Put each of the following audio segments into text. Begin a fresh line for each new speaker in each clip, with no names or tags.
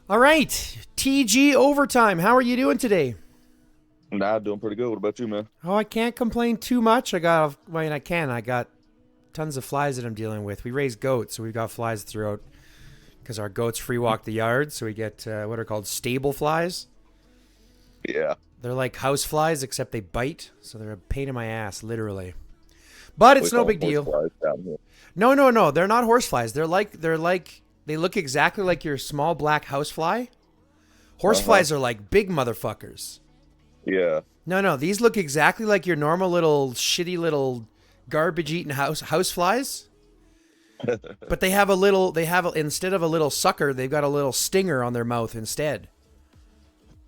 All right, TG Overtime. How are you doing today?
Nah, doing pretty good. What about you, man?
Oh, I can't complain too much. I can. I got tons of flies that I'm dealing with. We raise goats, so we've got flies throughout because our goats free walk the yard. So we get what are called stable flies.
Yeah.
They're like house flies, except they bite. So they're a pain in my ass, literally. But
We
it's no
call them
big
horse
deal.
flies down here.
No, no, no. They're not horse flies. They look exactly like your small black house fly. Horse
Uh-huh.
flies are like big motherfuckers.
Yeah.
No, no, these look exactly like your normal little shitty little garbage eating house flies. But instead of a little sucker, they've got a little stinger on their mouth instead.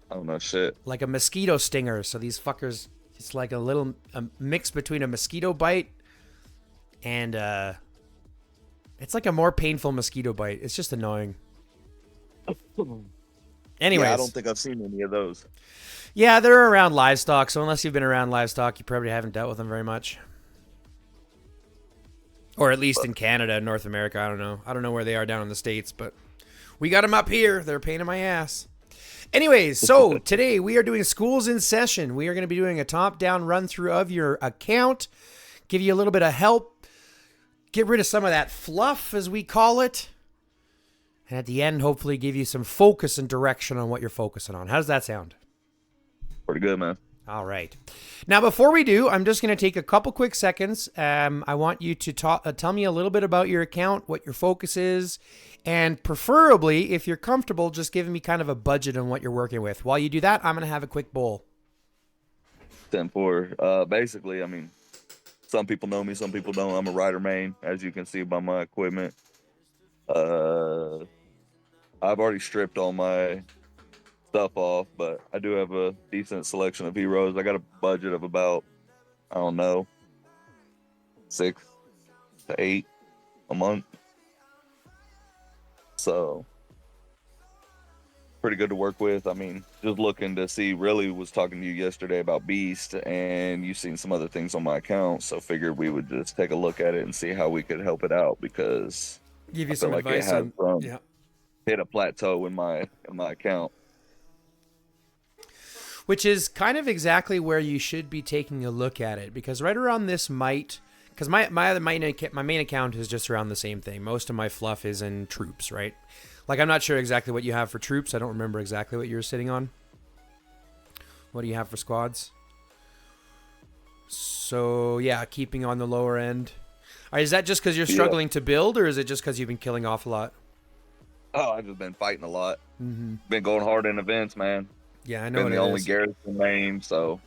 Oh, no shit.
Like a mosquito stinger. So these fuckers, it's like a mix between a mosquito bite and it's like a more painful mosquito bite. It's just annoying. Anyways.
Yeah, I don't think I've seen any of those.
Yeah, they're around livestock, so unless you've been around livestock, you probably haven't dealt with them very much. Or at least in Canada, North America, I don't know. I don't know where they are down in the States, but we got them up here. They're a pain in my ass. Anyways, so today we are doing schools in session. We are going to be doing a top-down run-through of your account, give you a little bit of help, get rid of some of that fluff, as we call it, and at the end, hopefully give you some focus and direction on what you're focusing on. How does that sound?
Pretty good, man.
All right. Now, before we do, I'm just going to take a couple quick seconds. I want you to tell me a little bit about your account, what your focus is, and preferably, if you're comfortable, just giving me kind of a budget on what you're working with. While you do that, I'm going to have a quick bowl.
10-4. Basically, I mean, some people know me, some people don't. I'm a rider main, as you can see by my equipment. I've already stripped all my stuff off, but I do have a decent selection of heroes. I got a budget of about, I don't know, 6 to 8 a month. So pretty good to work with. I mean, just looking to see, really was talking to you yesterday about Beast, and you've seen some other things on my account, so figured we would just take a look at it and see how we could help it out, because
Give
I
you
feel
some
like it
advice
has
on, yeah.
hit a plateau in my account.
Which is kind of exactly where you should be taking a look at it, because right around this because my main account is just around the same thing. Most of my fluff is in troops, right? Like, I'm not sure exactly what you have for troops. I don't remember exactly what you're sitting on. What do you have for squads? So yeah, keeping on the lower end. Is that just because you're struggling to build, or is it just because you've been killing off a lot?
Oh, I've just been fighting a lot.
Mm-hmm.
Been going hard in events, man.
Yeah, I know.
Been
what
the
it
only
is.
garrison main, so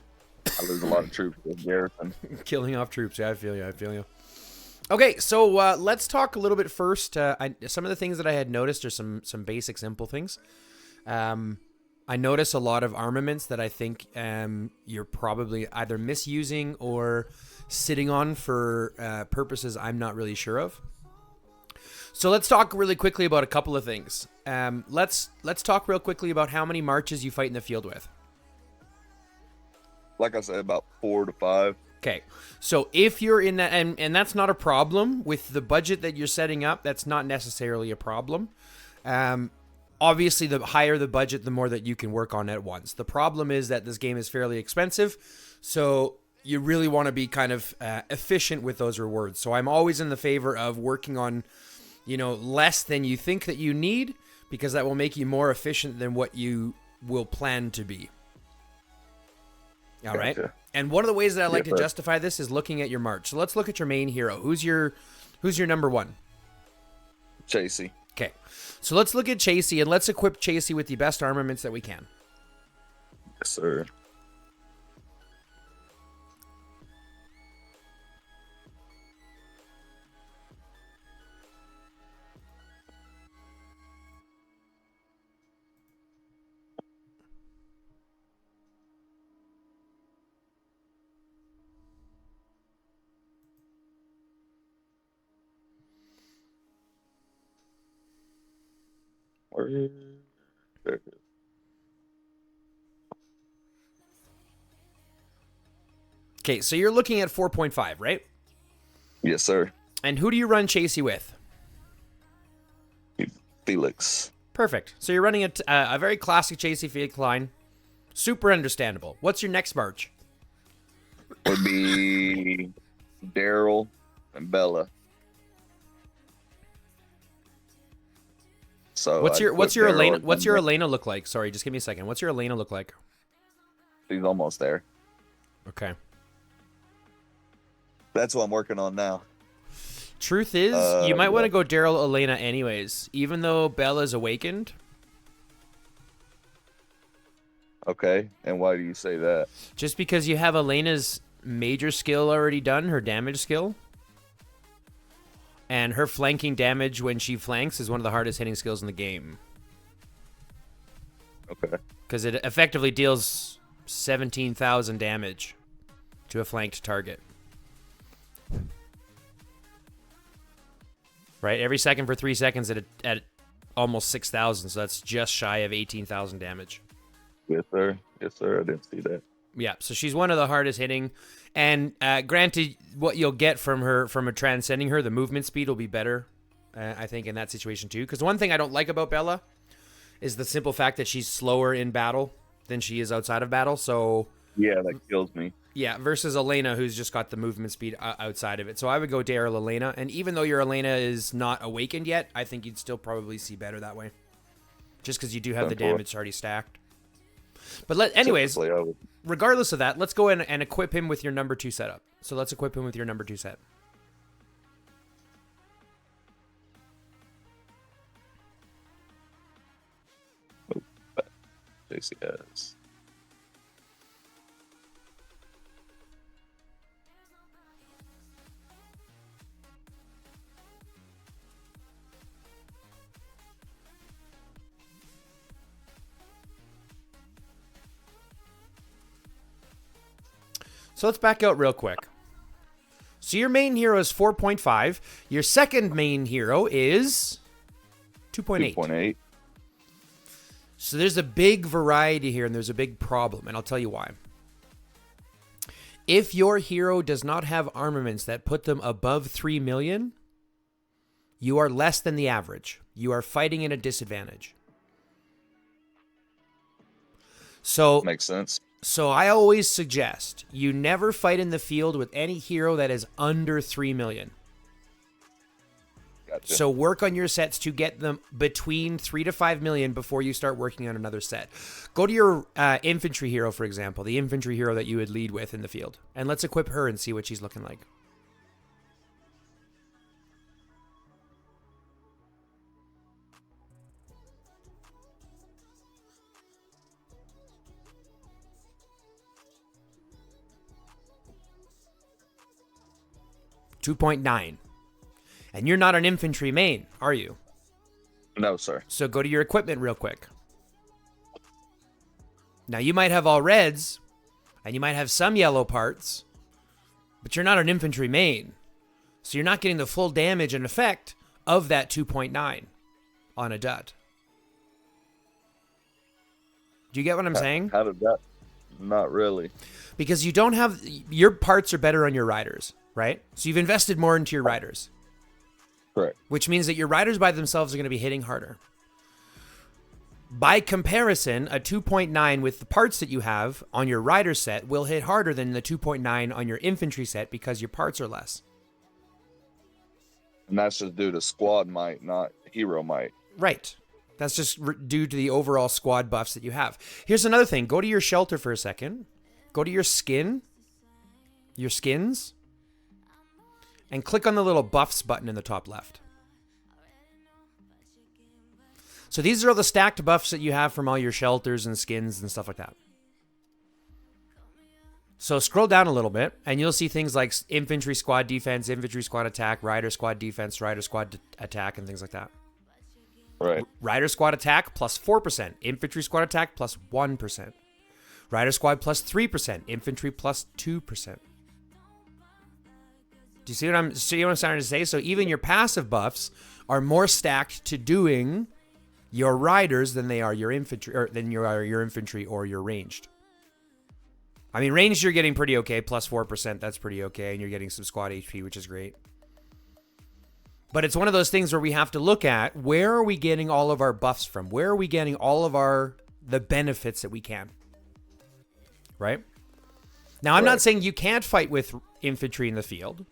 I lose a lot of troops with garrison.
Killing off troops. Yeah, I feel you. Okay, so let's talk a little bit first. Some of the things that I had noticed are some basic, simple things. I notice a lot of armaments that I think you're probably either misusing or sitting on for purposes I'm not really sure of. So let's talk really quickly about a couple of things. Let's talk real quickly about how many marches you fight in the field with.
Like I said, about 4 to 5.
Okay, so if you're in that, and that's not a problem with the budget that you're setting up, that's not necessarily a problem. Obviously, the higher the budget, the more that you can work on at once. The problem is that this game is fairly expensive, so you really want to be kind of efficient with those rewards. So I'm always in the favor of working on, less than you think that you need, because that will make you more efficient than what you will plan to be. All right.
Gotcha.
And one of the ways that I like
Yes,
to
sir.
justify this is looking at your march. So let's look at your main hero. Who's your number one?
Chasey.
Okay. So let's look at Chasey, and let's equip Chasey with the best armaments that we can.
Yes, sir. Where is there it is.
Okay, so you're looking at 4.5, right?
Yes, sir.
And who do you run Chasey with?
Felix.
Perfect. So you're running a very classic chasey fake line. Super understandable. What's your next march?
Would be Daryl and Bella. So
what's your Elena? What's your
Elena?
Elena look like? Sorry, just give me a second. What's your Elena look like?
She's almost there.
Okay.
That's what I'm working on now.
Truth is, you might want to go Daryl Elena anyways, even though Bella's awakened.
Okay, and why do you say that?
Just because you have Elena's major skill already done, her damage skill. And her flanking damage when she flanks is one of the hardest hitting skills in the game.
Okay.
Because it effectively deals 17,000 damage to a flanked target. Right? Every second for 3 seconds at almost 6,000. So that's just shy of 18,000 damage.
Yes, sir. Yes, sir. I didn't see that.
Yeah, so she's one of the hardest hitting. And granted, what you'll get from her, from transcending her, the movement speed will be better, I think, in that situation too. Because one thing I don't like about Bella is the simple fact that she's slower in battle than she is outside of battle. So
yeah, that kills me.
Yeah, versus Elena, who's just got the movement speed outside of it. So I would go Daryl Elena. And even though your Elena is not awakened yet, I think you'd still probably see better that way. Just because you do have the damage already stacked. But anyways, regardless of that, let's go in and equip him with your number 2 setup. So let's equip him with your number 2 set.
JCS.
So let's back out real quick. So your main hero is 4.5. Your second main hero is 2.8.
2.8.
So there's a big variety here, and there's a big problem, and I'll tell you why. If your hero does not have armaments that put them above 3 million, you are less than the average. You are fighting in a disadvantage. So
makes sense.
So I always suggest you never fight in the field with any hero that is under 3 million.
Gotcha.
So work on your sets to get them between 3 to 5 million before you start working on another set. Go to your infantry hero, for example, the infantry hero that you would lead with in the field. And let's equip her and see what she's looking like. .9. And you're not an infantry main, are you?
No, sir.
So go to your equipment real quick. Now, you might have all reds, and you might have some yellow parts, but you're not an infantry main. So you're not getting the full damage and effect of that 2.9 on a dud. Do you get what I'm saying?
How did that? Not really.
Because you don't have... Your parts are better on your riders, right? So you've invested more into your riders.
Correct.
Which means that your riders by themselves are going to be hitting harder. By comparison, a 2.9 with the parts that you have on your rider set will hit harder than the 2.9 on your infantry set because your parts are less.
And that's just due to squad might, not hero might.
Right. That's just due to the overall squad buffs that you have. Here's another thing. Go to your shelter for a second. Go to your skin. Your skins. And click on the little buffs button in the top left. So these are all the stacked buffs that you have from all your shelters and skins and stuff like that. So scroll down a little bit and you'll see things like infantry squad defense, infantry squad attack, rider squad defense, rider squad attack, and things like that.
Right.
Rider squad attack plus 4%, infantry squad attack plus 1%, rider squad plus 3%, infantry plus 2%. Do you see what I'm starting to say? So even your passive buffs are more stacked to doing your riders than they are your infantry, or than you are your infantry or your ranged. I mean, ranged you're getting pretty okay, plus 4%. That's pretty okay, and you're getting some squad HP, which is great. But it's one of those things where we have to look at, where are we getting all of our buffs from? Where are we getting all of the benefits that we can? Right? Now, I'm not saying you can't fight with infantry in the field.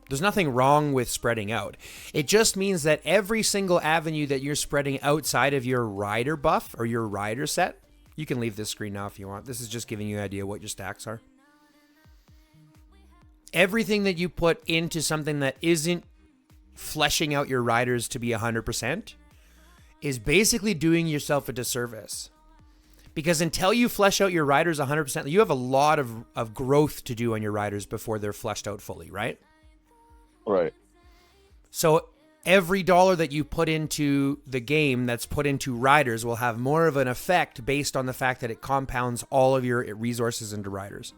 There's nothing wrong with spreading out. It just means that every single avenue that you're spreading outside of your rider buff or your rider set, you can leave this screen now if you want. This is just giving you an idea what your stacks are. Everything that you put into something that isn't fleshing out your riders to be 100% is basically doing yourself a disservice. Because until you flesh out your riders 100%, you have a lot of growth to do on your riders before they're fleshed out fully, right?
Right.
So every dollar that you put into the game that's put into riders will have more of an effect based on the fact that it compounds all of your resources into riders.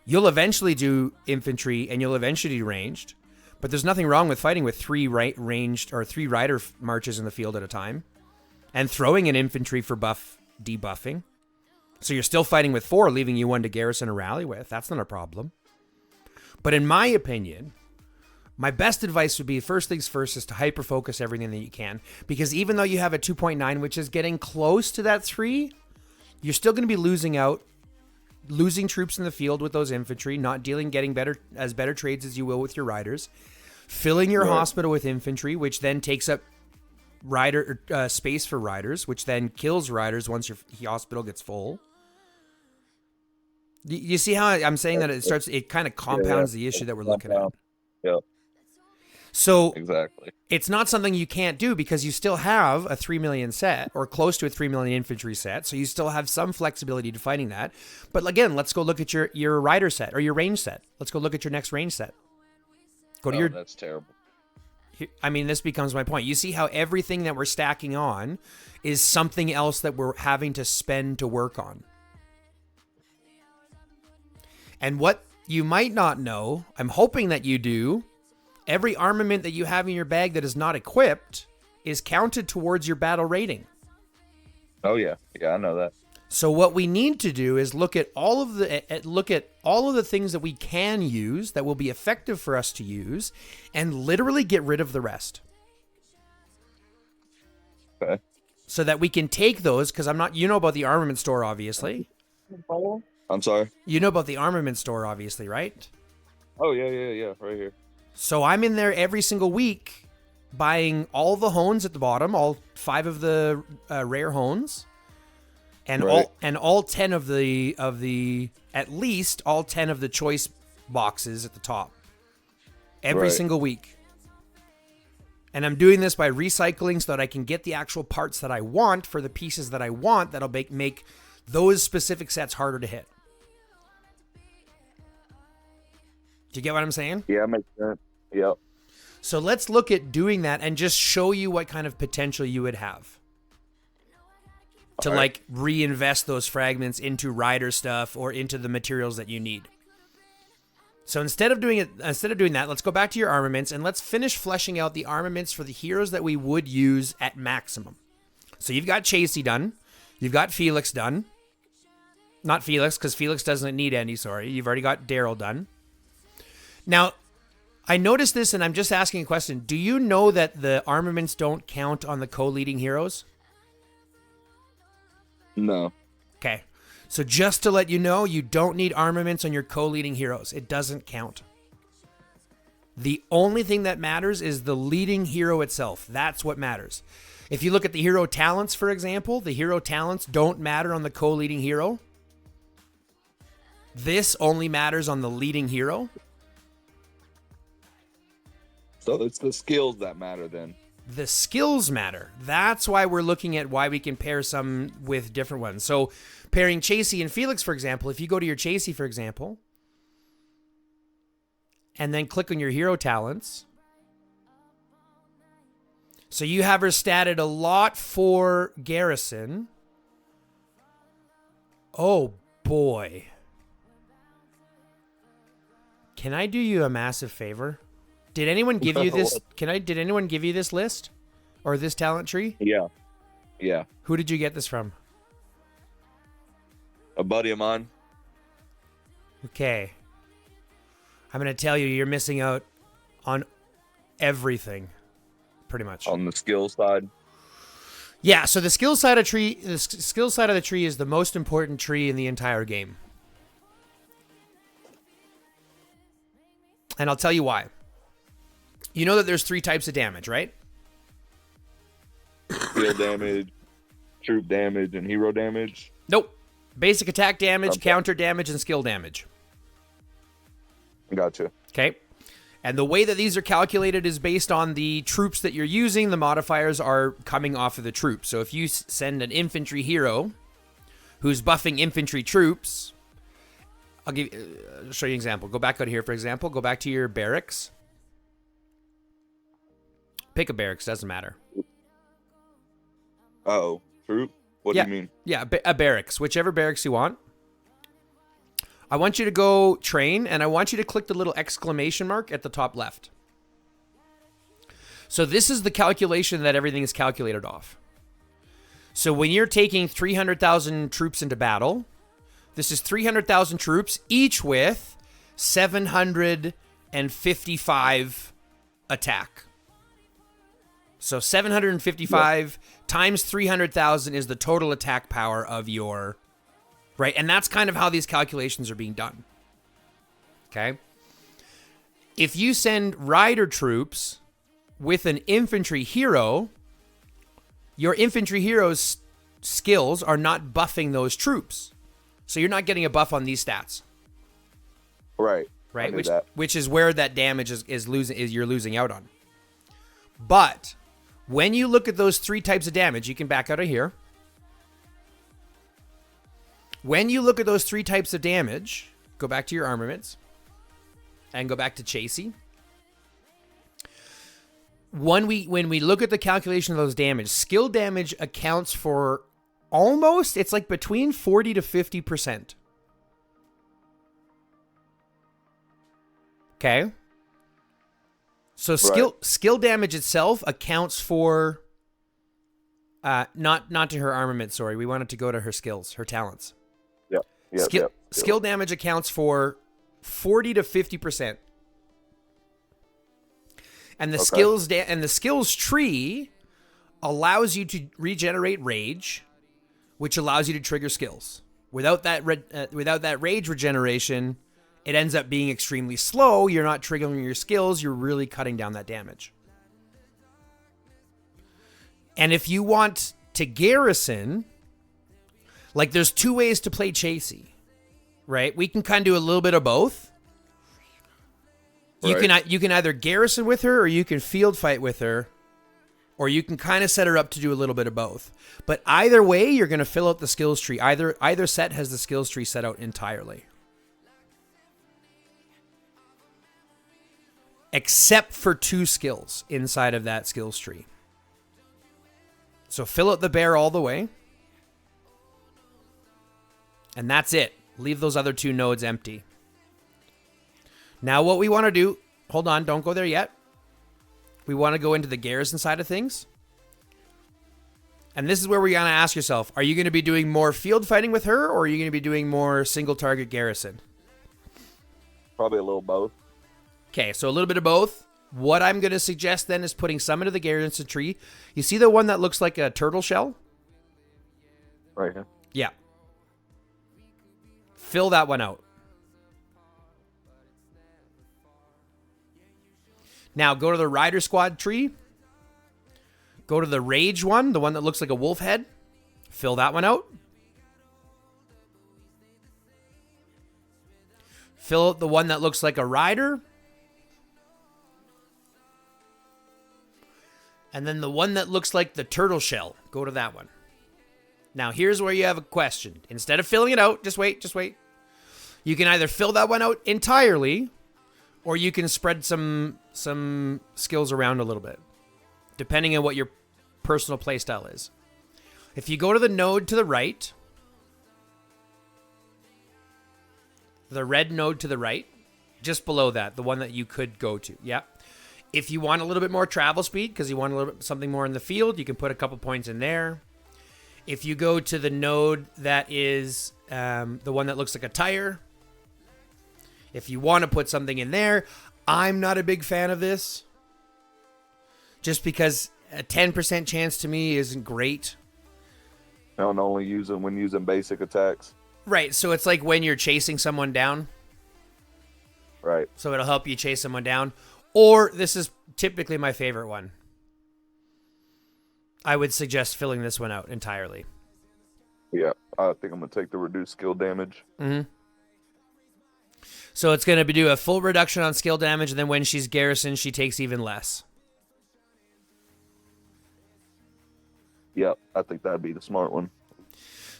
You'll eventually do infantry and you'll eventually do ranged, but there's nothing wrong with fighting with 3 ranged or 3 rider marches in the field at a time and throwing an infantry for debuffing. So you're still fighting with 4, leaving you 1 to garrison a rally with. That's not a problem. But in my opinion, my best advice would be, first things first, is to hyper-focus everything that you can. Because even though you have a 2.9, which is getting close to that 3, you're still going to be losing troops in the field with those infantry, not getting better trades as you will with your riders, filling your hospital with infantry, which then takes up rider space for riders, which then kills riders once your hospital gets full. You see how I'm saying that it kind of compounds the issue that we're looking at.
Yep.
So
exactly,
it's not something you can't do because you still have a 3 million set or close to a 3 million infantry set. So you still have some flexibility to fighting that. But again, let's go look at your rider set or your range set. Let's go look at your next range set. That's
terrible.
I mean, this becomes my point. You see how everything that we're stacking on is something else that we're having to spend to work on. And what you might not know, I'm hoping that you do, every armament that you have in your bag that is not equipped is counted towards your battle rating.
Oh yeah. Yeah, I know that.
So what we need to do is look at all of the things that we can use that will be effective for us to use and literally get rid of the rest.
Okay.
So that we can take those, because you know about the armament store, obviously.
I'm sorry?
You know about the armament store, obviously, right?
Oh, yeah, right here.
So I'm in there every single week buying all the hones at the bottom, all 5 of the rare hones, and all 10 of the at least all 10 of the choice boxes at the top every single week. And I'm doing this by recycling so that I can get the actual parts that I want for the pieces that I want that'll make those specific sets harder to hit. Do you get what I'm saying?
Yeah, makes sense. Yep.
So let's look at doing that and just show you what kind of potential you would have to reinvest those fragments into rider stuff or into the materials that you need. So instead of doing that, let's go back to your armaments and let's finish fleshing out the armaments for the heroes that we would use at maximum. So you've got Chasey done. You've got Felix done. Not Felix, because Felix doesn't need any, sorry. You've already got Daryl done. Now, I noticed this, and I'm just asking a question. Do you know that the armaments don't count on the co-leading heroes?
No.
Okay. So just to let you know, you don't need armaments on your co-leading heroes. It doesn't count. The only thing that matters is the leading hero itself. That's what matters. If you look at the hero talents, for example, the hero talents don't matter on the co-leading hero. This only matters on the leading hero.
So it's the skills that matter then.
The skills matter. That's why we're looking at why we can pair some with different ones. So pairing Chasey and Felix, for example, if you go to your Chasey, for example, and then click on your hero talents. So you have her statted a lot for garrison. Oh boy. Can I do you a massive favor? Did anyone give you this? Did anyone give you this list or this talent tree?
Yeah. Yeah.
Who did you get this from?
A buddy of mine.
Okay. I'm going to tell you, you're missing out on everything, pretty much.
On the skill side.
Yeah, so the skill side of the tree is the most important tree in the entire game. And I'll tell you why. You know that there's 3 types of damage, right?
Field damage, troop damage, and hero damage.
Nope. Basic attack damage,
Okay.
counter damage, and skill damage.
Gotcha.
Okay? And the way that these are calculated is based on the troops that you're using. The modifiers are coming off of the troops. So if you send an infantry hero who's buffing infantry troops, I'll show you an example. Go back out here, for example. Go back to your barracks. Pick a barracks, doesn't matter.
Uh-oh. Troop? What do you mean?
Yeah, a barracks. Whichever barracks you want. I want you to go train, and I want you to click the little exclamation mark at the top left. So this is the calculation that everything is calculated off. So when you're taking 300,000 troops into battle, this is 300,000 troops, each with 755 attack. So 755 times 300,000 is the total attack power of your... Right? And that's kind of how these calculations are being done. Okay? If you send rider troops with an infantry hero, your infantry hero's skills are not buffing those troops. So you're not getting a buff on these stats.
Right.
Right? Which is where that damage you're losing out on. But when you look at those 3 types of damage, you can back out of here. When you look at those 3 types of damage, go back to your armaments and go back to chassis. When we look at the calculation of those damage, skill damage accounts for almost, it's like between 40 to 50%. Okay? So skill damage itself accounts for not to her armament, sorry. We wanted to go to her skills, her talents. Skill damage accounts for 40 to 50%. And the skills tree allows you to regenerate rage, which allows you to trigger skills. Without that rage regeneration, it ends up being extremely slow. You're not triggering your skills. You're really cutting down that damage. And if you want to garrison, like there's 2 ways to play chassis, right? We can kind of do a little bit of both. Right. You can either garrison with her, or you can field fight with her, or you can kind of set her up to do a little bit of both. But either way, you're going to fill out the skills tree. Either set has the skills tree set out entirely. Except for 2 skills inside of that skills tree. So fill out the bear all the way. And that's it. Leave those other 2 nodes empty. Now what we want to do, hold on, don't go there yet. We want to go into the garrison side of things. And this is where we're going to ask yourself, are you going to be doing more field fighting with her, or are you going to be doing more single target garrison?
Probably a little both.
Okay, so a little bit of both. What I'm going to suggest then is putting some into the garrison tree. You see the one that looks like a turtle shell?
Right here.
Yeah. Fill that one out. Now go to the rider squad tree. Go to the rage one, the one that looks like a wolf head. Fill that one out. Fill out the one that looks like a rider. And then the one that looks like the turtle shell. Go to that one. Now here's where you have a question. Instead of filling it out, just wait. You can either fill that one out entirely, or you can spread some skills around a little bit, depending on what your personal playstyle is. If you go to the node to the right, the red node to the right, just below that, the one that you could go to, yeah. If you want a little bit more travel speed, because you want a little bit something more in the field, you can put a couple points in there. If you go to the node that is the one that looks like a tire, if you want to put something in there, I'm not a big fan of this. just because a 10% chance to me isn't great.
I don't only use it when using basic attacks.
Right, so it's like when you're chasing someone down.
Right.
So it'll help you chase someone down. Or this is typically my favorite one. I would suggest filling this one out entirely.
Yeah, I think I'm going to take the reduced skill damage.
Mm-hmm. So it's going to do a full reduction on skill damage, and then when she's garrisoned, she takes even less.
Yep, I think that'd be the smart one.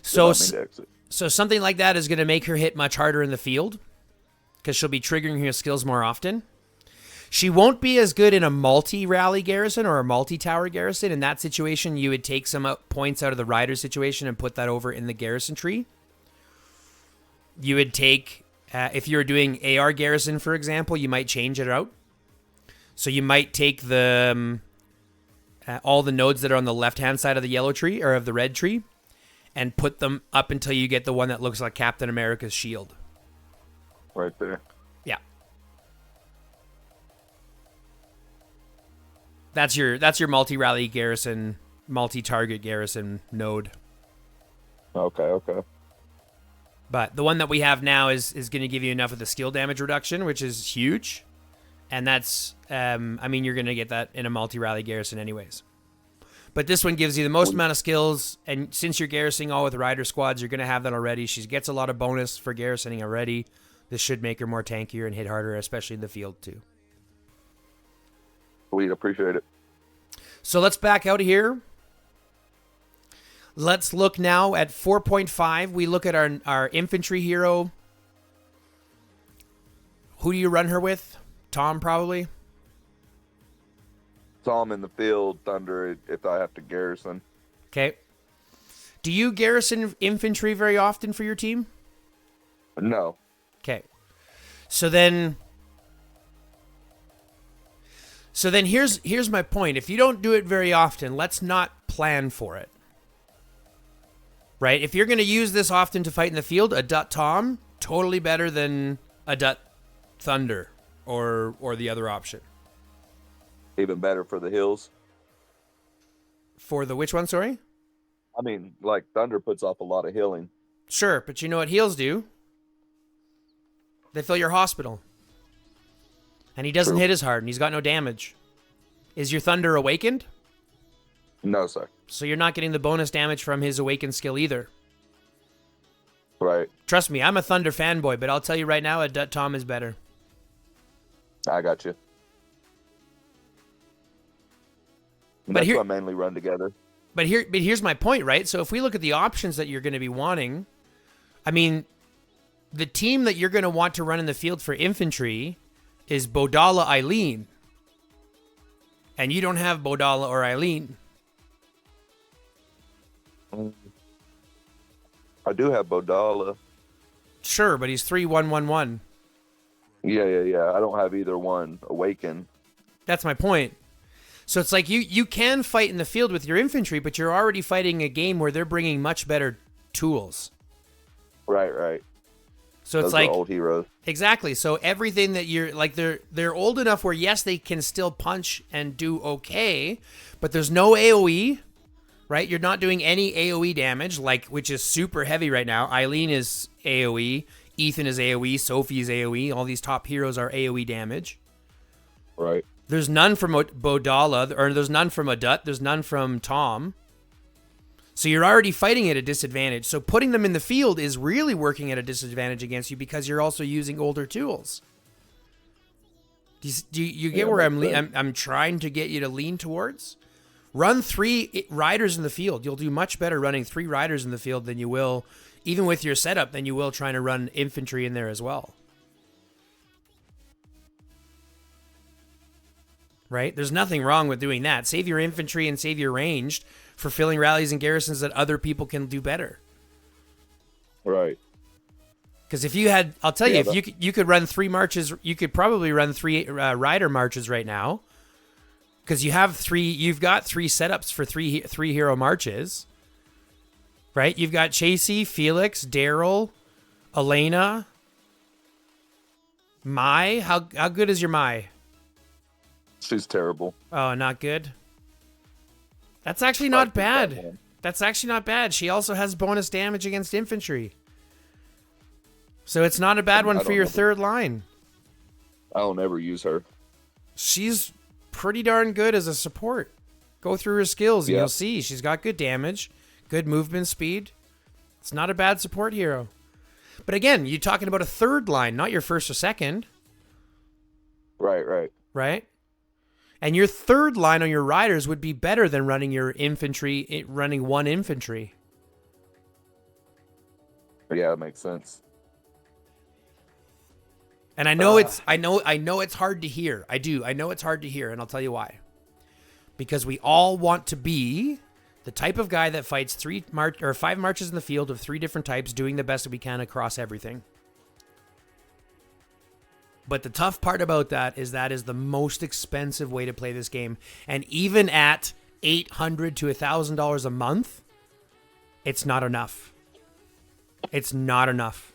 So something like that is going to make her hit much harder in the field, because she'll be triggering her skills more often. She won't be as good in a multi-rally garrison or a multi-tower garrison. In that situation, you would take some points out of the rider situation and put that over in the garrison tree. You would take, if you're doing AR garrison, for example, you might change it out. So you might take the all the nodes that are on the left-hand side of the yellow tree or of the red tree and put them up until you get the one that looks like Captain America's shield.
Right there.
Yeah. That's your multi-rally garrison, multi-target garrison node.
Okay.
But the one that we have now is going to give you enough of the skill damage reduction, which is huge. And that's, you're going to get that in a multi-rally garrison anyways. But this one gives you the most amount of skills, and since you're garrisoning all with rider squads, you're going to have that already. She gets a lot of bonus for garrisoning already. This should make her more tankier and hit harder, especially in the field too.
Sweet, appreciate it.
So let's back out of here. Let's look now at 4.5. We look at our infantry hero. Who do you run her with? Tom, probably?
Tom in the field, Thunder if I have to garrison.
Okay. Do you garrison infantry very often for your team?
No.
Okay. So then here's my point. If you don't do it very often, let's not plan for it. Right? If you're going to use this often to fight in the field, a Dut Tom, totally better than a Dut Thunder or the other option.
Even better for the hills.
For the which one, sorry?
I mean, like Thunder puts off a lot of healing.
Sure, but you know what heals do? They fill your hospital. And he doesn't hit as hard, and he's got no damage. Is your Thunder awakened?
No, sir.
So you're not getting the bonus damage from his awakened skill either.
Right.
Trust me, I'm a Thunder fanboy, but I'll tell you right now, a Dut Tom is better.
I got you.
But
that's what I mainly run together.
But here's my point, right? So if we look at the options that you're going to be wanting, I mean, the team that you're going to want to run in the field for infantry is Bodala Eileen. And you don't have Bodala or Eileen.
I do have Bodala.
Sure, but he's 3-1-1-1.
Yeah. I don't have either one. Awaken.
That's my point. So it's like you can fight in the field with your infantry, but you're already fighting a game where they're bringing much better tools.
Right.
So
Those
it's like
are old heroes.
Exactly. So everything that you're like, they're old enough where yes, they can still punch and do okay, but there's no AOE, right? You're not doing any AOE damage, which is super heavy right now. Eileen is AOE, Ethan is AOE, Sophie is AOE. All these top heroes are AOE damage.
Right.
There's none from Bodala, or there's none from Adut, there's none from Tom. So you're already fighting at a disadvantage. So putting them in the field is really working at a disadvantage against you because you're also using older tools. Do you get where I'm trying to get you to lean towards? Run 3 riders in the field. You'll do much better running 3 riders in the field than you will, even with your setup, than you will trying to run infantry in there as well. Right? There's nothing wrong with doing that. Save your infantry and save your ranged for filling rallies and garrisons that other people can do better.
Right.
Because if you had, I'll tell you, if you could run 3 marches, you could probably run 3 rider marches right now. Because you've got 3 setups for three hero marches. Right? You've got Chasey, Felix, Daryl, Elena, Mai. How good is your Mai?
She's terrible.
Oh, not good. That's actually
Like
not
that
bad.
one.
That's actually not bad. She also has bonus damage against infantry. So it's not a bad one
I
for
don't
your
know.
third line.
I don't ever use her.
She's pretty darn good as a support. Go through her skills and
Yeah.
you'll see she's got good damage, good movement speed. It's not a bad support hero. But again, you're talking about a third line, not your first or second,
Right.
right? And your third line on your riders would be better than running your infantry, running one infantry.
Yeah, that makes sense.
And I know I know it's hard to hear. I do. I know it's hard to hear, and I'll tell you why. Because we all want to be the type of guy that fights 5 marches in the field of 3 different types, doing the best that we can across everything. But the tough part about that is the most expensive way to play this game. And even at $800 to $1,000 a month, it's not enough. It's not enough.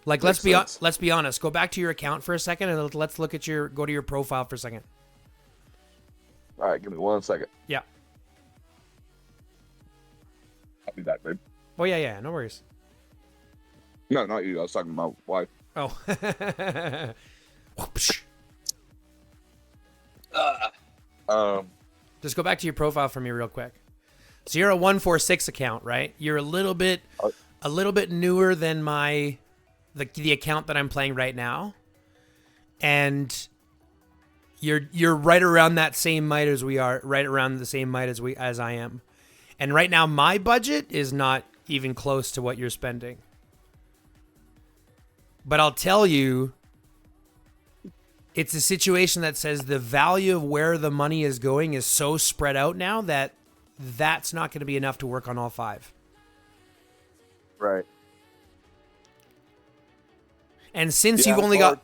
Like, let's be honest. Go back to your account for a second and let's look at go to your profile for a second.
All right, give me 1 second.
Yeah.
I'll be back, babe.
Oh, yeah. No worries.
No, not you. I was talking to my wife.
Oh. Whoopsh. Just go back to your profile for me real quick. So you're a 146 account, right? You're a little bit newer than the account that I'm playing right now, and you're right around that same might as we are, right around the same might as I am, and right now my budget is not even close to what you're spending. But I'll tell you, it's a situation that says the value of where the money is going is so spread out now that that's not going to be enough to work on all 5.
Right.
And since
Yeah,
you've only got...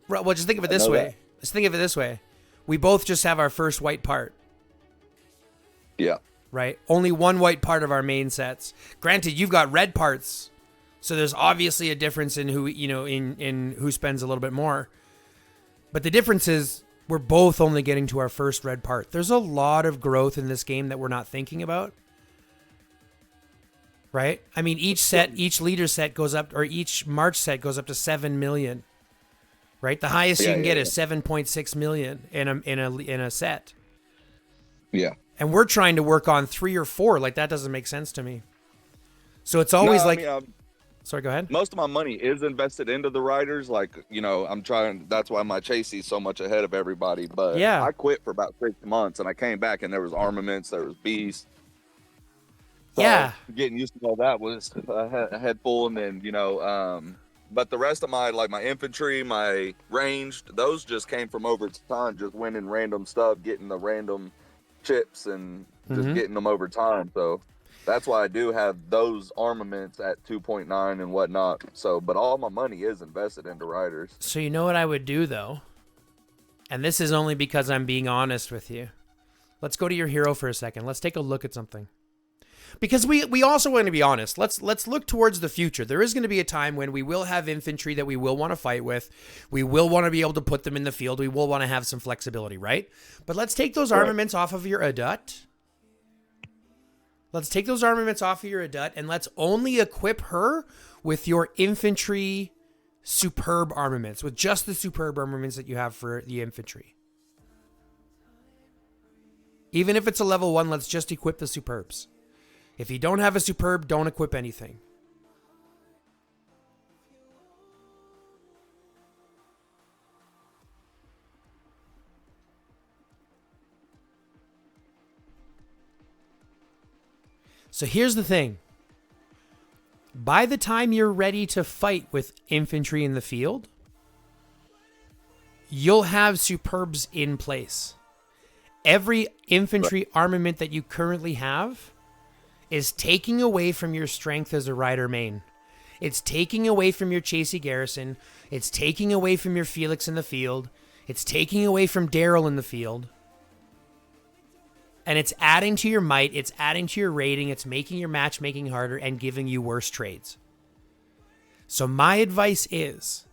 well,
Well, just think of it this way. Just think of it this way. We both just have our first white part,
yeah.
right? Only one white part of our main sets. Granted, you've got red parts, so there's obviously a difference in who, in who spends a little bit more. But the difference is we're both only getting to our first red part. There's a lot of growth in this game that we're not thinking about. Right? I mean, each leader set goes up, or each March set goes up to 7 million. Right? The highest you can get is 7.6 million in a set.
Yeah.
And we're trying to work on 3 or 4. Like, that doesn't make sense to me. So it's always sorry, go ahead.
Most of my money is invested into the riders. Like, I'm trying. That's why my Chasey's so much ahead of everybody. But
Yeah.
I quit for about 6 months, and I came back, and there was armaments, there was beasts. So
Yeah.
getting used to all that was a head full, and then but the rest of my infantry, my ranged, those just came from over time, just winning random stuff, getting the random chips, and just getting them over time. So that's why I do have those armaments at 2.9 and whatnot. So, but all my money is invested into riders.
So you know what I would do, though? And this is only because I'm being honest with you. Let's go to your hero for a second. Let's take a look at something. Because we also want to be honest. Let's look towards the future. There is going to be a time when we will have infantry that we will want to fight with. We will want to be able to put them in the field. We will want to have some flexibility, right? But let's take those armaments off of your audit. Let's take those armaments off of your audit, and let's only equip her with your infantry superb armaments, with just the superb armaments that you have for the infantry. Even if it's a level 1, let's just equip the superbs. If you don't have a superb, don't equip anything. So here's the thing. By the time you're ready to fight with infantry in the field, you'll have superbs in place. Every infantry armament that you currently have is taking away from your strength as a rider main. It's taking away from your Chasey Garrison. It's taking away from your Felix in the field. It's taking away from Daryl in the field. And it's adding to your might. It's adding to your rating. It's making your matchmaking harder and giving you worse trades. So my advice is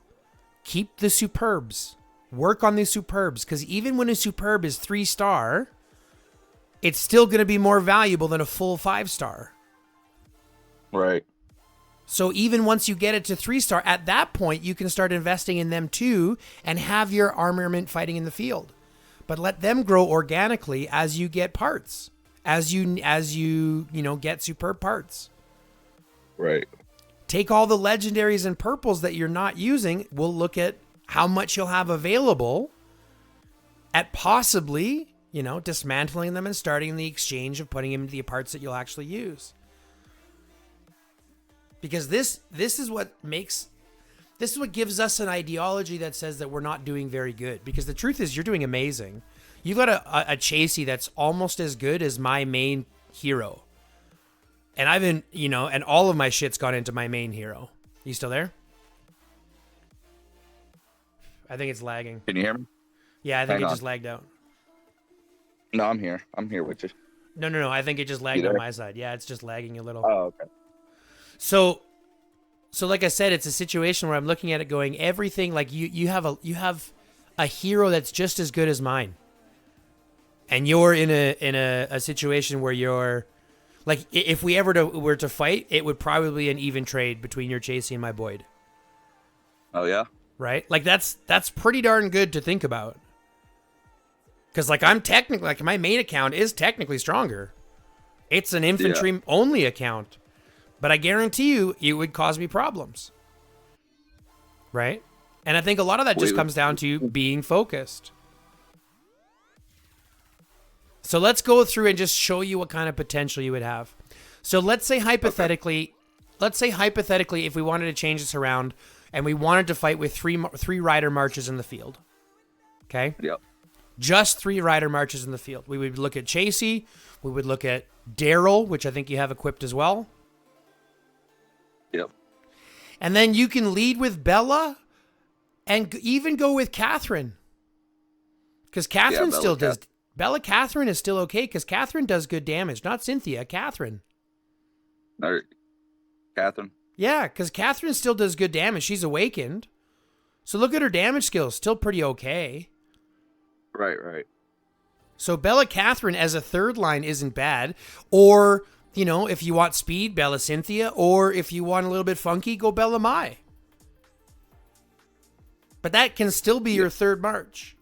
keep the superbs. Work on these superbs, because even when a superb is 3-star, it's still going to be more valuable than a full 5-star.
Right.
So even once you get it to 3-star, at that point, you can start investing in them too and have your armament fighting in the field. But let them grow organically as you get parts, as you get superb parts.
Right.
Take all the legendaries and purples that you're not using. We'll look at how much you'll have available at possibly, dismantling them and starting the exchange of putting them into the parts that you'll actually use. Because this is what gives us an ideology that says that we're not doing very good. Because the truth is, you're doing amazing. You've got a chassis that's almost as good as my main hero. And I've been, and all of my shit's gone into my main hero. You still there? I think it's lagging.
Can you hear me?
Yeah, I think it just lagged out.
No, I'm here. I'm here with you.
No. I think it just lagged on my side. Yeah, it's just lagging a little.
Oh, okay.
So like I said, it's a situation where I'm looking at it going, everything, like you have a hero that's just as good as mine. And you're in a situation where you're like, if we ever were to fight, it would probably be an even trade between your Chasey and my Boyd.
Oh yeah.
Right? Like that's pretty darn good to think about. Cause like I'm technically, like my main account is technically stronger. It's an infantry only account. But I guarantee you, it would cause me problems. Right? And I think a lot of that just comes down to being focused. So let's go through and just show you what kind of potential you would have. So let's say hypothetically, if we wanted to change this around and we wanted to fight with three rider marches in the field. Okay?
Yep.
Just 3 rider marches in the field. We would look at Chasey. We would look at Daryl, which I think you have equipped as well.
Yep.
And then you can lead with Bella and even go with Catherine. Because Catherine still does. Bella Catherine is still okay because Catherine does good damage. Not Cynthia, Catherine.
No, Catherine.
Yeah, because Catherine still does good damage. She's awakened. So look at her damage skills. Still pretty okay.
Right.
So Bella Catherine as a third line isn't bad. Or, if you want speed, Bella Cynthia. Or if you want a little bit funky, go Bella Mai. But that can still be your third march.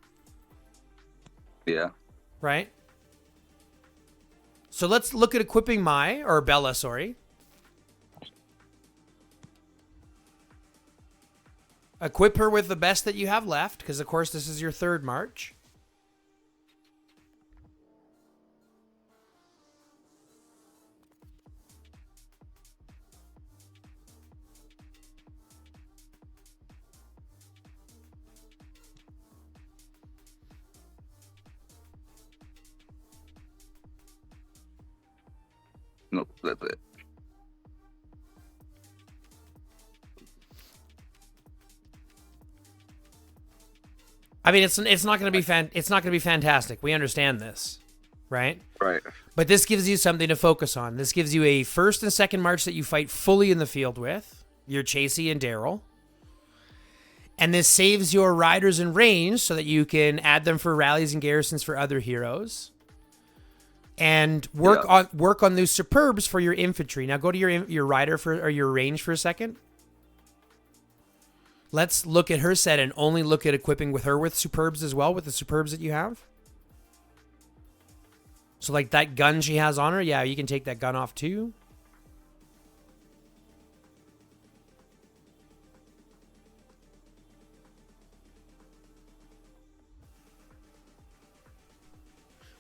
Yeah.
Right? So let's look at equipping Mai, or Bella, sorry. Equip her with the best that you have left, because of course this is your third march.
Nope, that's it.
I mean, it's not going to be fantastic. We understand this, right?
Right.
But this gives you something to focus on. This gives you a first and second march that you fight fully in the field with your Chasey and Daryl. And this saves your riders in range so that you can add them for rallies and garrisons for other heroes. And work on those superbs for your infantry. Now go to your rider or your range for a second. Let's look at her set and only look at equipping with her with superbs as well, with the superbs that you have. So like that gun she has on her, yeah, you can take that gun off too.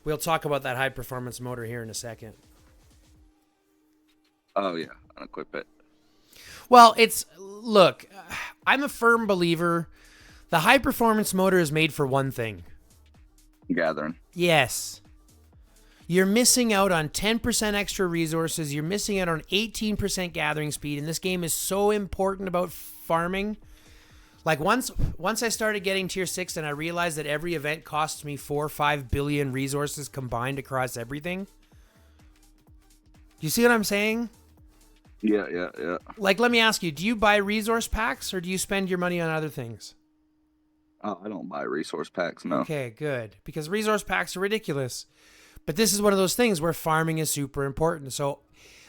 We'll talk about that high performance motor here in a second.
Oh yeah, unequip it.
Well, look, I'm a firm believer. The high performance motor is made for one thing.
Gathering.
Yes. You're missing out on 10% extra resources. You're missing out on 18% gathering speed. And this game is so important about farming. Like once I started getting tier 6 and I realized that every event costs me 4 or 5 billion resources combined across everything. Do you see what I'm saying?
Yeah.
Like, let me ask you, do you buy resource packs or do you spend your money on other things?
Oh, I don't buy resource packs. No.
Okay, good. Because resource packs are ridiculous. But this is one of those things where farming is super important. So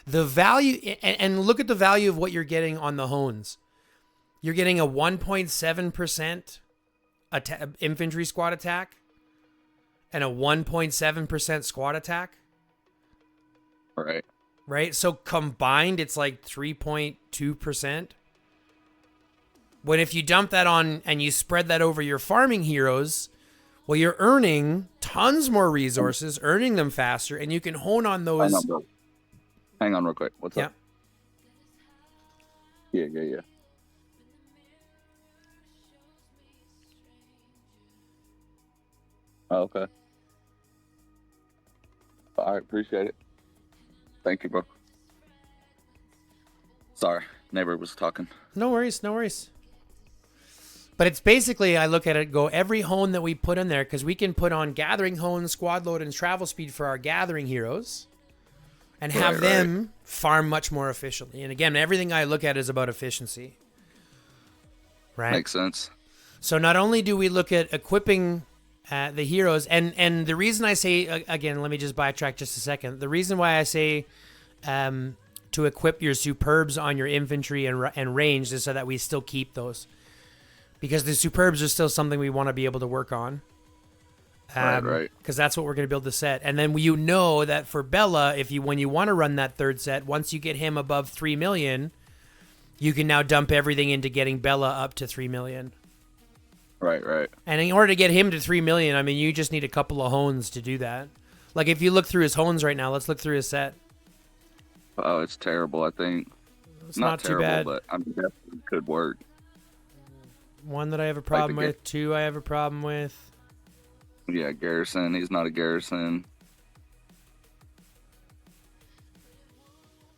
the value, and look at the value of what you're getting on the Hones. You're getting a 1.7% infantry squad attack and a 1.7% squad attack.
Right.
Right? So combined, it's like 3.2%. When if you dump that on and you spread that over your farming heroes, well, you're earning tons more resources, earning them faster, and you can hone on those.
Hang on real quick. What's
Yeah.
up? Yeah. Oh, okay. All right, appreciate it. Thank you, bro. Sorry, neighbor was talking.
No worries, no worries. But it's basically, I look at it, go every hone that we put in there, because we can put on gathering hone, squad load, and travel speed for our gathering heroes, and have them farm much more efficiently. And again, everything I look at is about efficiency. Right?
Makes sense.
So not only do we look at equipping the heroes, and the reason I say, again, let me just backtrack just a second. The reason why I say to equip your superbs on your infantry and ranged is so that we still keep those. Because the superbs are still something we want to be able to work on.
Right.
Because that's what we're going to build the set. And then you know that for Bella, when you want to run that third set, once you get him above 3 million, you can now dump everything into getting Bella up to 3 million.
Right.
And in order to get him to 3 million, I mean, you just need a couple of hones to do that. Like, if you look through his hones right now, let's look through his set.
Oh, it's terrible, I think.
It's not
terrible,
too bad.
But I mean, definitely could work.
One that I have a problem with. Two I have a problem with.
Yeah, Garrison. He's not a Garrison.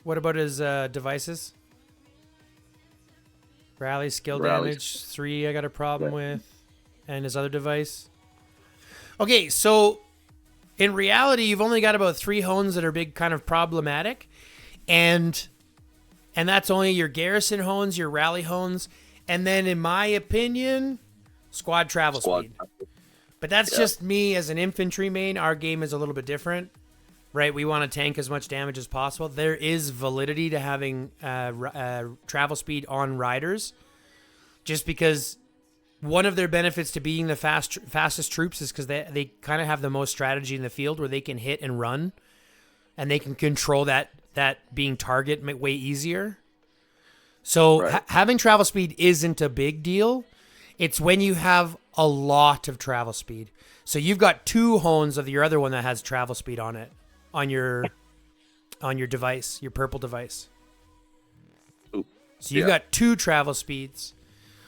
What about his devices? Rally, skill damage. 3 I got a problem with. And his other device. Okay, so in reality, you've only got about 3 hones that are big kind of problematic. And that's only your garrison hones, your rally hones. And then, in my opinion, squad travel speed. But that's just me as an infantry main. Our game is a little bit different, right? We want to tank as much damage as possible. There is validity to having travel speed on riders, just because one of their benefits to being the fastest troops is because they kind of have the most strategy in the field, where they can hit and run, and they can control that being target way easier. So having travel speed isn't a big deal. It's when you have a lot of travel speed. So you've got 2 hones of your other one that has travel speed on it, on your device, your purple device.
Ooh.
So you've got 2 travel speeds.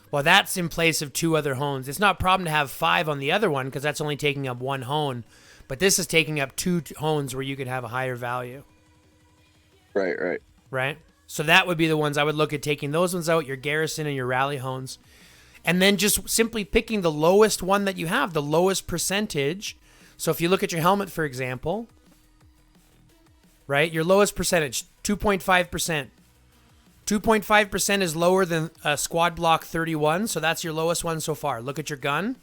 Well, that's in place of 2 other hones. It's not a problem to have 5 on the other one, because that's only taking up 1 hone. But this is taking up 2 hones where you could have a higher value. Right? So that would be the ones I would look at, taking those ones out, your garrison and your rally hones. And then just simply picking the lowest one that you have, the lowest percentage. So if you look at your helmet, for example, right, your lowest percentage, 2.5%. 2.5% is lower than squad block 31, so that's your lowest one so far. Look at your gun.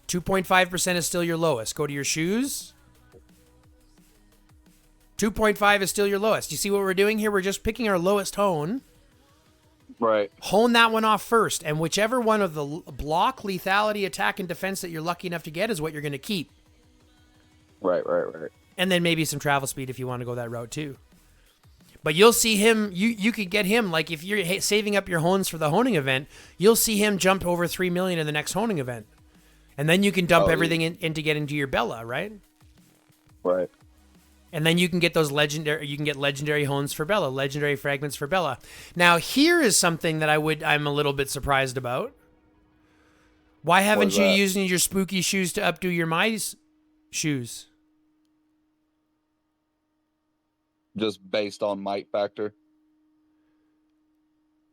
2.5% is still your lowest. Go to your shoes. 2.5 is still your lowest. You see what we're doing here? We're just picking our lowest hone.
Right.
Hone that one off first, and whichever one of the block, lethality, attack, and defense that you're lucky enough to get is what you're going to keep.
Right.
And then maybe some travel speed if you want to go that route too. But you'll see him, you could get him, like if you're saving up your hones for the honing event, you'll see him jump over 3 million in the next honing event. And then you can dump everything into get into your Bella, right?
Right.
And then you can get those legendary hones for Bella, legendary fragments for Bella. Now, here is something that I'm a little bit surprised about. Why haven't you used your spooky shoes to updo your mice shoes?
Just based on might factor.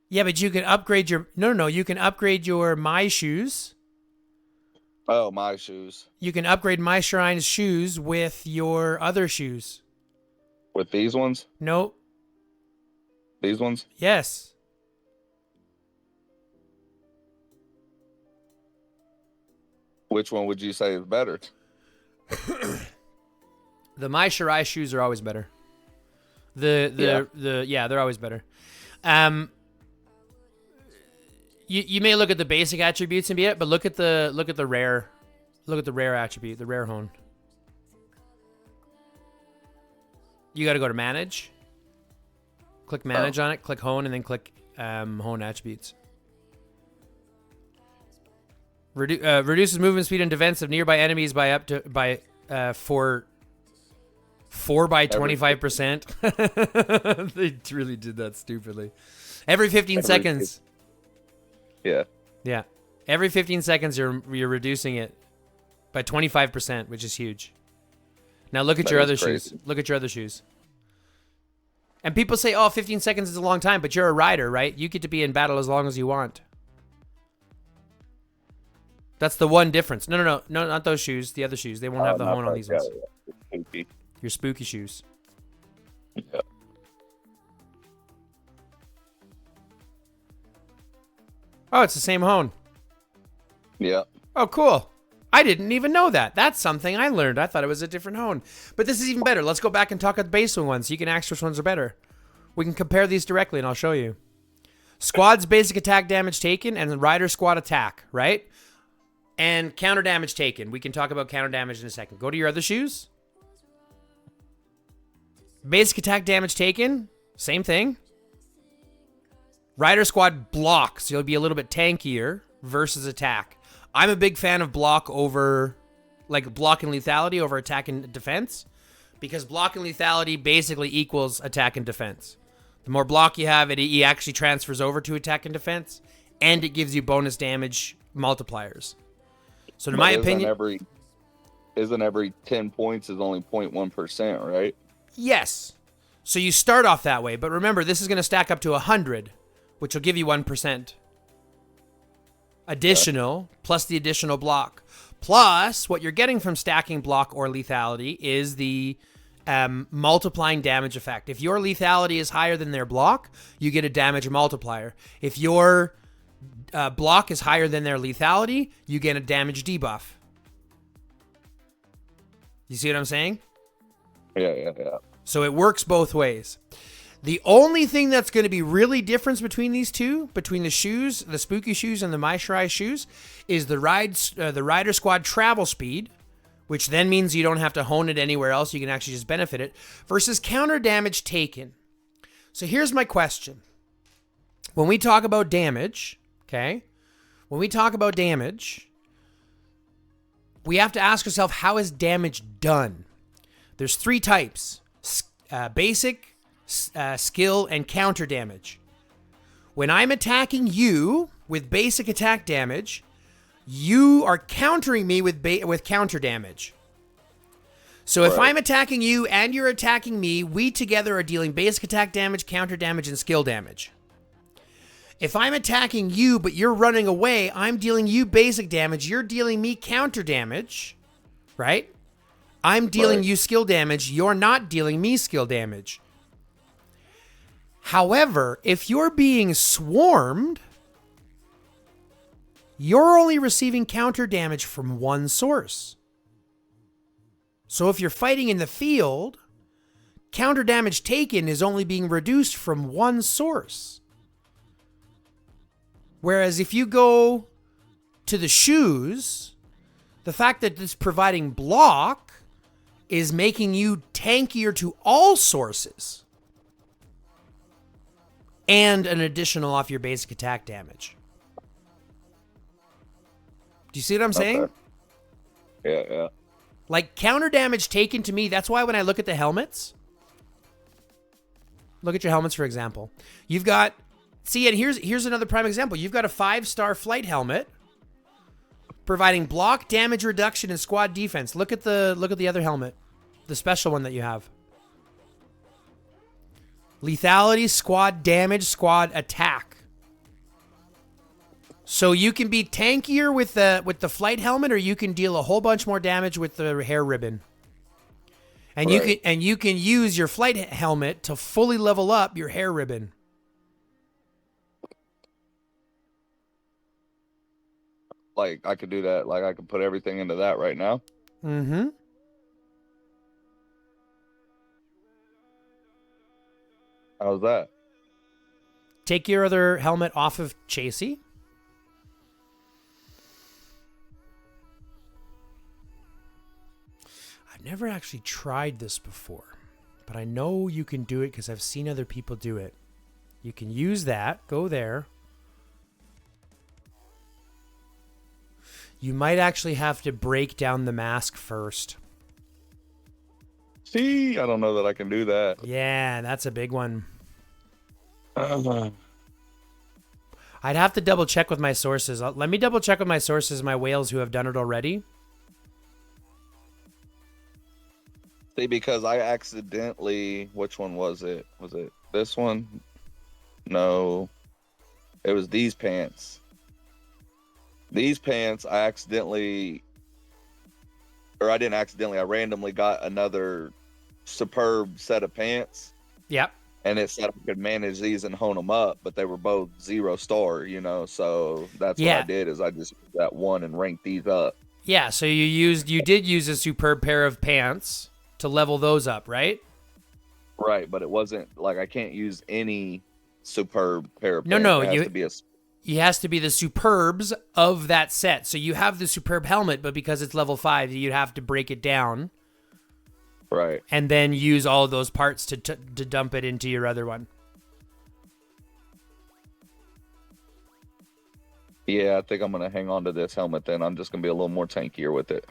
Yeah, but you can upgrade your you can upgrade your my shoes.
Oh, my shoes.
You can upgrade my shrine's shoes with your other shoes.
With these ones?
Nope.
These ones?
Yes.
Which one would you say is better?
The My Shirai shoes are always better. They're always better. You may look at the basic attributes and be it, but look at the rare attribute, the rare hone. You got to go to manage. Click manage on it, click hone, and then click hone attributes. Reduces movement speed and defense of nearby enemies by 4 by 25%. They really did that stupidly. Every 15 seconds.
Yeah.
Yeah. Every 15 seconds you're reducing it by 25%, which is huge. Now look at your other shoes. Look at your other shoes. And people say, "Oh, 15 seconds is a long time," but you're a rider, right? You get to be in battle as long as you want. That's the one difference. No, not those shoes. The other shoes. They won't have the hone on these ones.
Spooky.
Your spooky shoes.
Yeah.
Oh, it's the same hone.
Yeah.
Oh, cool. I didn't even know that. That's something I learned. I thought it was a different hone. But this is even better. Let's go back and talk about the base ones so you can ask which ones are better. We can compare these directly and I'll show you. Squad's basic attack damage taken and the rider squad attack, right? And counter damage taken. We can talk about counter damage in a second. Go to your other shoes. Basic attack damage taken. Same thing. Rider squad block. So you'll be a little bit tankier versus attack. I'm a big fan of block over, like block and lethality over attack and defense, because block and lethality basically equals attack and defense. The more block you have, it actually transfers over to attack and defense, and it gives you bonus damage multipliers. So in my opinion,
isn't every 10 points is only 0.1%, right?
Yes. So you start off that way, but remember this is going to stack up to 100, which will give you 1%. Additional, plus the additional block. Plus, what you're getting from stacking block or lethality is the multiplying damage effect. If your lethality is higher than their block, you get a damage multiplier. If your block is higher than their lethality, you get a damage debuff. You see what I'm saying?
Yeah.
So it works both ways. The only thing that's going to be really different between these two, between the shoes, the spooky shoes and the My Shirai shoes, is the rider squad travel speed, which then means you don't have to hone it anywhere else. You can actually just benefit it, versus counter damage taken. So here's my question. When we talk about damage, okay, we have to ask ourselves, how is damage done? There's 3 types, basic, skill, and counter damage. When I'm attacking you with basic attack damage, you are countering me with counter damage. So if I'm attacking you and you're attacking me, we together are dealing basic attack damage, counter damage, and skill damage. If I'm attacking you but you're running away, I'm dealing you basic damage, you're dealing me counter damage, right? I'm dealing you skill damage, you're not dealing me skill damage. However, if you're being swarmed, you're only receiving counter damage from one source. So if you're fighting in the field, counter damage taken is only being reduced from one source. Whereas if you go to the shoes, the fact that it's providing block is making you tankier to all sources. And an additional off your basic attack damage. Do you see what I'm saying?
Yeah.
Like, counter damage taken to me, that's why when I look at the helmets, look at your helmets, for example. You've got, see, and here's another prime example. You've got a 5-star flight helmet providing block, damage reduction, and squad defense. Look at the other helmet, the special one that you have. Lethality, squad damage, squad attack. So you can be tankier with the flight helmet, or you can deal a whole bunch more damage with the hair ribbon. And you can use your flight helmet to fully level up your hair ribbon.
Like I could do that. Like I could put everything into that right now.
Mm-hmm.
How's that?
Take your other helmet off of Chasey. I've never actually tried this before, but I know you can do it because I've seen other people do it. You can use that. Go there. You might actually have to break down the mask first.
See, I don't know that I can do that.
Yeah, that's a big one.
Uh,
I'd have to double check with my sources. Let me double check with my sources, my whales who have done it already.
See, because I accidentally, which one was it? Was it this one? No, it was these pants. These pants, I accidentally, or I didn't accidentally, I randomly got another superb set of pants.
Yep.
And it said I could manage these and hone them up, but they were both 0-star, you know. So that's what I did is I just used that one and ranked these up.
Yeah, so you did use a superb pair of pants to level those up, right?
Right, but it wasn't like I can't use any superb pair of pants.
No,
it has to be
it has to be the superbs of that set. So you have the superb helmet, but because it's level 5, you'd have to break it down.
Right.
And then use all of those parts to dump it into your other one.
Yeah, I think I'm going to hang on to this helmet then. I'm just going to be a little more tankier with it.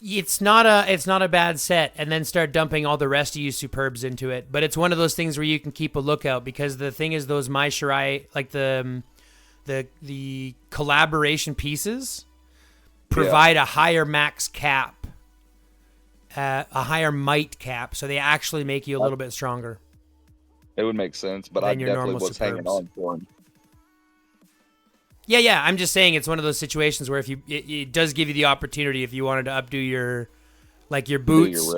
It's not a bad set, and then start dumping all the rest of you superbs into it. But it's one of those things where you can keep a lookout, because the thing is, those Mai Shirai, like the collaboration pieces, provide a higher max cap. A higher might cap, so they actually make you a little bit stronger.
It would make sense, but I definitely was hanging on for him.
Yeah, I'm just saying it's one of those situations where if it does give you the opportunity if you wanted to updo your boots,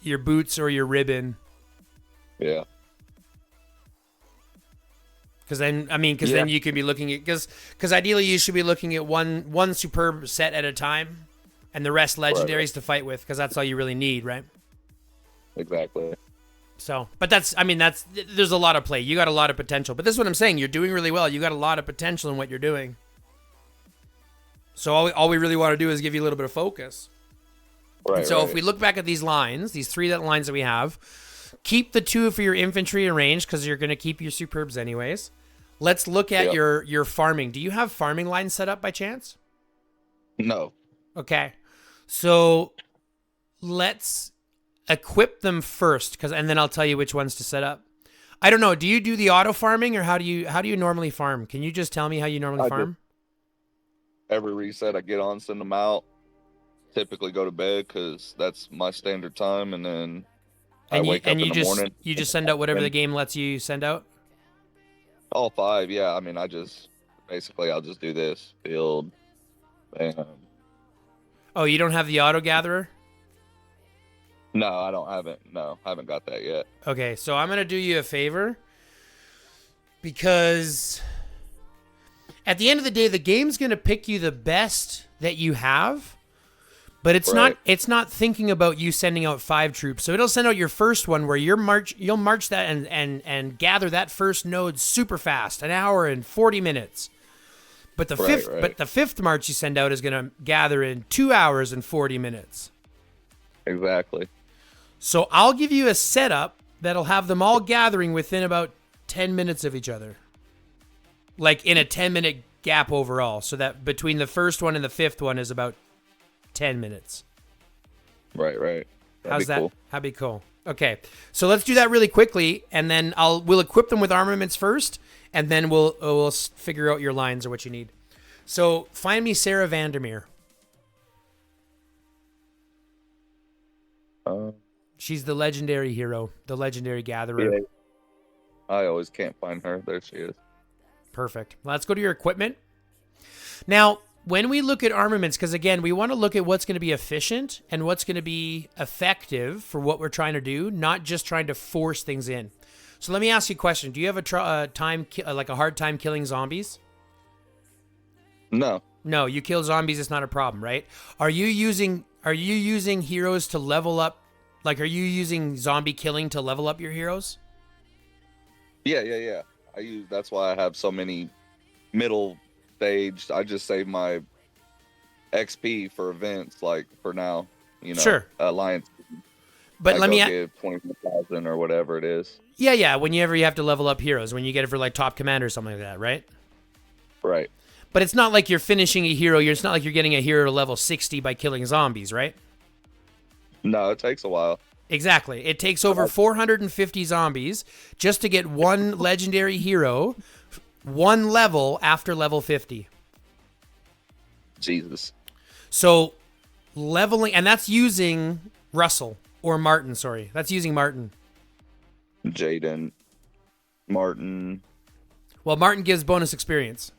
your boots or your ribbon.
Yeah.
Because then then you could be looking at because ideally you should be looking at one superb set at a time. And the rest legendaries to fight with, because that's all you really need, right?
Exactly.
So, but there's a lot of play. You got a lot of potential. But this is what I'm saying. You're doing really well. You got a lot of potential in what you're doing. So all we really want to do is give you a little bit of focus.
Right.
And so if we look back at these lines, these 3 lines that we have, keep the 2 for your infantry in range because you're going to keep your superbs anyways. Let's look at your farming. Do you have farming lines set up by chance?
No.
Okay, so let's equip them first, and then I'll tell you which ones to set up. I don't know. Do you do the auto farming, or how do you normally farm? Can you just tell me how you normally farm?
Every reset, I get on, send them out. Typically go to bed because that's my standard time, and then I wake up in the morning.
You just send out whatever the game lets you send out.
All 5, yeah. I mean, I'll just do this build, bam.
Oh, you don't have the auto gatherer?
No, I haven't got that yet.
Okay, so I'm going to do you a favor, because at the end of the day, the game's going to pick you the best that you have, but it's not thinking about you sending out 5 troops. So it'll send out your first one where you'll march that and gather that first node super fast, 1 hour and 40 minutes. But the fifth march you send out is going to gather in 2 hours and 40 minutes.
Exactly.
So I'll give you a setup that'll have them all gathering within about 10 minutes of each other. Like in a 10-minute gap overall. So that between the first one and the 5th one is about 10 minutes.
Right.
How's that? That'd be cool. Okay. So let's do that really quickly, and then we'll equip them with armaments first. And then we'll figure out your lines or what you need. So find me Sarah Vandermeer. She's the legendary hero, the legendary gatherer.
Yeah. I always can't find her. There she is.
Perfect. Let's go to your equipment. Now, when we look at armaments, because again, we want to look at what's going to be efficient and what's going to be effective for what we're trying to do, not just trying to force things in. So let me ask you a question. Do you have a hard time killing zombies?
No.
No, you kill zombies, it's not a problem, right? Are you using heroes to level up? Like, are you using zombie killing to level up your heroes?
Yeah. That's why I have so many middle stage. I just save my XP for events, like for now,
Sure.
Alliance.
But
I
let me
go get 20,000 or whatever it is.
Yeah, whenever you have to level up heroes, when you get it for like top commander or something like that, right?
Right.
But it's not like you're finishing a hero. It's not like you're getting a hero to level 60 by killing zombies, right?
No, it takes a while.
Exactly. It takes over 450 zombies just to get one legendary hero, one level after level 50.
Jesus.
So leveling, and that's using Russell or Martin, sorry. That's using Martin.
Jaden. Martin.
Well, Martin gives bonus experience.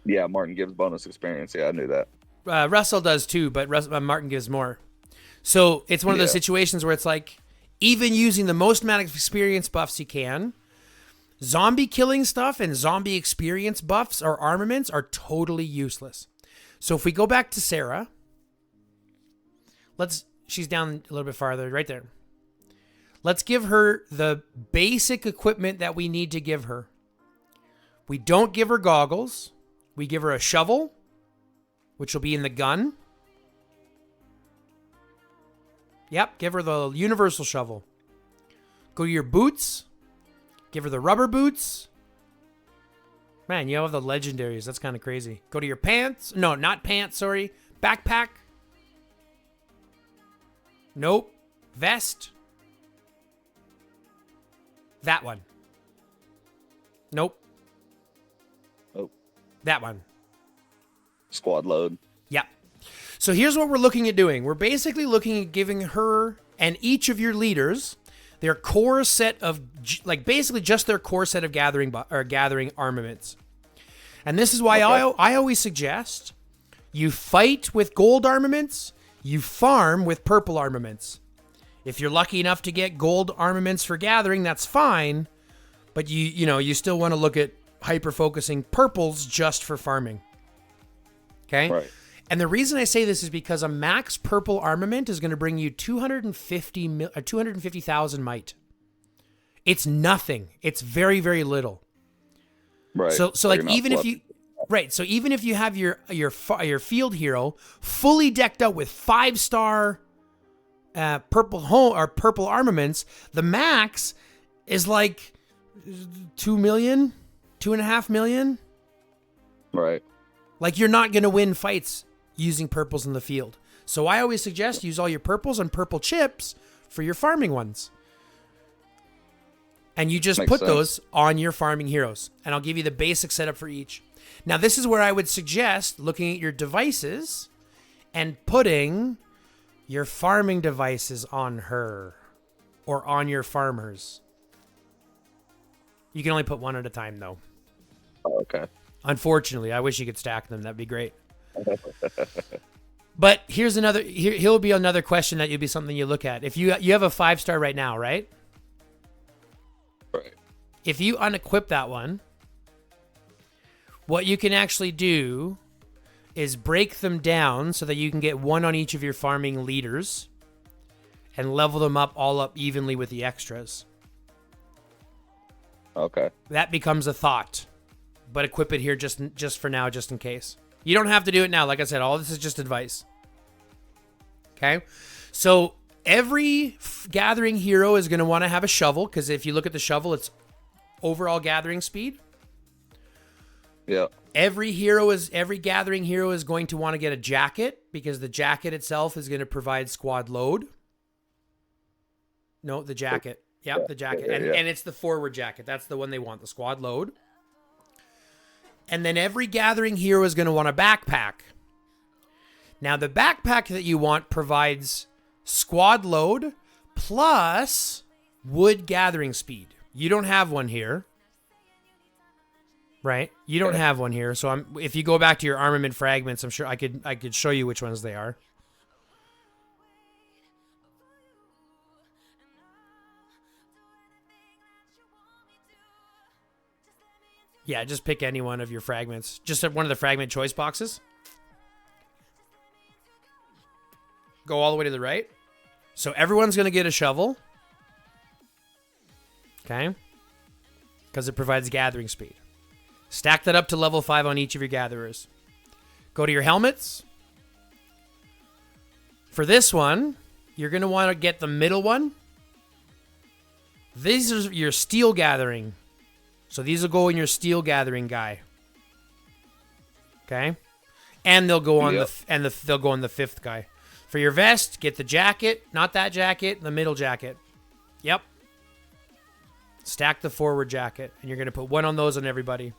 Yeah, Martin gives bonus experience. Yeah, I knew that.
Russell does too, but Martin gives more. So it's one of those situations where it's like, even using the most amount of experience buffs you can, zombie killing stuff and zombie experience buffs or armaments are totally useless. So if we go back to Sarah, she's down a little bit farther, right there. Let's give her the basic equipment that we need to give her. We don't give her goggles. We give her a shovel, which will be in the gun. Yep, give her the universal shovel. Go to your boots. Give her the rubber boots. Man, you have the legendaries. That's kind of crazy. Go to your pants. No, not pants, sorry. Backpack. Nope. Vest. That one. Nope.
Oh.
That one.
Squad load.
Yep. So here's what we're looking at doing. We're basically looking at giving her and each of your leaders their core set of, like, basically just their core set of gathering armaments. And this is why I always suggest you fight with gold armaments, you farm with purple armaments. If you're lucky enough to get gold armaments for gathering, that's fine, but you still want to look at hyper-focusing purples just for farming. Okay?
Right.
And the reason I say this is because a max purple armament is going to bring you 250,000 might. It's nothing. It's very, very little.
Right.
So like even if you have your field hero fully decked out with 5-star purple armaments, the max is like 2 million, 2.5 million.
Right.
Like, you're not going to win fights using purples in the field. So I always suggest use all your purples and purple chips for your farming ones. And you just put those on your farming heroes. And I'll give you the basic setup for each. Now, this is where I would suggest looking at your devices and putting your farming devices on her or on your farmers. You can only put one at a time, though.
Oh, okay.
Unfortunately, I wish you could stack them. That'd be great. But here'll be another question that you'll be something you look at. If you have a 5-star right now, right?
Right.
If you unequip that one, what you can actually do is break them down so that you can get one on each of your farming leaders and level them all up evenly with the extras.
Okay.
That becomes a thought. But equip it here just for now, just in case. You don't have to do it now. Like I said, all this is just advice. Okay? So every gathering hero is going to want to have a shovel, because if you look at the shovel, it's overall gathering speed.
Yeah.
Every gathering hero is going to want to get a jacket, because the jacket itself is going to provide squad load. No, the jacket. Yep, yeah, the jacket. And it's the forward jacket. That's the one they want, the squad load. And then every gathering hero is going to want a backpack. Now, the backpack that you want provides squad load plus wood gathering speed. You don't have one here. Right? You don't have one here. So if you go back to your armament fragments, I'm sure I could show you which ones they are. Yeah, just pick any one of your fragments. Just one of the fragment choice boxes. Go all the way to the right. So everyone's going to get a shovel. Okay? Because it provides gathering speed. Stack that up to level 5 on each of your gatherers. Go to your helmets. For this one, you're going to want to get the middle one. These are your steel gathering. So these will go in your steel gathering guy. Okay? And they'll go on they'll go on the 5th guy. For your vest, get the jacket, not that jacket, the middle jacket. Yep. Stack the forward jacket, and you're going to put one on those on everybody.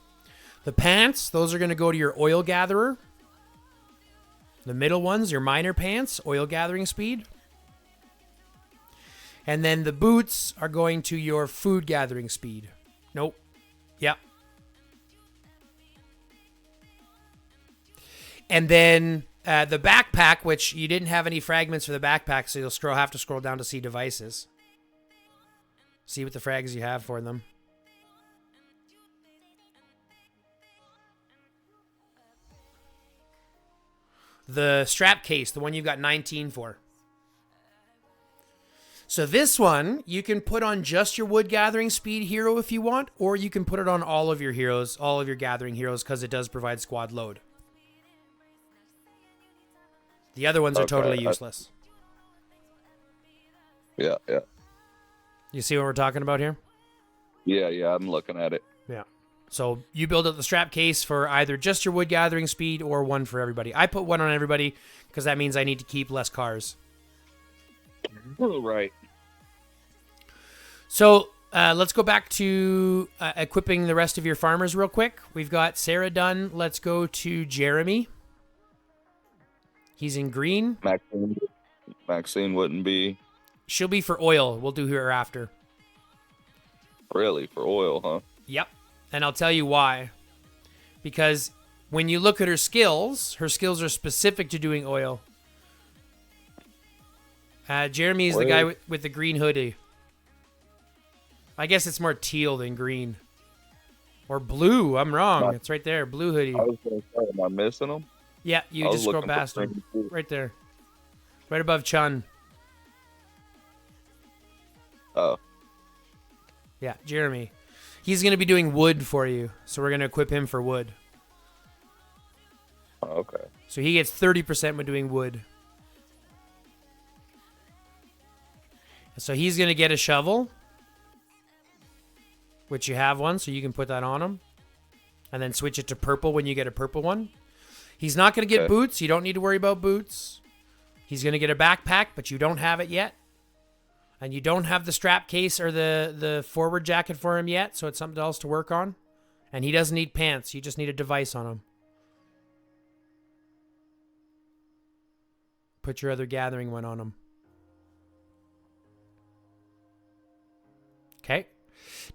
The pants, those are going to go to your oil gatherer. The middle ones, your miner pants, oil gathering speed. And then the boots are going to your food gathering speed. Nope. Yep. And then the backpack, which you didn't have any fragments for the backpack, so you'll have to scroll down to see devices. See what the frags you have for them. The strap case, the one you've got 19 for. So this one, you can put on just your wood gathering speed hero if you want, or you can put it on all of your heroes, all of your gathering heroes, because it does provide squad load. The other ones are totally useless.
Yeah.
You see what we're talking about here?
Yeah, I'm looking at it.
Yeah. So you build up the strap case for either just your wood gathering speed or one for everybody. I put one on everybody because that means I need to keep less cars.
Right.
So let's go back to equipping the rest of your farmers real quick. We've got Sarah done. Let's go to Jeremy. He's in green.
Maxine wouldn't be.
She'll be for oil. We'll do her after.
Really? For oil, huh?
Yep. And I'll tell you why. Because when you look at her skills are specific to doing oil. Jeremy is the guy with the green hoodie. I guess it's more teal than green. Or blue. I'm wrong. It's right there. Blue hoodie.
I was going to say, am I missing them?
Yeah, you just scroll past him. Right there. Right above Chun.
Oh.
Yeah, Jeremy. He's going to be doing wood for you. So we're going to equip him for wood.
Okay.
So he gets 30% when doing wood. So he's going to get a shovel. Which you have one, so you can put that on him. And then switch it to purple when you get a purple one. He's not going to get boots. You don't need to worry about boots. He's going to get a backpack, but you don't have it yet. And you don't have the strap case or the forward jacket for him yet, so it's something else to work on. And he doesn't need pants. You just need a device on him. Put your other gathering one on him. Okay.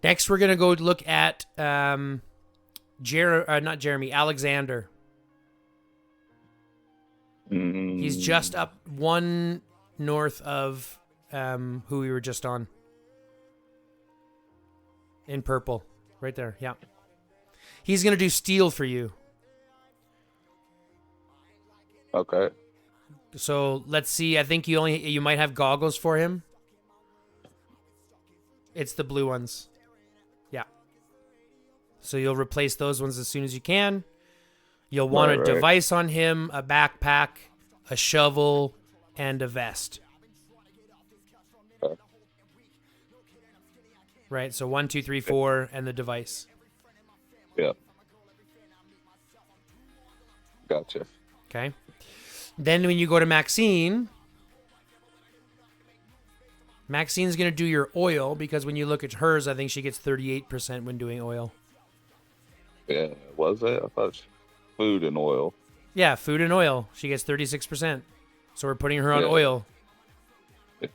Next, we're going to go look at not Jeremy, Alexander. He's just up one north of who we were just on. In purple. Right there, yeah. He's going to do steel for you.
Okay.
So, let's see. I think you might have goggles for him. It's the blue ones. Yeah. So you'll replace those ones as soon as you can. You'll want a device on him, a backpack, a shovel, and a vest. Right, so 1, 2, 3, 4, and the device.
Yeah. Gotcha.
Okay. Then when you go to Maxine's going to do your oil, because when you look at hers, I think she gets 38% when doing oil.
Yeah, was it? I thought food and oil.
Yeah, food and oil. She gets 36%. So we're putting her on oil.
Yeah.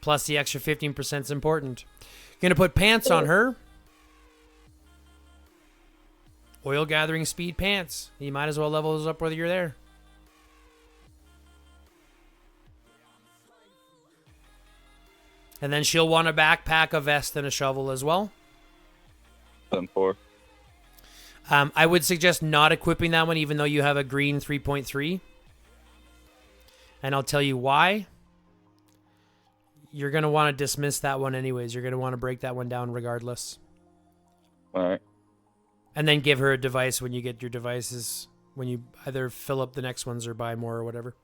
Plus the extra 15% is important. Going to put pants on her. Oil gathering speed pants. You might as well level those up whether you're there. And then she'll want a backpack, a vest, and a shovel as well.
10-4.
I would suggest not equipping that one, even though you have a green 3.3. And I'll tell you why. You're going to want to dismiss that one anyways. You're going to want to break that one down regardless.
All right.
And then give her a device when you get your devices, when you either fill up the next ones or buy more or whatever.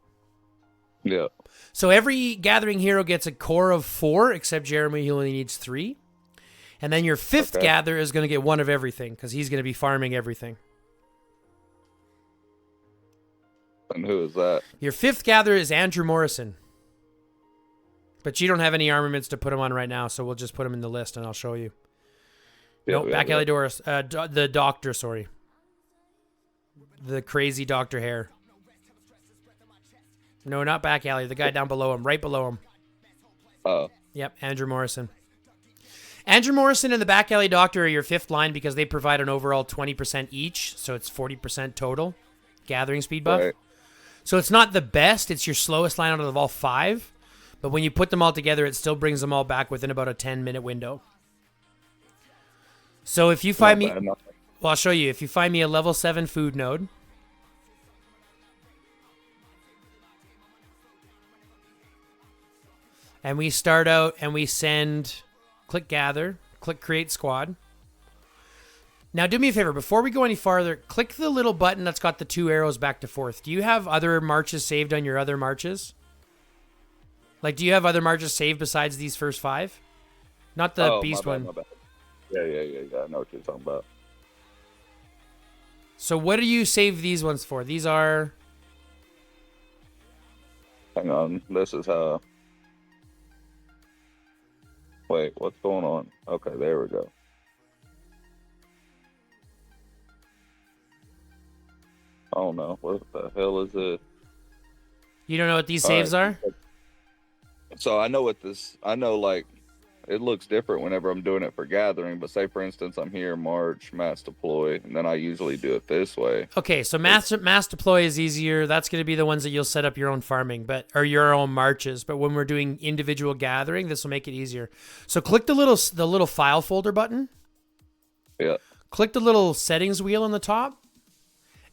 Yeah.
So every gathering hero gets a core of 4, except Jeremy, he only needs 3. And then your 5th gather is going to get 1 of everything because he's going to be farming everything.
And who is that?
Your 5th gather is Andrew Morrison. But you don't have any armaments to put him on right now, so we'll just put him in the list and I'll show you.
Yeah,
No, back alley Doris. The doctor, sorry. The crazy Dr. Hare. No, not back alley. The guy down below him, right below him.
Oh.
Yep, Andrew Morrison. Andrew Morrison and the back alley doctor are your 5th line because they provide an overall 20% each, so it's 40% total gathering speed buff.
Right.
So it's not the best. It's your slowest line out of all 5. But when you put them all together, it still brings them all back within about a 10-minute window. So if you find me... Well, I'll show you. If you find me a level 7 food node... And we start out and we send... Click gather. Click create squad. Now do me a favor. Before we go any farther, click the little button that's got the 2 arrows back to forth. Do you have other marches saved on your other marches? Like, do you have other marches saved besides these first 5? Not the beast one.
My bad. Yeah. I know what you're talking about.
So what do you save these ones for? These are...
Hang on. This is how... Wait, what's going on? Okay, there we go. Oh no, what the hell is it?
You don't know what these saves are?
So I know what this... I know, like, it looks different whenever I'm doing it for gathering, but say, for instance, I'm here, March, mass deploy, and then I usually do it this way.
Okay, so mass deploy is easier. That's going to be the ones that you'll set up your own farming, or your own marches. But when we're doing individual gathering, this will make it easier. So click the little file folder button.
Yeah.
Click the little settings wheel on the top,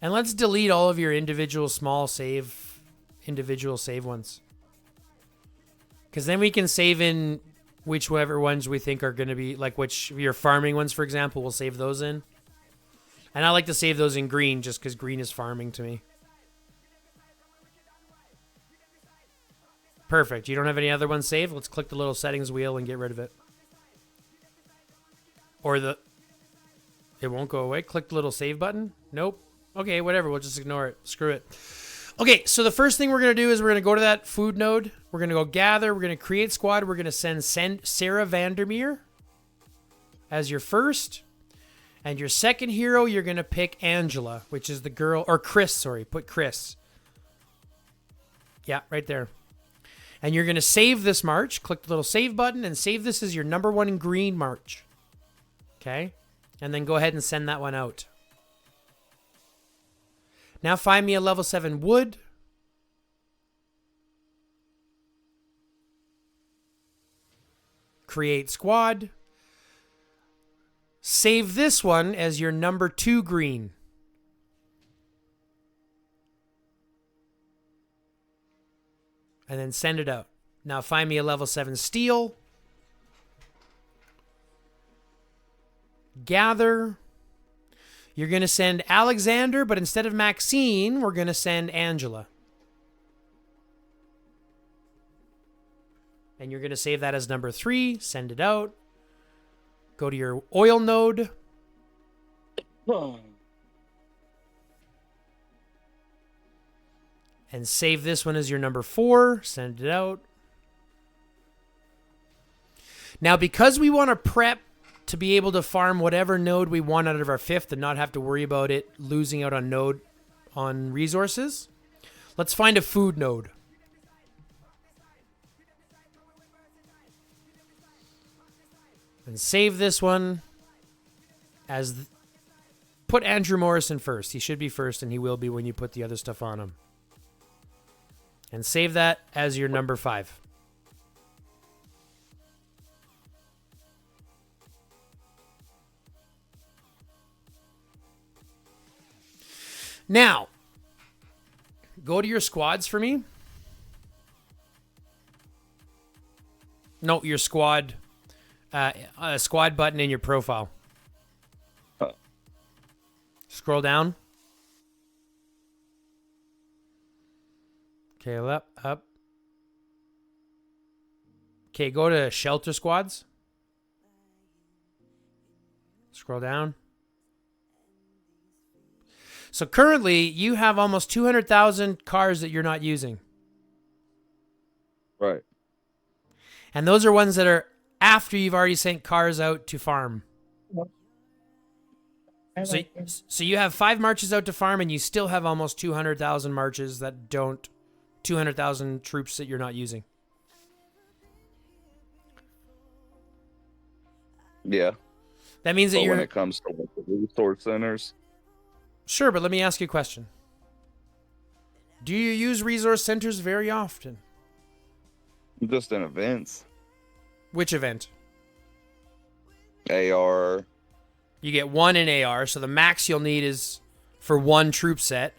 and let's delete all of your individual save ones. Because then we can save in whichever ones we think are going to be, like which your farming ones, for example, we'll save those in. And I like to save those in green just because green is farming to me. Perfect. You don't have any other ones saved? Let's click the little settings wheel and get rid of it. Or it won't go away. Click the little save button. Nope. Okay, whatever. We'll just ignore it. Screw it. Okay, so the first thing we're going to do is we're going to go to that food node. We're going to go gather. We're going to create squad. We're going to send Sarah Vandermeer as your first. And your second hero, you're going to pick Angela, which is the girl, or Chris, sorry. Put Chris. Yeah, right there. And you're going to save this march. Click the little save button and save this as your number 1 green march. Okay? And then go ahead and send that one out. Now find me a level 7 wood. Create squad. Save this one as your number 2 green. And then send it out. Now find me a level 7 steel. Gather. You're going to send Alexander, but instead of Maxine, we're going to send Angela. And you're going to save that as number 3. Send it out. Go to your oil node. And save this one as your number 4. Send it out. Now, because we want to prep to be able to farm whatever node we want out of our 5th and not have to worry about it losing out on resources, let's find a food node. And save this one as... Put Andrew Morrison first. He should be first, and he will be when you put the other stuff on him. And save that as your number 5. Now, go to your squads for me. No, your squad, squad button in your profile. Scroll down. Okay, up. Okay, go to shelter squads. Scroll down. So currently, you have almost 200,000 cars that you're not using.
Right.
And those are ones that are after you've already sent cars out to farm. So you have 5 marches out to farm, and you still have almost 200,000 marches that don't, 200,000 troops that you're not using.
Yeah.
That means that
But
you're...
when it comes to like, the resource centers,
Sure, but let me ask you a question. Do you use resource centers very often?
just in events,
Which event?
AR,
You get 1 in AR, so the max you'll need is for 1 troop set.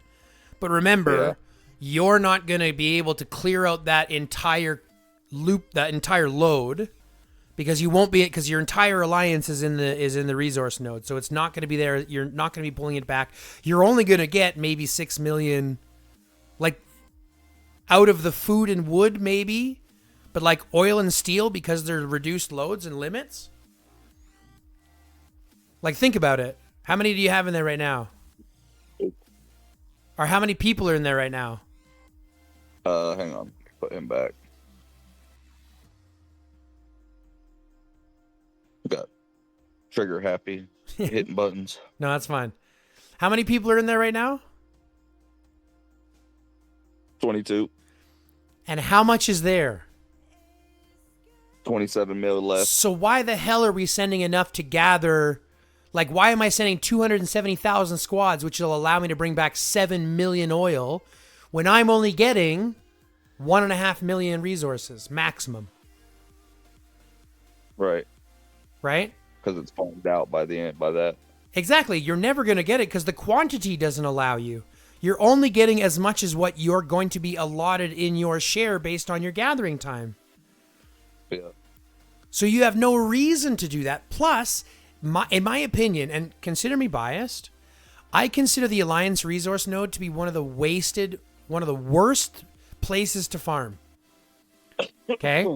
But remember, you're not going to be able to clear out that entire loop, that entire load, because you won't be, because your entire alliance is in the resource node. So it's not going to be there. You're not going to be pulling it back. You're only going to get maybe 6 million, like, out of the food and wood, maybe, but like oil and steel, because they're reduced loads and limits. Like, think about it. How many do you have in there right now? Or how many people are in there right now?
hang on, put him back. Got trigger happy, hitting buttons.
No, that's fine. How many people are in there right now?
22.
And how much is there?
27 mil left.
So why the hell are we sending enough to gather? Like, why am I sending 270,000 squads, which will allow me to bring back 7 million oil, when I'm only getting 1.5 million resources maximum?
Right.
Right?
Because it's farmed out by the end, by that.
Exactly. You're never going to get it because the quantity doesn't allow you. You're only getting as much as what you're going to be allotted in your share based on your gathering time.
Yeah.
So you have no reason to do that. Plus, in my opinion, and consider me biased, I consider the Alliance resource node to be one of the worst places to farm. Okay?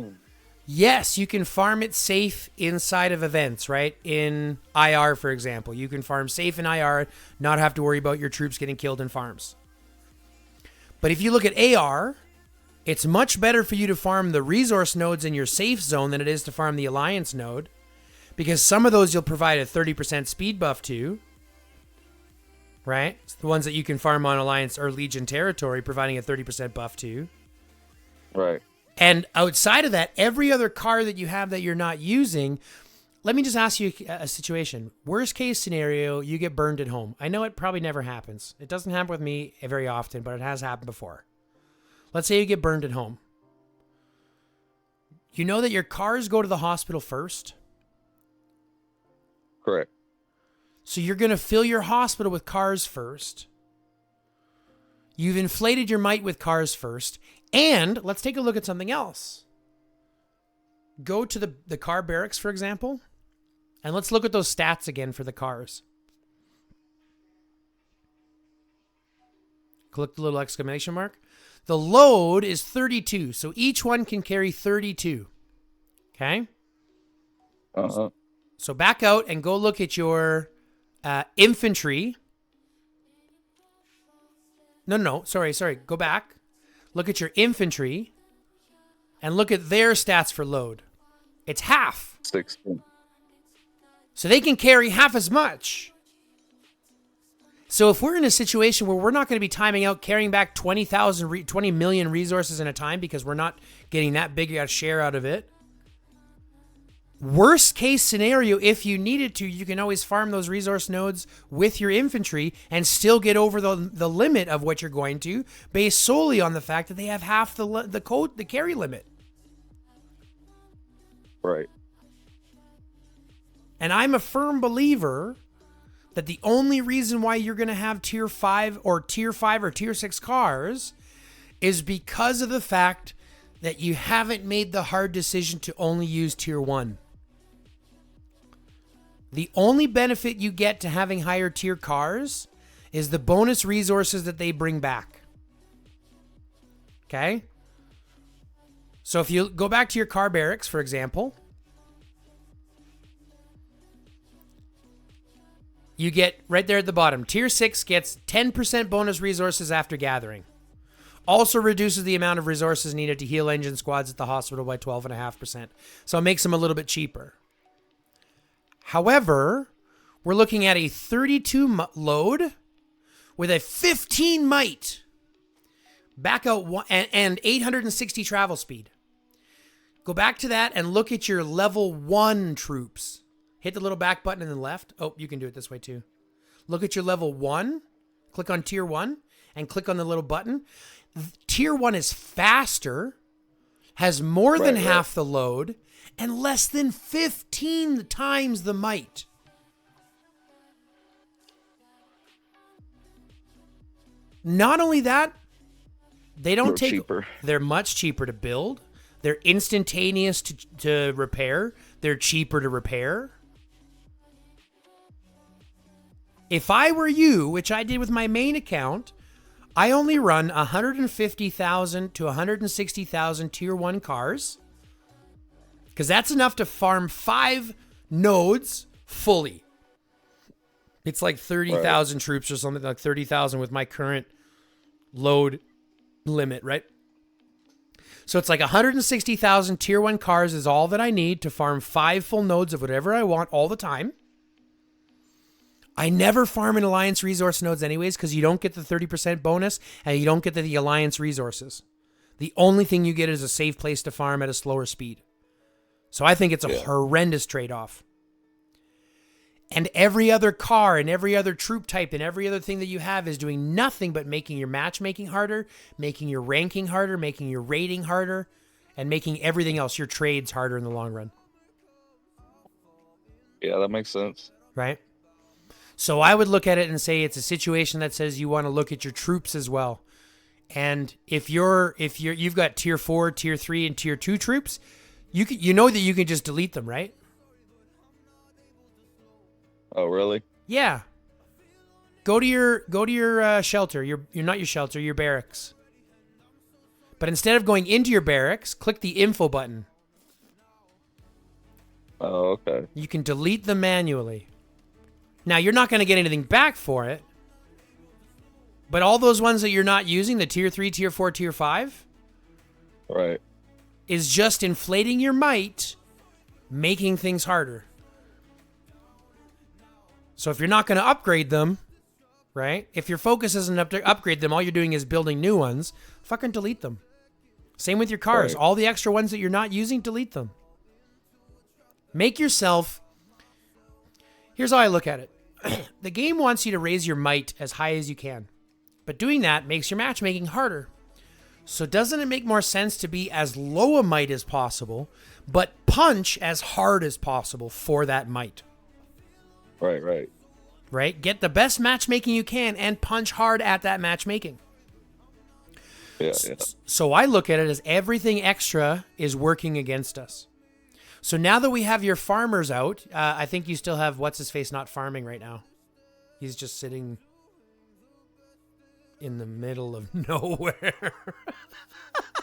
Yes, you can farm it safe inside of events, right? In IR, for example. You can farm safe in IR, not have to worry about your troops getting killed in farms. But if you look at AR, it's much better for you to farm the resource nodes in your safe zone than it is to farm the Alliance node, because some of those you'll provide a 30% speed buff to, right? It's the ones that you can farm on Alliance or Legion territory, providing a 30% buff to.
Right.
And outside of that, every other car that you have that you're not using, let me just ask you a situation. Worst case scenario, you get burned at home. I know it probably never happens. It doesn't happen with me very often, but it has happened before. Let's say you get burned at home. You know that your cars go to the hospital first?
Correct.
So you're going to fill your hospital with cars first. You've inflated your might with cars first. And let's take a look at something else. Go to the car barracks, for example, and let's look at those stats again for the cars. Click the little exclamation mark. The load is 32, so each one can carry 32. Okay?
Uh-huh.
So back out and go look at your infantry. No, sorry. Go back. Look at your infantry and look at their stats for load. It's half.
16.
So they can carry half as much. So if we're in a situation where we're not going to be timing out carrying back 20 million resources in a time because we're not getting that big a share out of it, worst case scenario, if you needed to, you can always farm those resource nodes with your infantry and still get over the limit of what you're going to, based solely on the fact that they have half the carry limit.
Right.
And I'm a firm believer that the only reason why you're going to have tier 5 or tier 6 cars is because of the fact that you haven't made the hard decision to only use tier 1. The only benefit you get to having higher tier cars is the bonus resources that they bring back. Okay? So if you go back to your car barracks, for example, you get right there at the bottom, tier 6 gets 10% bonus resources after gathering. Also reduces the amount of resources needed to heal engine squads at the hospital by 12.5%. So it makes them a little bit cheaper. However, we're looking at a 32 load with a 15 might, back out and 860 travel speed. Go back to that and look at your level 1 troops. Hit the little back button in the left. Oh, you can do it this way too. Look at your level 1. Click on tier 1 and click on the little button. Tier 1 is faster, has more than half the load, and less than 15 times the might. Not only that, they don't take... cheaper. They're much cheaper to build. They're instantaneous to repair. They're cheaper to repair. If I were you, which I did with my main account, I only run 150,000 to 160,000 tier 1 cars, because that's enough to farm 5 nodes fully. It's like 30,000 troops or something, like 30,000 with my current load limit, right? So it's like 160,000 tier 1 cars is all that I need to farm 5 full nodes of whatever I want all the time. I never farm in Alliance resource nodes anyways, because you don't get the 30% bonus and you don't get the Alliance resources. The only thing you get is a safe place to farm at a slower speed. So I think it's a horrendous trade-off. And every other car and every other troop type and every other thing that you have is doing nothing but making your matchmaking harder, making your ranking harder, making your rating harder, and making everything else, your trades, harder in the long run.
Yeah, that makes sense.
Right? So I would look at it and say it's a situation that says you want to look at your troops as well. And if you've got tier 4, tier 3, and tier 2 troops, you know that you can just delete them, right?
Oh, really?
Yeah. Go to your shelter. You're not your shelter, your barracks. But instead of going into your barracks, click the info button.
Oh, okay.
You can delete them manually. Now, you're not going to get anything back for it. But all those ones that you're not using, the tier 3, tier 4, tier 5,
right,
is just inflating your might, making things harder. So if you're not going to upgrade them, right? If your focus isn't to upgrade them, all you're doing is building new ones, fucking delete them. Same with your cars. Right. All the extra ones that you're not using, delete them. Make yourself... Here's how I look at it. The game wants you to raise your might as high as you can. But doing that makes your matchmaking harder. So doesn't it make more sense to be as low a might as possible, but punch as hard as possible for that might? Right? Get the best matchmaking you can and punch hard at that matchmaking.
Yeah.
So I look at it as everything extra is working against us. So now that we have your farmers out, I think you still have what's-his-face not farming right now. He's just sitting in the middle of nowhere.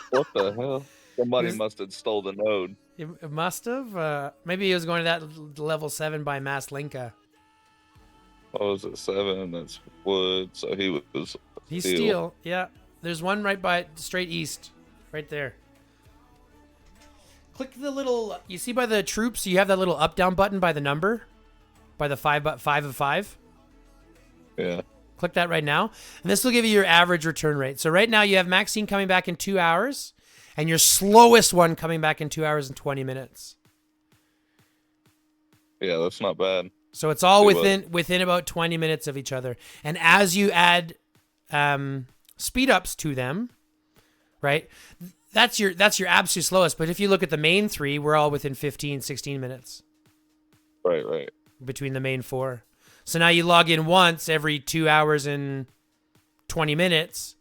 What the hell? Somebody must have stole the node.
It must have. Maybe he was going to that level 7 by Maslinka.
What was it, 7? That's wood. So he was
He's steel. Yeah. There's one right by straight east. Right there. Click the little... You see by the troops, you have that little up-down button by the number? By the 5 of 5?
Yeah.
Click that right now. And this will give you your average return rate. So right now you have Maxine coming back in 2 hours. And your slowest one coming back in 2 hours and 20 minutes.
Yeah, that's not bad.
So it's all within about 20 minutes of each other. And as you add speed ups to them, right, that's your absolute slowest. But if you look at the main 3, we're all within 15, 16 minutes.
Right.
Between the main 4. So now you log in once every 2 hours and 20 minutes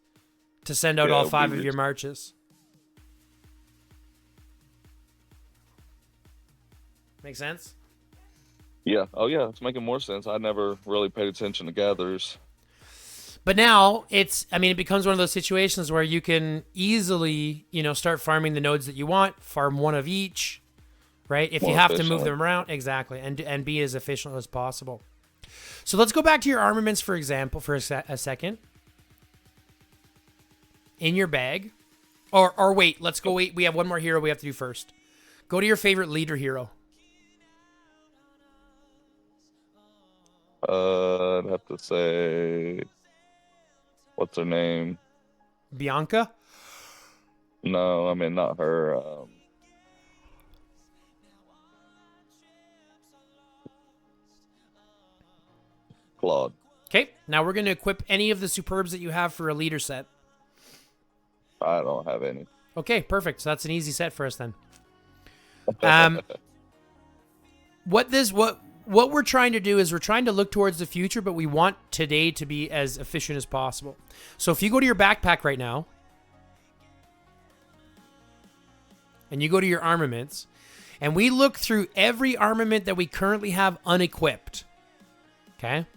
to send out all 5 of your marches. Make sense?
Yeah. Oh, yeah. It's making more sense. I never really paid attention to gathers.
But now it becomes one of those situations where you can easily, start farming the nodes that you want, farm one of each, right? If you
More
have to move
efficiently.
them around, exactly, and be as efficient as possible. So let's go back to your armaments, for example, for a second. In your bag, or wait, let's go. Wait, we have one more hero we have to do first. Go to your favorite leader hero.
I'd have to say, what's her name?
Bianca.
No, I mean not her. Claude.
Okay, now we're going to equip any of the superbs that you have for a leader set.
I don't have any.
Okay, perfect. So that's an easy set for us then. What we're trying to do is we're trying to look towards the future, but we want today to be as efficient as possible. So if you go to your backpack right now, and you go to your armaments, and we look through every armament that we currently have unequipped, okay?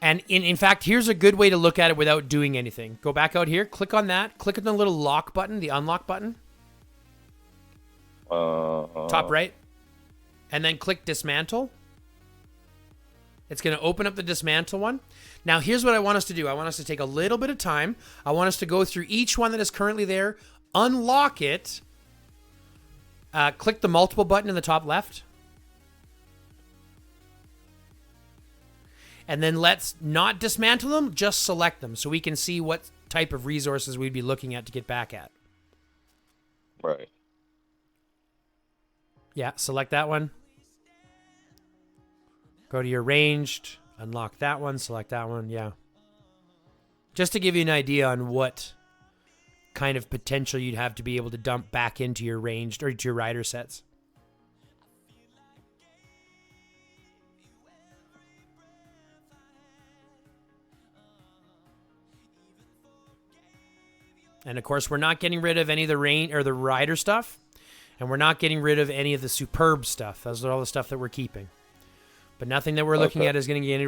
And in fact, here's a good way to look at it without doing anything. Go back out here, click on that, click on the little lock button, the unlock button, top right, and then click dismantle. It's going to open up the dismantle one. Now, here's what I want us to do. I want us to take a little bit of time. I want us to go through each one that is currently there, unlock it, click the multiple button in the top left, and then let's not dismantle them, just select them so we can see what type of resources we'd be looking at to get back at.
Right.
Yeah, select that one. Go to your ranged, unlock that one, select that one, yeah. Just to give you an idea on what kind of potential you'd have to be able to dump back into your ranged or to your rider sets. And of course, we're not getting rid of any of the rain or the rider stuff, and we're not getting rid of any of the superb stuff. Those are all the stuff that we're keeping. But nothing that we're looking at is going to get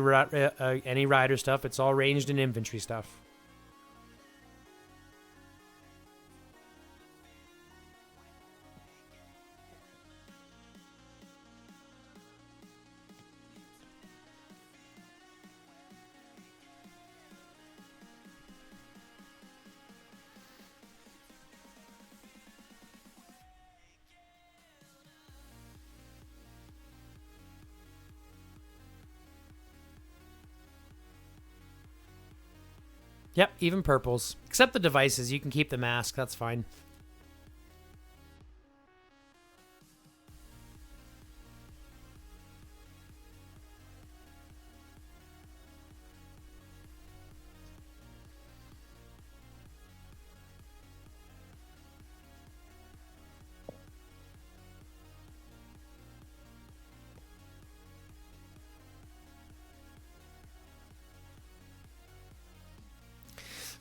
any rider stuff. It's all ranged and infantry stuff. Yep, even purples. Except the devices. You can keep the mask. That's fine.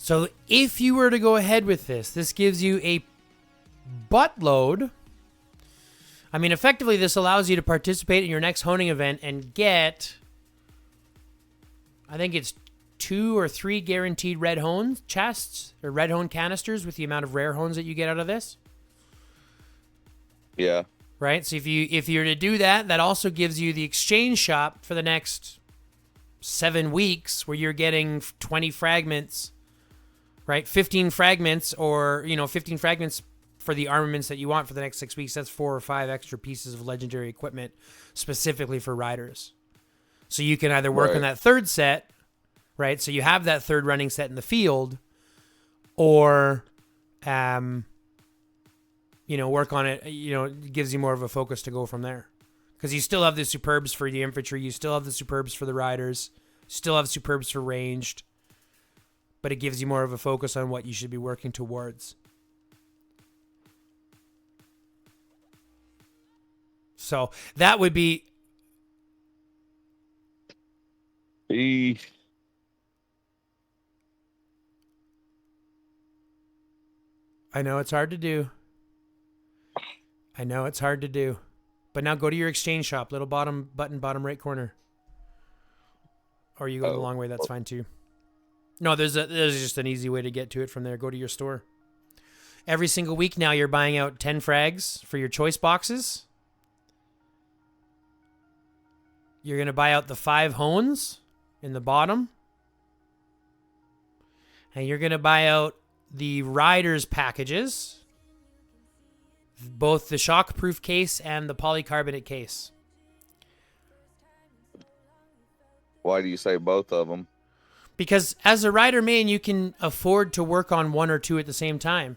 So if you were to go ahead with this gives you a buttload. I mean, effectively, this allows you to participate in your next honing event and get, I think it's 2 or 3 guaranteed red hone chests or red hone canisters with the amount of rare hones that you get out of this.
Yeah.
Right? So if you're to do that, that also gives you the exchange shop for the next 7 weeks where you're getting 20 fragments. Right, 15 fragments, or 15 fragments for the armaments that you want for the next 6 weeks. That's 4 or 5 extra pieces of legendary equipment specifically for riders. So you can either work on that third set, right? So you have that third running set in the field, or, work on it. It gives you more of a focus to go from there, because you still have the superbs for the infantry, you still have the superbs for the riders, still have superbs for ranged. But it gives you more of a focus on what you should be working towards. So that would be... I know it's hard to do. But now go to your exchange shop, little bottom right corner. Or you go the long way, that's fine too. No, there's just an easy way to get to it from there. Go to your store. Every single week now you're buying out 10 frags for your choice boxes. You're going to buy out the 5 hones in the bottom. And you're going to buy out the riders packages, both the shockproof case and the polycarbonate case.
Why do you say both of them?
Because as a rider main, you can afford to work on 1 or 2 at the same time.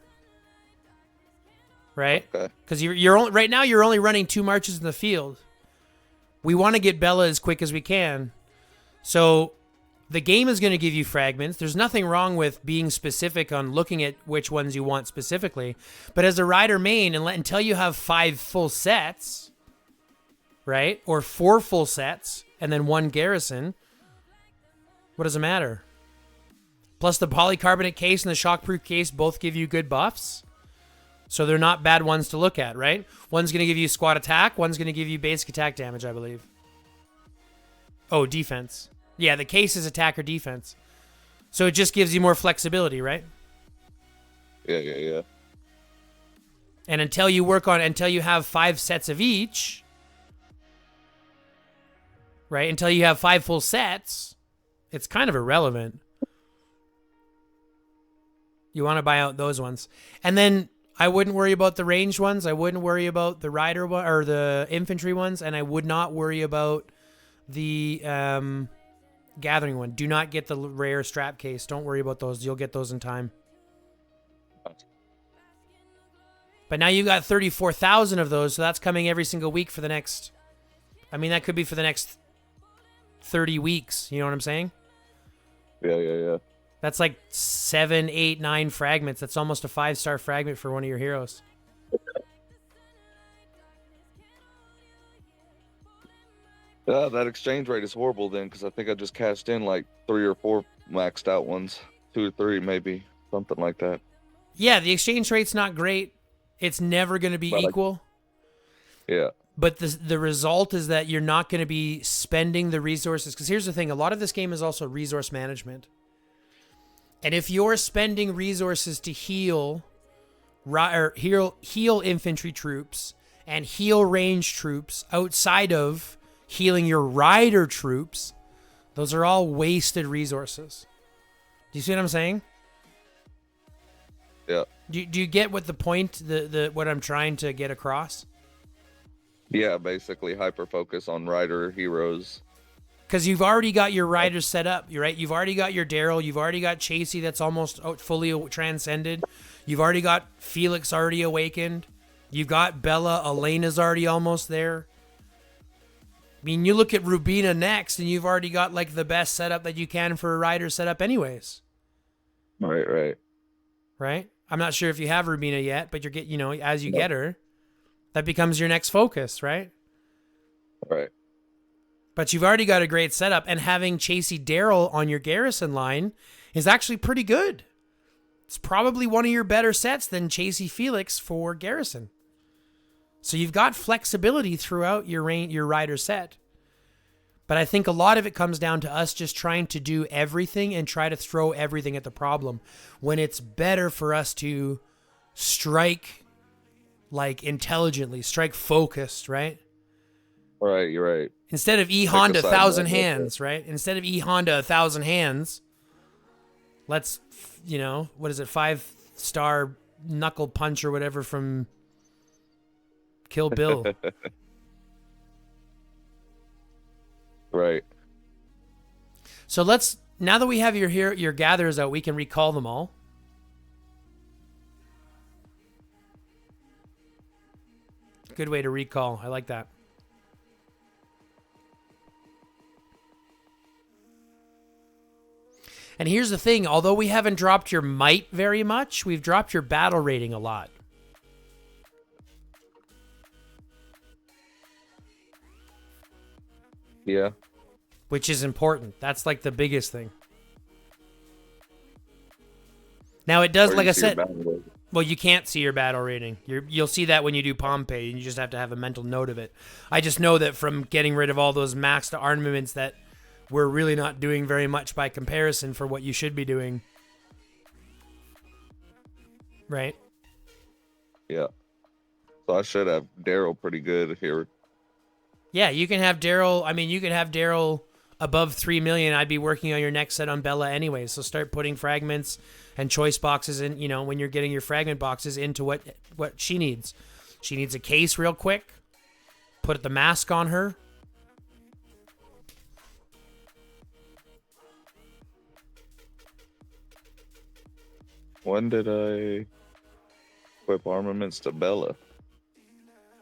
Right? Because you're only, right now you're only running 2 marches in the field. We want to get Bella as quick as we can. So the game is going to give you fragments. There's nothing wrong with being specific on looking at which ones you want specifically. But as a rider main, until you have 5 full sets, right? Or 4 full sets, and then 1 garrison, what does it matter? Plus the polycarbonate case and the shockproof case both give you good buffs. So they're not bad ones to look at, right? One's going to give you squad attack. One's going to give you basic attack damage, I believe. Oh, defense. Yeah, the case is attack or defense. So it just gives you more flexibility, right?
Yeah.
And until you have 5 sets of each, right? Until you have 5 full sets, it's kind of irrelevant. You want to buy out those ones. And then I wouldn't worry about the ranged ones. I wouldn't worry about the rider one or the infantry ones, and I would not worry about the gathering one. Do not get the rare strap case. Don't worry about those. You'll get those in time. But now you got 34,000 of those, so that's coming every single week for the next. I mean, that could be for the next 30 weeks. You know what I'm saying?
Yeah.
That's like 7, 8, 9 fragments. That's almost a 5-star fragment for one of your heroes.
Yeah, that exchange rate is horrible then, because I think I just cashed in like 3 or 4 maxed out ones. 2 or 3 maybe. Something like that.
Yeah, the exchange rate's not great. It's never going to be equal.
Yeah.
But the result is that you're not going to be spending the resources. Because here's the thing. A lot of this game is also resource management. And if you're spending resources to heal infantry troops and heal range troops outside of healing your rider troops, those are all wasted resources. Do you see what I'm saying?
Yeah.
Do you get what the point, what I'm trying to get across?
Yeah, basically hyperfocus on rider heroes.
Because you've already got your riders set up, right? You've already got your Daryl. You've already got Chasey that's almost fully transcended. You've already got Felix already awakened. You've got Bella. Elena's already almost there. I mean, you look at Rubina next, and you've already got like the best setup that you can for a rider setup anyways.
Right.
Right? I'm not sure if you have Rubina yet, but as you get her, that becomes your next focus, right?
Right.
But you've already got a great setup, and having Chasey Daryl on your garrison line is actually pretty good. It's probably one of your better sets than Chasey Felix for garrison. So you've got flexibility throughout your rider set. But I think a lot of it comes down to us just trying to do everything and try to throw everything at the problem, when it's better for us to strike like intelligently, strike focused, right?
Right, you're right.
Instead of E-Honda 1,000 hands, right? Instead of E-Honda 1,000 hands, let's, what is it, 5-star knuckle punch or whatever from Kill Bill.
Right.
So now that we have your gatherers out, we can recall them all. Good way to recall. I like that. And here's the thing, although we haven't dropped your might very much, we've dropped your battle rating a lot.
Yeah.
Which is important. That's like the biggest thing. Now it does, like I said, Well, you can't see your battle rating. You'll see that when you do Pompeii, and you just have to have a mental note of it. I just know that from getting rid of all those maxed armaments that we're really not doing very much by comparison for what you should be doing. Right?
Yeah. So I should have Daryl pretty good here.
Yeah, you can have Daryl. I mean, you can have Daryl above 3 million. I'd be working on your next set on Bella anyway. So start putting fragments and choice boxes in, you know, when you're getting your fragment boxes into what she needs. She needs a case real quick. Put the mask on her.
When did I equip armaments to Bella?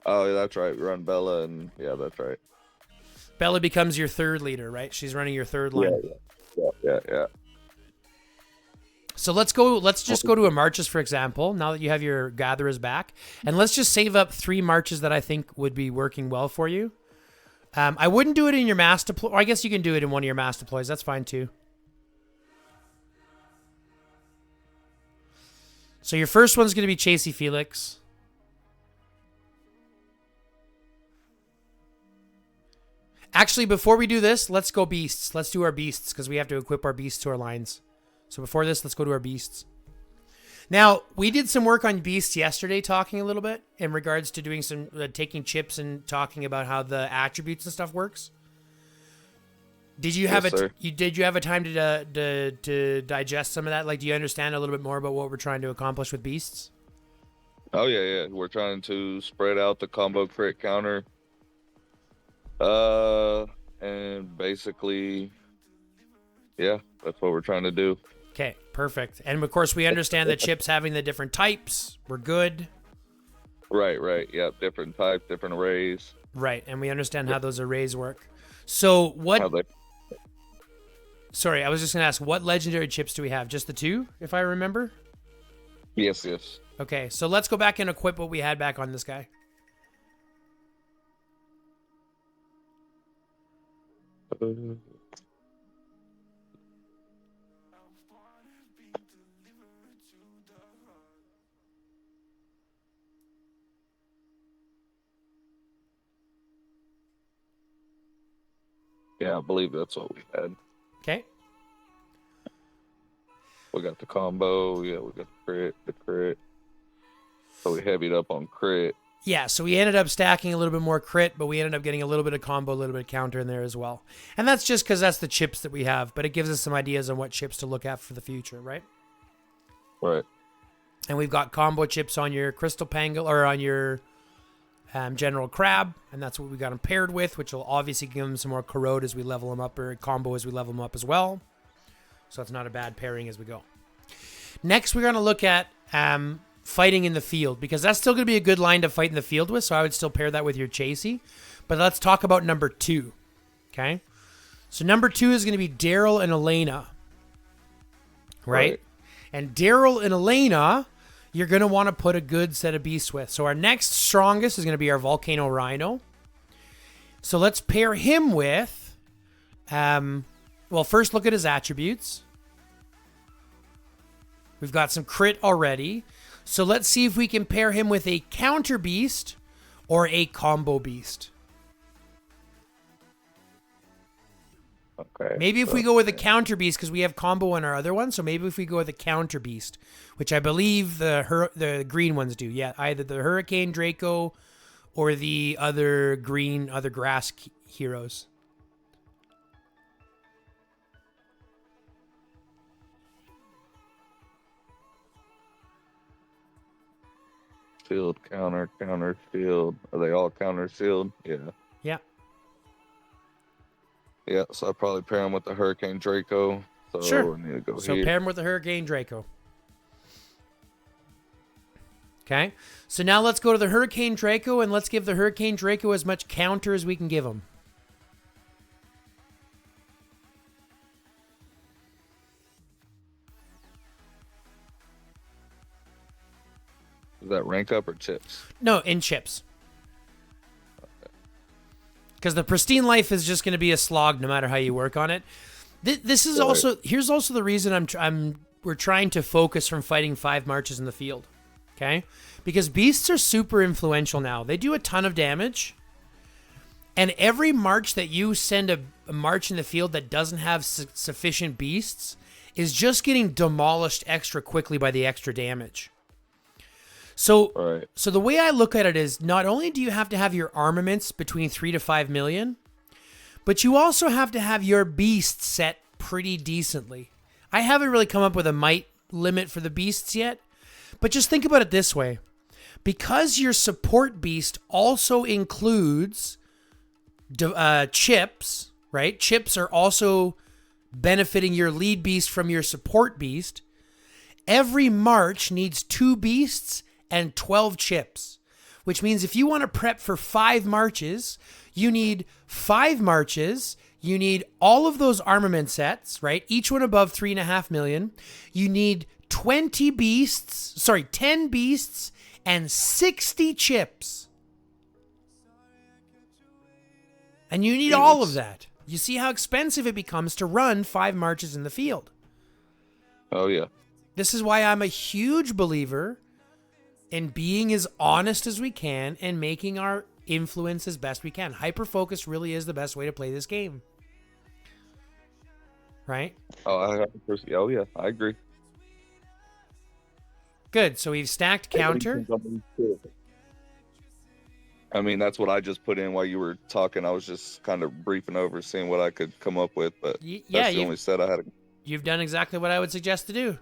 Oh, yeah, that's right. We run Bella, and yeah, that's right.
Bella becomes your third leader, right? She's running your third line.
Yeah.
So let's just go to a marches, for example, now that you have your gatherers back. And let's just save up 3 marches that I think would be working well for you. I wouldn't do it in your mass deploy. Or I guess you can do it in one of your mass deploys. That's fine too. So your first one's going to be Chasey Felix. Actually, before we do this, let's go beasts. Let's do our beasts because we have to equip our beasts to our lines. So before this, let's go to our beasts. Now, we did some work on beasts yesterday, talking a little bit in regards to doing some taking chips and talking about how the attributes and stuff works. Did you have did you have a time to digest some of that? Like, do you understand a little bit more about what we're trying to accomplish with beasts?
Oh yeah. We're trying to spread out the combo crit counter. And basically, yeah, that's what we're trying to do.
Okay, perfect. And of course, we understand the chips having the different types. We're good.
Right. Yep, different types, different arrays.
Right, and we understand how those arrays work. So what? Sorry, I was just going to ask, what legendary chips do we have? Just the 2, if I remember?
Yes.
Okay, so let's go back and equip what we had back on this guy.
Yeah, I believe that's what we had.
Okay.
We got the combo. Yeah, we got the crit. So we heavied up on crit.
Yeah, so we ended up stacking a little bit more crit, but we ended up getting a little bit of combo, a little bit of counter in there as well. And that's just because that's the chips that we have, but it gives us some ideas on what chips to look at for the future, right?
Right.
And we've got combo chips on your Crystal Pangol, or on your General Crab, and that's what we got them paired with, which will obviously give them some more corrode as we level them up, or combo as we level them up as well. So it's not a bad pairing as we go. Next, we're going to look at fighting in the field, because that's still going to be a good line to fight in the field with, so I would still pair that with your Chasey. But let's talk about number 2, okay? So number 2 is going to be Daryl and Elena, right? And Daryl and Elena, you're going to want to put a good set of beasts with. So our next strongest is going to be our Volcano Rhino. So let's pair him with, well, first look at his attributes. We've got some crit already. So let's see if we can pair him with a counter beast or a combo beast.
Okay.
Maybe if we go with a counter beast, because we have combo on our other one. So maybe if we go with a counter beast, which I believe the green ones do. Yeah, either the Hurricane Draco or the other grass heroes.
Shield, counter, shield. Are they all counter shield? Yeah.
Yeah.
Yeah, so I'll probably pair them with the Hurricane Draco. So
sure.
We need to go
so
here.
Pair them with the Hurricane Draco. Okay. So now let's go to the Hurricane Draco, and let's give the Hurricane Draco as much counter as we can give him.
Is that rank up or chips?
No, in chips. Because the Pristine Life is just going to be a slog no matter how you work on it. This is also, here's also the reason we're trying to focus from fighting 5 marches in the field. Okay? Because beasts are super influential now. They do a ton of damage. And every march that you send a march in the field that doesn't have sufficient beasts is just getting demolished extra quickly by the extra damage. So the way I look at it is, not only do you have to have your armaments between 3 to 5 million, but you also have to have your beasts set pretty decently. I haven't really come up with a might limit for the beasts yet, but just think about it this way. Because your support beast also includes chips, right? Chips are also benefiting your lead beast from your support beast. Every march needs 2 beasts and 12 chips, which means if you want to prep for 5 marches, you need 5 marches. You need all of those armament sets, right? Each one above 3.5 million. You need 10 beasts and 60 chips. And you need all of that. You see how expensive it becomes to run 5 marches in the field.
Oh, yeah.
This is why I'm a huge believer in being as honest as we can and making our influence as best we can. Hyperfocus really is the best way to play this game. Right?
Oh, yeah, I agree.
Good. So we've stacked counter.
I mean, that's what I just put in while you were talking. I was just kind of briefing over, seeing what I could come up with, but that's the only set I had.
You've done exactly what I would suggest to do.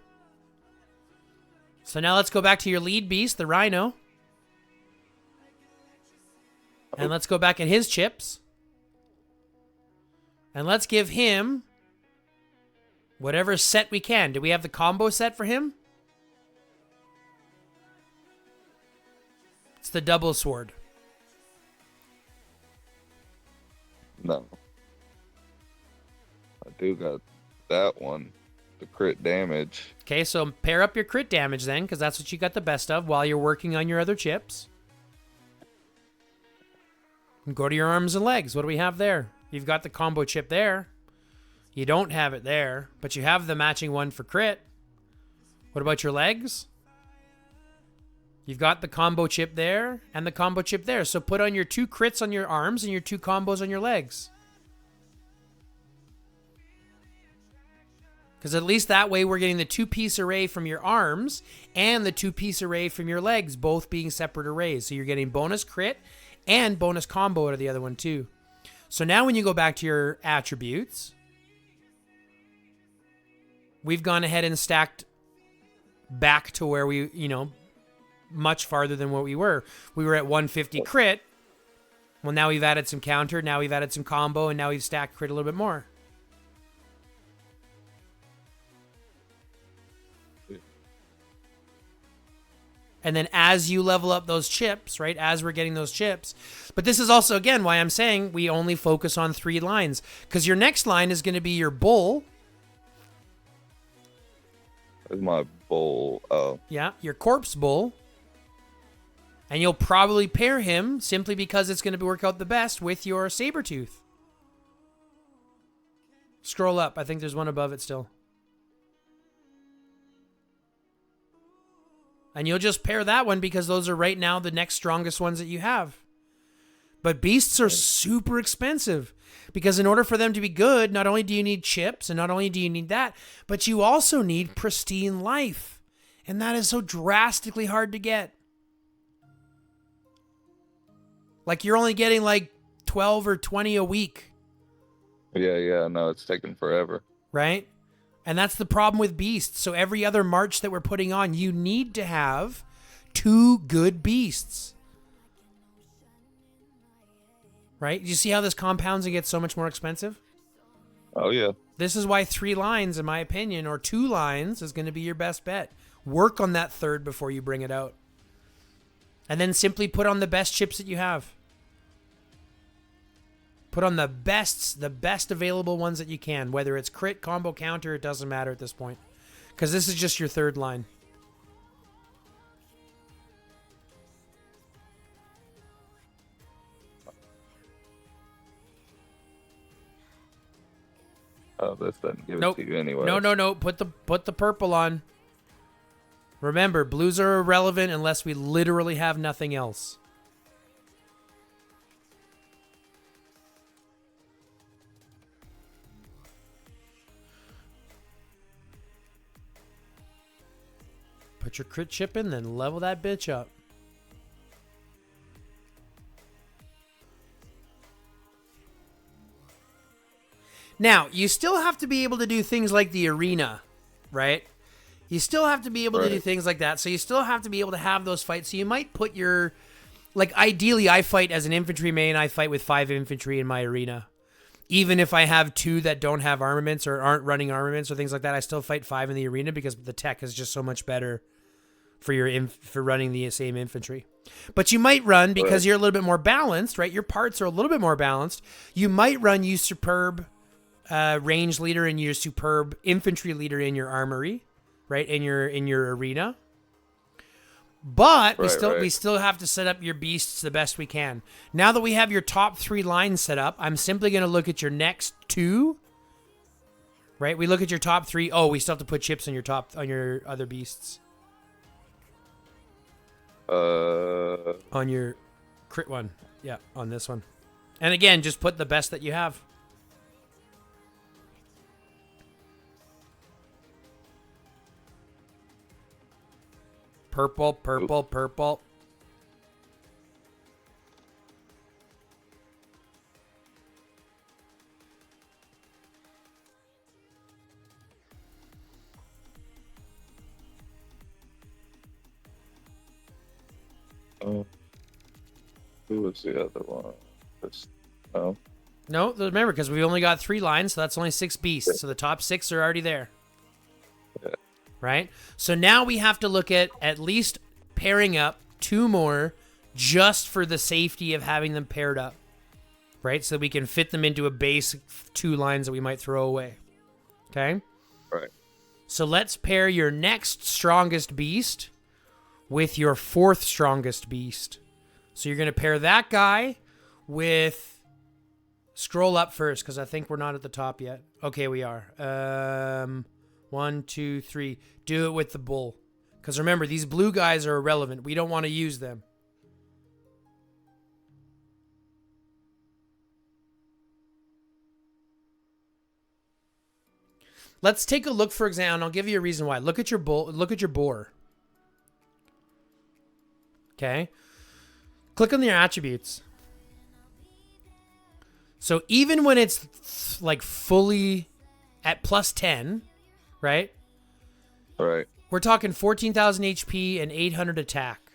So now let's go back to your lead beast, the Rhino. And let's go back at his chips. And let's give him whatever set we can. Do we have the combo set for him? It's the double sword.
No. I do got that one. The crit damage.
Okay, so pair up your crit damage then, because that's what you got the best of while you're working on your other chips. And go to your arms and legs. What do we have there? You've got the combo chip there. You don't have it there, but you have the matching one for crit. What about your legs? You've got the combo chip there and the combo chip there. So put on your 2 crits on your arms and your 2 combos on your legs. Because at least that way we're getting the 2-piece array from your arms and the 2-piece array from your legs, both being separate arrays. So you're getting bonus crit and bonus combo out of the other one too. So now when you go back to your attributes, we've gone ahead and stacked back to where we, much farther than what we were. We were at 150 crit. Well, now we've added some counter, now we've added some combo, and now we've stacked crit a little bit more. And then as you level up those chips, right, as we're getting those chips. But this is also, again, why I'm saying we only focus on 3 lines. Because your next line is going to be your bull.
That's my bull. Oh.
Yeah, your corpse bull. And you'll probably pair him simply because it's going to work out the best with your saber tooth. Scroll up. I think there's one above it still. And you'll just pair that one because those are right now the next strongest ones that you have. But beasts are super expensive because in order for them to be good, not only do you need chips and not only do you need that, but you also need pristine life. And that is so drastically hard to get. Like you're only getting like 12 or 20 a week.
Yeah, no, it's taking forever.
Right? And that's the problem with beasts. So every other march that we're putting on, you need to have 2 good beasts. Right? You see how this compounds and gets so much more expensive?
Oh, yeah.
This is why 3 lines, in my opinion, or 2 lines is going to be your best bet. Work on that 3rd before you bring it out. And then simply put on the best chips that you have. Put on the best available ones that you can. Whether it's crit, combo, counter, it doesn't matter at this point. Because this is just your 3rd line.
Oh, this doesn't give
Nope.
it to you anyway.
No. Put the purple on. Remember, blues are irrelevant unless we literally have nothing else. Put your crit chip in, then level that bitch up. Now, you still have to be able to do things like the arena, right? You still have to be able to do things like that. So you still have to be able to have those fights. So you might put your... Like, ideally, I fight as an infantry main. I fight with 5 infantry in my arena. Even if I have 2 that don't have armaments or aren't running armaments or things like that, I still fight 5 in the arena because the tech is just so much better for running the same infantry. But you might run, because you're a little bit more balanced, right? Your parts are a little bit more balanced. You might run you superb range leader and your superb infantry leader in your armory, right? In your arena. But we still have to set up your beasts the best we can. Now that we have your top 3 lines set up, I'm simply going to look at your next 2. Right? We look at your top 3. Oh, we still have to put chips on your other beasts. On your crit one. Yeah, on this one. And again, just put the best that you have. Purple, purple, purple.
Who was the other one?
No, remember, because we only got 3 lines, so that's only 6 beasts. Yeah. So the top 6 are already there. Yeah. Right? So now we have to look at least pairing up 2 more just for the safety of having them paired up. Right? So we can fit them into a base 2 lines that we might throw away. Okay?
Right.
So let's pair your next strongest beast with your 4th strongest beast. So you're going to pair that guy with... Scroll up first, because I think we're not at the top yet. Okay, we are. 1, 2, 3. Do it with the bull. Because remember, these blue guys are irrelevant. We don't want to use them. Let's take a look, for example. I'll give you a reason why. Look at your bull. Look at your boar. Okay. Click on your attributes. So even when it's like fully at plus 10, right?
Right.
We're talking 14,000 HP and 800 attack.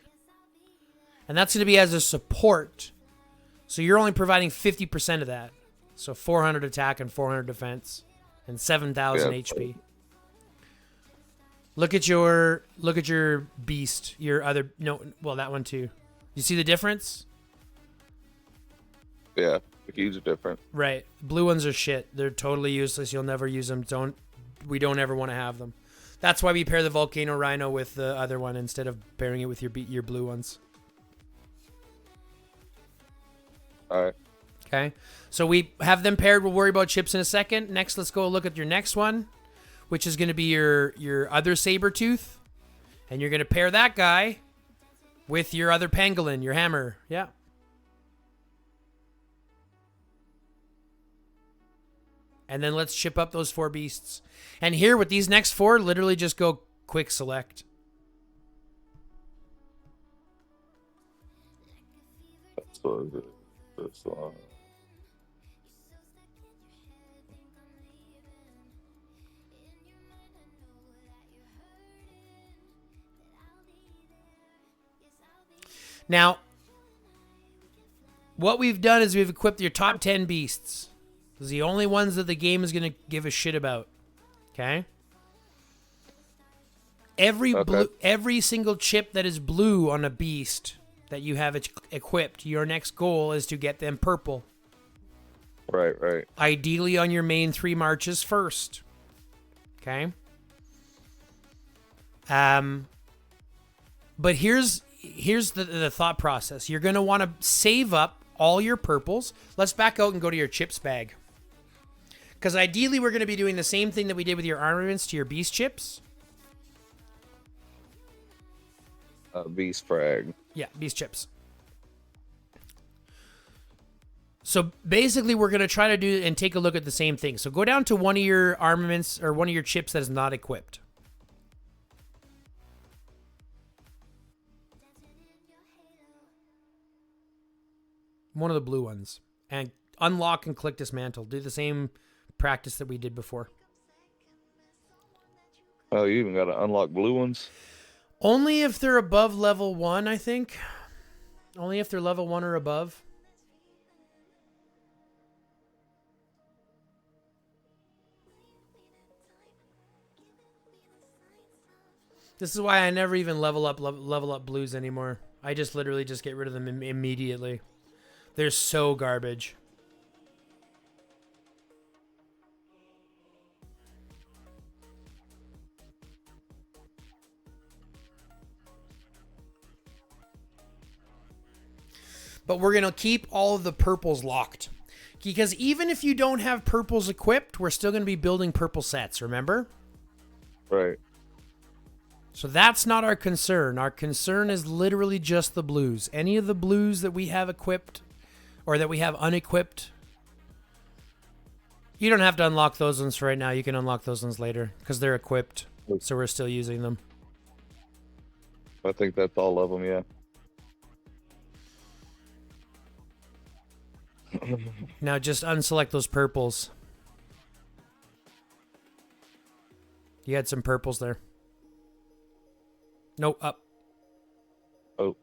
And that's going to be as a support. So you're only providing 50% of that. So 400 attack and 400 defense and 7,000 HP. Look at your beast, that one too. You see the difference?
Yeah. Huge difference.
Right. Blue ones are shit. They're totally useless. You'll never use them. We don't ever want to have them. That's why we pair the Volcano Rhino with the other one instead of pairing it with your blue ones.
All right.
Okay. So we have them paired. We'll worry about chips in a second. Next, let's go look at your next one, which is going to be your other saber tooth. And you're going to pair that guy with your other pangolin, your hammer. Yeah. And then let's chip up those 4 beasts. And here with these next 4, literally just go quick select.
That's what it is. This one.
Now, what we've done is we've equipped your top 10 beasts. Those are the only ones that the game is going to give a shit about. Okay? Every single chip that is blue on a beast that you have equipped, your next goal is to get them purple.
Right.
Ideally on your main 3 marches first. Okay? But here's the thought process. You're going to want to save up all your purples. Let's back out and go to your chips bag. Because ideally, we're going to be doing the same thing that we did with your armaments to your beast chips.
Beast frag.
Yeah, beast chips. So basically, we're going to try to do and take a look at the same thing. So go down to one of your armaments or one of your chips that is not equipped. One of the blue ones. And unlock and click dismantle. Do the same practice that we did before.
Oh, you even got to unlock blue ones?
Only if they're above level 1, I think. Only if they're level 1 or above. This is why I never even level up blues anymore. I just literally just get rid of them immediately. They're so garbage. But we're going to keep all of the purples locked. Because even if you don't have purples equipped, we're still going to be building purple sets, remember?
Right.
So that's not our concern. Our concern is literally just the blues. Any of the blues that we have equipped or that we have unequipped, you don't have to unlock those ones right now. You can unlock those ones later because they're equipped. So we're still using them.
I think that's all of them, yeah.
Now just unselect those purples. You had some purples there. No, up.
Oh.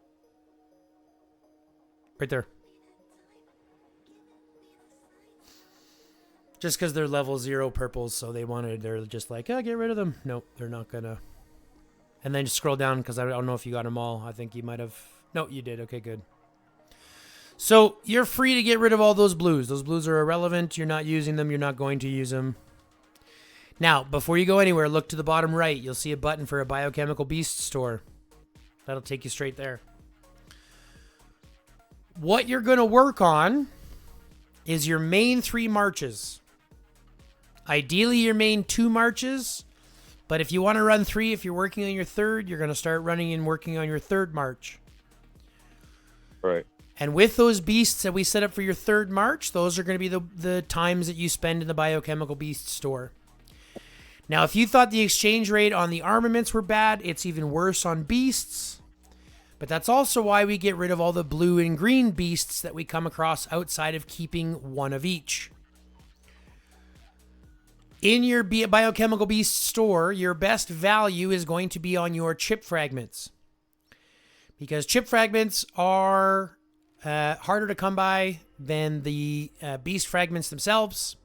Right there. Just because they're level 0 purples, so they're just like, oh, get rid of them. Nope, they're not gonna. And then just scroll down, because I don't know if you got them all. I think you might have. No, you did. Okay, good. So you're free to get rid of all those blues. Those blues are irrelevant. You're not using them. You're not going to use them. Now, before you go anywhere, look to the bottom right. You'll see a button for a biochemical beast store. That'll take you straight there. What you're going to work on is your main 3 marches. Ideally, your main 2 marches. But if you want to run 3, if you're working on your 3rd, you're going to start running and working on your 3rd march.
Right.
And with those beasts that we set up for your 3rd march, those are going to be the times that you spend in the biochemical beast store. Now, if you thought the exchange rate on the armaments were bad, it's even worse on beasts. But that's also why we get rid of all the blue and green beasts that we come across outside of keeping 1 of each. In your biochemical beast store, your best value is going to be on your chip fragments. Because chip fragments are harder to come by than the beast fragments themselves.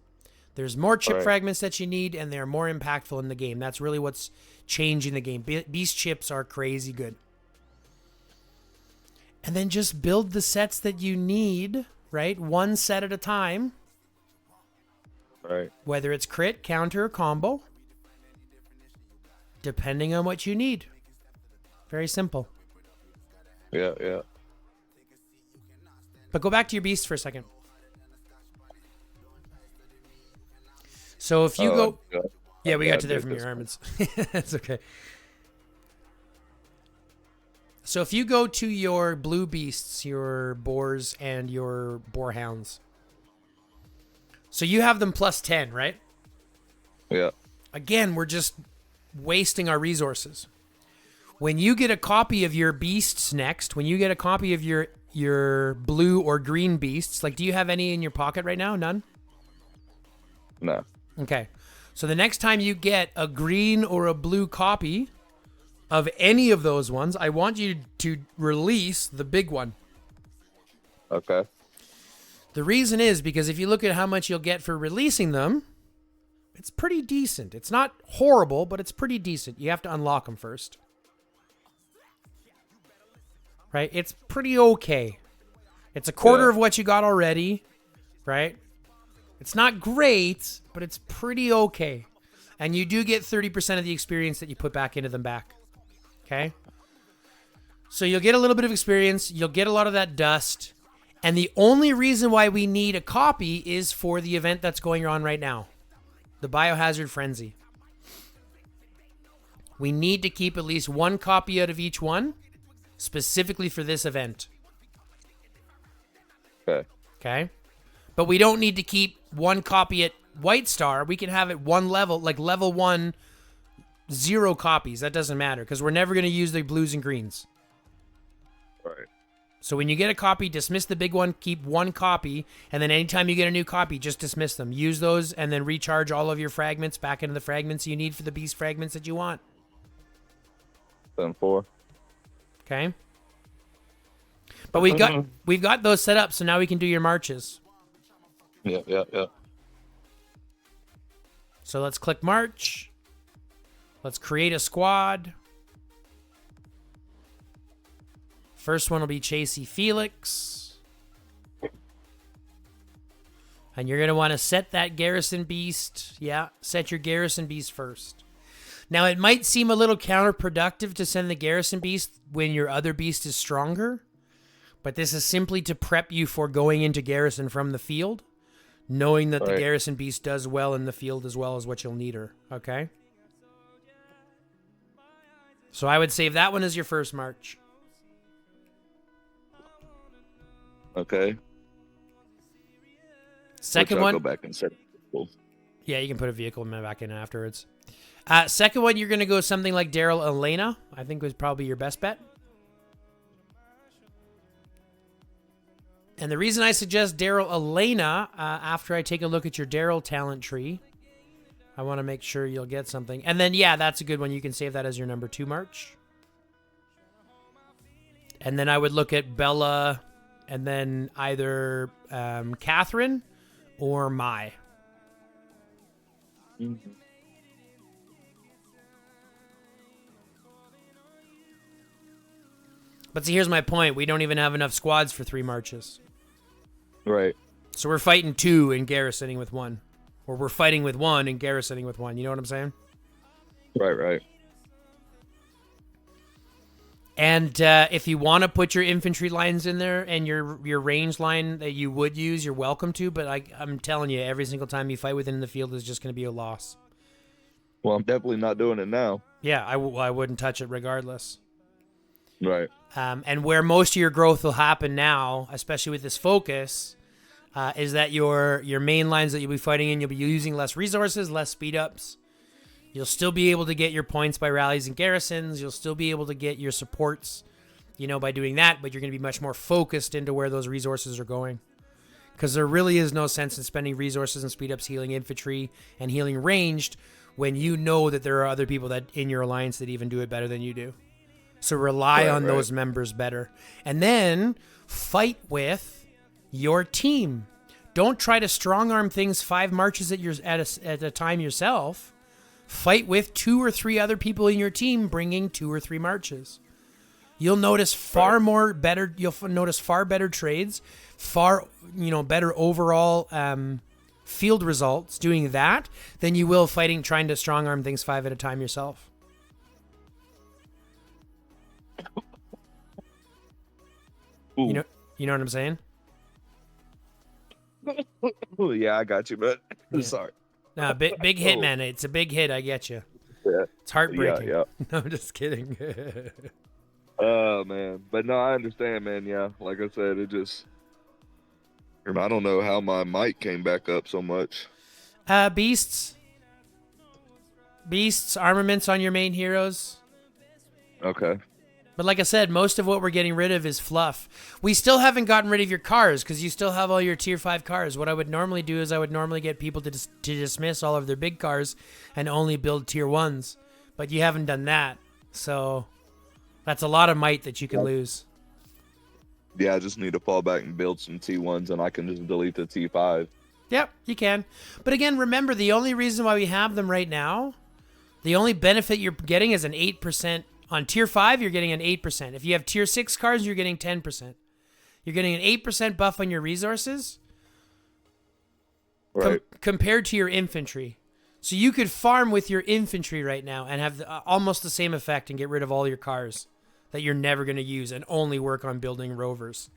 There's more chip fragments that you need, and they're more impactful in the game. That's really what's changing the game. Beast chips are crazy good. And then just build the sets that you need, right? 1 set at a time.
Right.
Whether it's crit, counter, or combo. Depending on what you need. Very simple.
Yeah, yeah.
But go back to your beasts for a second. So if you go... Yeah, we got you there from your armaments. That's okay. So if you go to your blue beasts, your boars and your boarhounds. So you have them plus 10, right?
Yeah.
Again, we're just wasting our resources. When you get a copy of your beasts next, when you get a copy of your blue or green beasts, like do you have any in your pocket right now? None?
No.
Okay. So the next time you get a green or a blue copy of any of those ones, I want you to release the big one.
Okay.
The reason is because if you look at how much you'll get for releasing them, it's pretty decent. It's not horrible, but it's pretty decent. You have to unlock them first. Right? It's pretty okay. It's a quarter of what you got already, right? It's not great, but it's pretty okay. And you do get 30% of the experience that you put back into them back. Okay? So you'll get a little bit of experience. You'll get a lot of that dust. And the only reason why we need a copy is for the event that's going on right now. The Biohazard Frenzy. We need to keep at least 1 copy out of each one. specifically for this event.
Okay.
Okay? But we don't need to keep one copy at White Star. We can have it one level, like level 1, 0 copies. That doesn't matter because we're never going to use the blues and greens.
Right.
So when you get a copy, dismiss the big one, keep one copy, and then anytime you get a new copy, just dismiss them. Use those and then recharge all of your fragments back into the fragments you need for the beast fragments that you want.
7-4.
Okay? But we've got those set up, so now we can do your marches.
Yeah.
So let's click march. Let's create a squad. First one will be Chasey Felix. And you're going to want to set that Garrison Beast. Yeah, set your Garrison Beast first. Now, it might seem a little counterproductive to send the Garrison Beast when your other beast is stronger. But this is simply to prep you for going into Garrison from the field, knowing that the Garrison Beast does well in the field as well as what you'll need her. Okay? So I would save that one as your first march.
Okay.
Second one.
Go back and set it.
Yeah, you can put a vehicle back in afterwards. Second one, you're going to go something like Daryl Elena. I think was probably your best bet. And the reason I suggest Daryl Elena, after I take a look at your Daryl talent tree, I want to make sure you'll get something. And then, yeah, that's a good one. You can save that as your number 2 march. And then I would look at Bella, and then either Catherine or Mai.
Mm-hmm.
But see, here's my point. We don't even have enough squads for 3 marches.
Right.
So we're fighting 2 and garrisoning with 1. Or we're fighting with 1 and garrisoning with 1. You know what I'm saying?
Right.
And if you want to put your infantry lines in there and your range line that you would use, you're welcome to. But I'm telling you, every single time you fight within the field is just going to be a loss.
Well, I'm definitely not doing it now.
Yeah, I wouldn't touch it regardless.
Right.
And where most of your growth will happen now, especially with this focus, is that your main lines that you'll be fighting in, you'll be using less resources, less speed ups. You'll still be able to get your points by rallies and garrisons. You'll still be able to get your supports, by doing that, but you're going to be much more focused into where those resources are going. Because there really is no sense in spending resources and speed ups healing infantry and healing ranged when you know that there are other people that in your alliance that even do it better than you do. So rely on those members better. And then fight with your team. Don't try to strong arm things 5 marches at a time yourself. Fight with 2 or 3 other people in your team bringing 2 or 3 marches. You'll notice far better trades, better overall field results doing that than you will trying to strong arm things 5 at a time yourself.
Ooh.
You know what I'm saying?
Oh yeah, I got you, but sorry.
No, big hit, man. It's a big hit. I get you.
Yeah.
It's heartbreaking.
Yeah.
No, I'm just kidding.
Oh man, but no, I understand, man. Yeah, like I said, I don't know how my mic came back up so much.
Beasts, armaments on your main heroes.
Okay.
But like I said, most of what we're getting rid of is fluff. We still haven't gotten rid of your cars because you still have all your tier 5 cars. What I would normally do is I would normally get people to dismiss all of their big cars and only build tier 1s. But you haven't done that. So that's a lot of might that you can lose.
Yeah, I just need to fall back and build some T1s and I can just delete the T5.
Yep, you can. But again, remember, the only reason why we have them right now, the only benefit you're getting is an 8%. On tier 5, you're getting an 8%. If you have tier 6 cars, you're getting 10%. You're getting an 8% buff on your resources compared to your infantry. So you could farm with your infantry right now and have almost the same effect and get rid of all your cars that you're never going to use and only work on building rovers.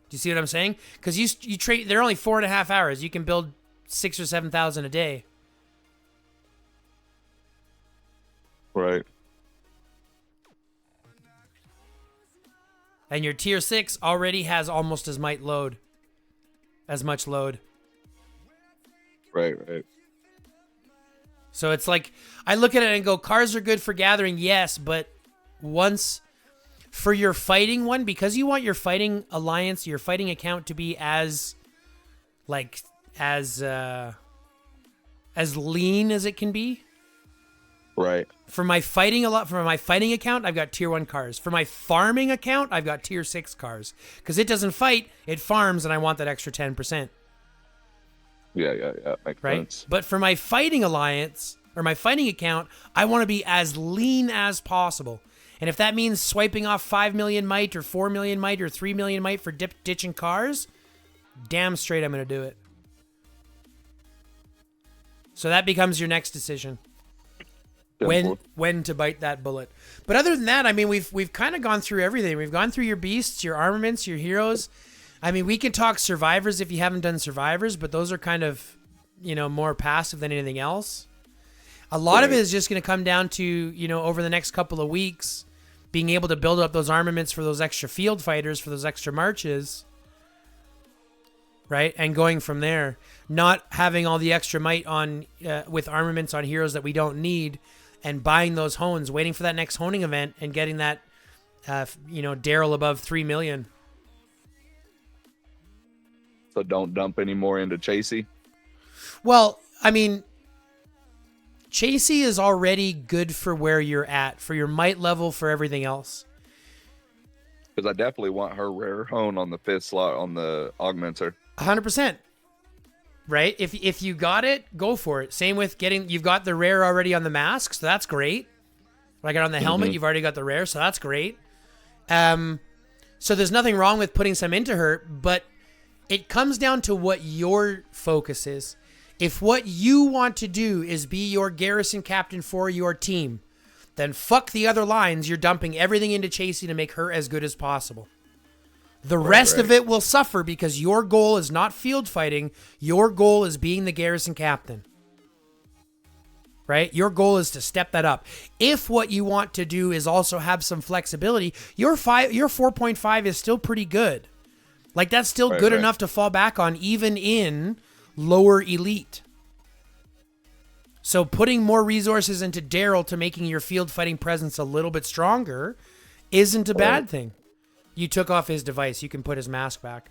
Do you see what I'm saying? Because you trade. They're only 4.5 hours. You can build 6,000 or 7,000 a day.
Right.
And your tier 6 already has almost as much load.
Right.
So it's like, I look at it and go, cars are good for gathering, yes, but once for your fighting one, because you want your fighting alliance, your fighting account to be as lean as it can be.
Right.
For my fighting account, I've got tier 1 cars. For my farming account, I've got tier 6 cars. Because it doesn't fight, it farms, and I want that extra 10%.
Yeah. Makes sense.
But for my fighting alliance, or my fighting account, I want to be as lean as possible. And if that means swiping off 5 million might, or 4 million might, or 3 million might for ditching cars, damn straight I'm going to do it. So that becomes your next decision. When to bite that bullet. But other than that, I mean, we've kind of gone through everything. We've gone through your beasts, your armaments, your heroes. I mean, we can talk survivors if you haven't done survivors, but those are kind of, more passive than anything else. A lot of it is just going to come down to, over the next couple of weeks, being able to build up those armaments for those extra field fighters, for those extra marches, right? And going from there, not having all the extra might on with armaments on heroes that we don't need, and buying those hones, waiting for that next honing event, and getting that, Daryl above 3 million.
So don't dump any more into Chasey?
Well, I mean, Chasey is already good for where you're at, for your might level, for everything else.
Because I definitely want her rare hone on the 5th slot on the augmenter.
100%. Right? If you got it, go for it. Same with you've got the rare already on the mask, so that's great. Like on the helmet, you've already got the rare, so that's great. So there's nothing wrong with putting some into her, but it comes down to what your focus is. If what you want to do is be your garrison captain for your team, then fuck the other lines. You're dumping everything into Chasey to make her as good as possible. The rest of it will suffer because your goal is not field fighting. Your goal is being the garrison captain. Right? Your goal is to step that up. If what you want to do is also have some flexibility, your 4.5 is still pretty good. Like, that's still good enough to fall back on, even in lower elite. So putting more resources into Daryl to making your field fighting presence a little bit stronger isn't a bad thing. You took off his device. You can put his mask back.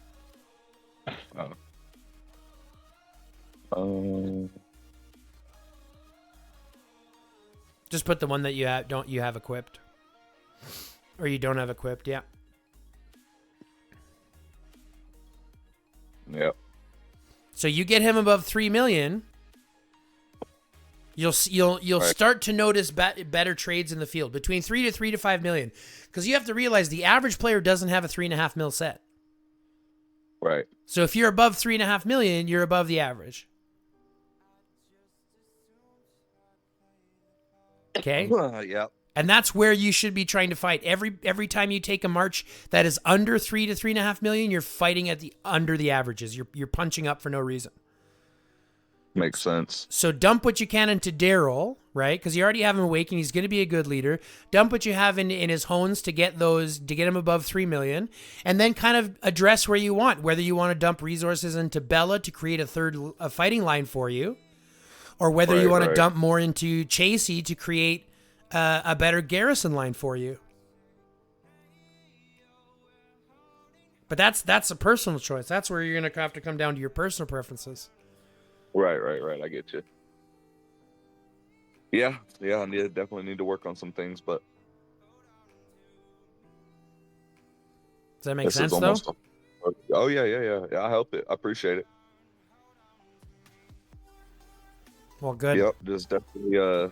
Just put the one that you have equipped. Or you don't have equipped, yeah.
Yep.
So you get him above 3 million, you'll start to notice better trades in the field between 3 to 5 million, because you have to realize the average player doesn't have a 3.5 mil set.
Right.
So if you're above 3.5 million, you're above the average. Okay.
Yep.
And that's where you should be trying to fight. Every time you take a march that is under 3 to 3.5 million, you're fighting at under the averages. You're punching up for no reason.
Makes sense.
So dump what you can into Daryl, right? Because you already have him awake and he's going to be a good leader. Dump what you have in his hones to get him above 3 million, and then kind of address where you want. Whether you want to dump resources into Bella to create a fighting line for you, or whether you want to dump more into Chasey to create a better garrison line for you. But that's a personal choice. That's where you're going to have to come down to your personal preferences.
Right. I get you. Yeah, I definitely need to work on some things, but...
Does that make sense, though?
Oh, yeah. I help it. I appreciate it.
Well, good.
Yep, just definitely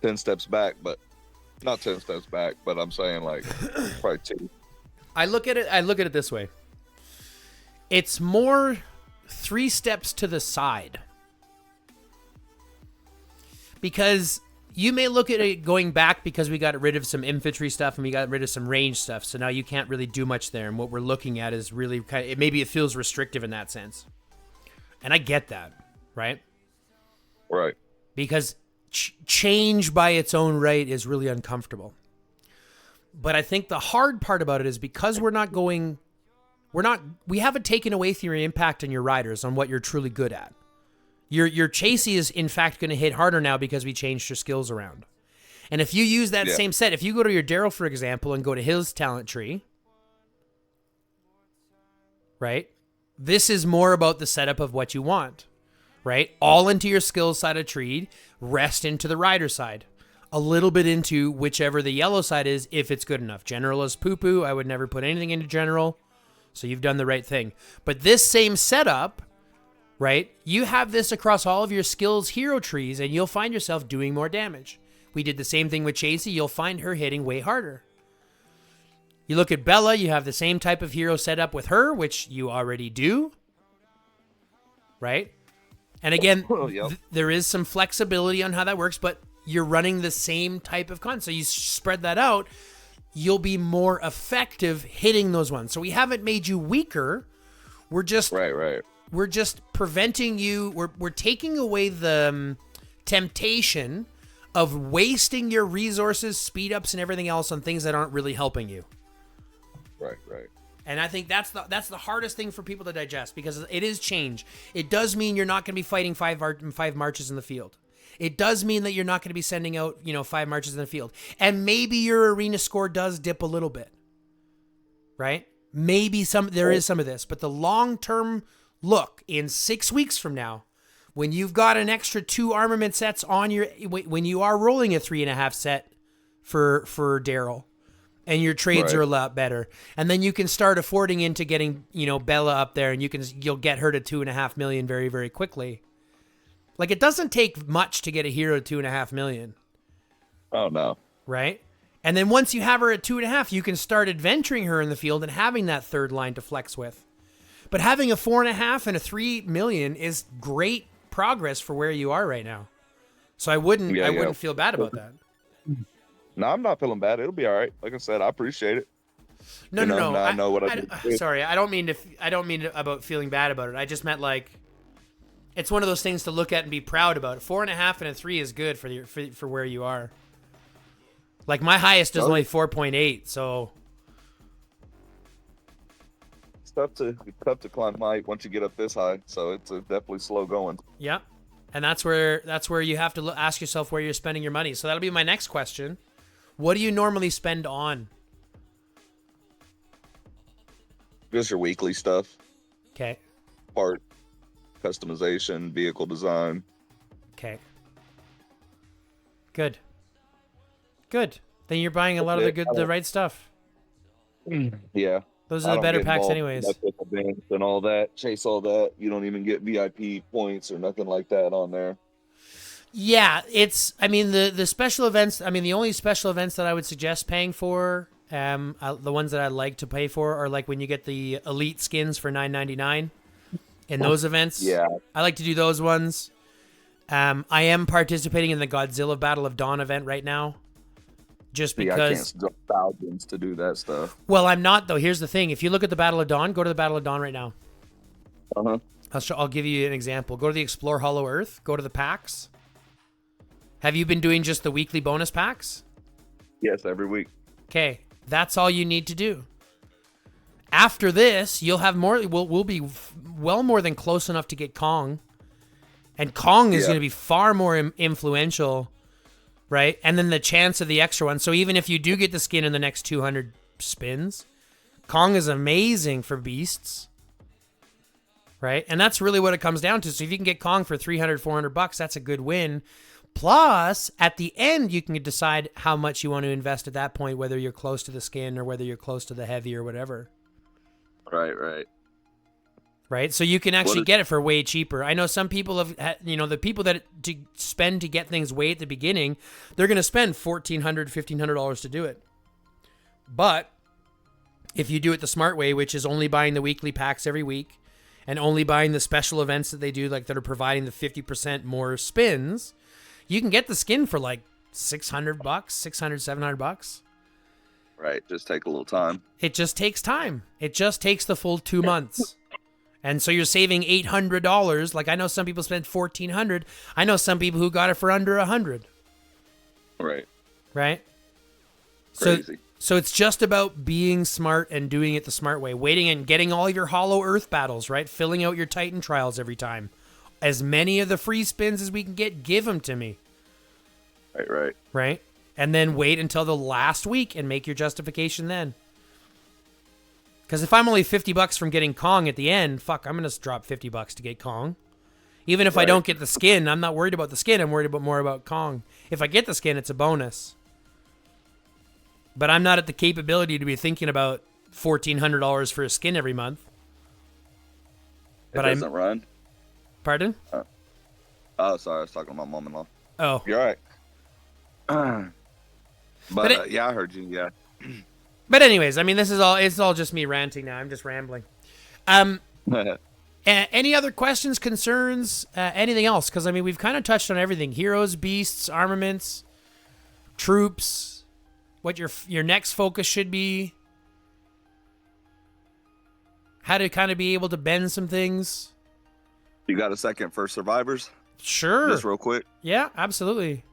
10 steps back, but not 10 steps back, but I'm saying like probably 2.
I look at it this way. It's more 3 steps to the side. Because you may look at it going back because we got rid of some infantry stuff and we got rid of some range stuff, so now you can't really do much there, and what we're looking at is really maybe it feels restrictive in that sense. And I get that, right?
Right.
Because change by its own right is really uncomfortable. But I think the hard part about it is because we haven't taken away from your impact on your riders on what you're truly good at. Your chasey is in fact going to hit harder now because we changed your skills around. And if you use that same set, if you go to your Daryl, for example, and go to his talent tree, right? This is more about the setup of what you want, right? All into your skills side of tree, rest into the rider side. A little bit into whichever the yellow side is, if it's good enough. General is poo-poo. I would never put anything into general. So you've done the right thing. But this same setup, right? You have this across all of your skills hero trees, and you'll find yourself doing more damage. We did the same thing with Chasey. You'll find her hitting way harder. You look at Bella, you have the same type of hero set up with her, which you already do. Right? And again, there is some flexibility on how that works, but you're running the same type of con. So you spread that out, you'll be more effective hitting those ones. So we haven't made you weaker. We're just We're just preventing you. We're taking away the temptation of wasting your resources, speed ups, and everything else on things that aren't really helping you.
Right.
And I think that's the hardest thing for people to digest, because it is change. It does mean you're not going to be fighting five marches in the field. It does mean that you're not going to be sending out, 5 marches in the field. And maybe your arena score does dip a little bit. Right? Maybe there is some of this, but the long-term look in 6 weeks from now, when you've got an extra 2 armament sets on when you are rolling a 3.5 set for Daryl, and your trades are a lot better, and then you can start affording into getting, Bella up there, and you'll get her to 2.5 million very, very quickly. Like, it doesn't take much to get a hero to 2.5 million.
Oh no.
Right? And then once you have her at 2.5, you can start adventuring her in the field and having that third line to flex with. But having a 4.5 and a 3 million is great progress for where you are right now. So I wouldn't feel bad about that.
No, I'm not feeling bad. It'll be all right. Like I said, I appreciate it.
No.
I know what I do.
Sorry, I don't mean about feeling bad about it. I just meant like, it's one of those things to look at and be proud about. 4.5 and a 3 is good for where you are. Like, my highest is only 4.8, so
it's tough to climb height once you get up this high. So it's definitely slow going.
Yeah, and that's where you have to ask yourself where you're spending your money. So that'll be my next question. What do you normally spend on?
Just your weekly stuff.
Okay.
Part customization, vehicle design.
Okay. Good. Then you're buying a lot of the right stuff.
Yeah.
Those are the better packs anyways.
And all that, chase all that. You don't even get VIP points or nothing like that on there.
Yeah, the special events, the only special events that I would suggest paying for, the ones that I like to pay for are like when you get the elite skins for $9.99 in those events. Yeah. I like to do those ones. I am participating in the Godzilla Battle of Dawn event right now. Just because
I can't drop thousands to do that stuff.
Well, I'm not though. Here's the thing: if you look at the Battle of Dawn, go to the Battle of Dawn right now. I'll give you an example. Go to the Explore Hollow Earth. Go to the packs. Have you been doing just the weekly bonus packs?
Yes, every week. Okay,
that's all you need to do. After this, you'll have more. We'll be well more than close enough to get Kong, and Kong is going to be far more influential. Right? And then the chance of the extra one. So even if you do get the skin in the next 200 spins, Kong is amazing for beasts. Right? And that's really what it comes down to. So if you can get Kong for $300, $400, that's a good win. Plus, at the end, you can decide how much you want to invest at that point, whether you're close to the skin or whether you're close to the heavy or whatever. Right? So you can actually get it for way cheaper. I know some people have, the people that to spend to get things way at the beginning, they're going to spend $1,400, $1,500 to do it. But if you do it the smart way, which is only buying the weekly packs every week and only buying the special events that they do, like that are providing the 50% more spins, you can get the skin for like $600, $600, $700.
Right. Just take a little time.
It just takes time. It just takes the full 2 months. And so you're saving $800. Like, I know some people spend $1,400. I know some people who got it for under $100.
Right.
Crazy. So it's just about being smart and doing it the smart way. Waiting and getting all your Hollow Earth battles, right? Filling out your Titan trials every time. As many of the free spins as we can get, give them to me.
Right.
Right? And then wait until the last week and make your justification then. Because if I'm only $50 from getting Kong at the end, fuck, I'm going to drop $50 to get Kong. Even if I don't get the skin, I'm not worried about the skin. I'm worried more about Kong. If I get the skin, it's a bonus. But I'm not at the capability to be thinking about $1,400 for a skin every month.
It doesn't run.
Pardon?
Oh, sorry. I was talking to my mom-in-law.
Oh.
You're all right. But yeah, I heard you. Yeah.
But anyways, I mean, it's all just me ranting now. I'm just rambling. Any other questions, concerns, anything else? Because, I mean, we've kind of touched on everything. Heroes, beasts, armaments, troops, what your next focus should be, how to kind of be able to bend some things.
You got a second for survivors?
Sure.
Just real quick.
Yeah, absolutely.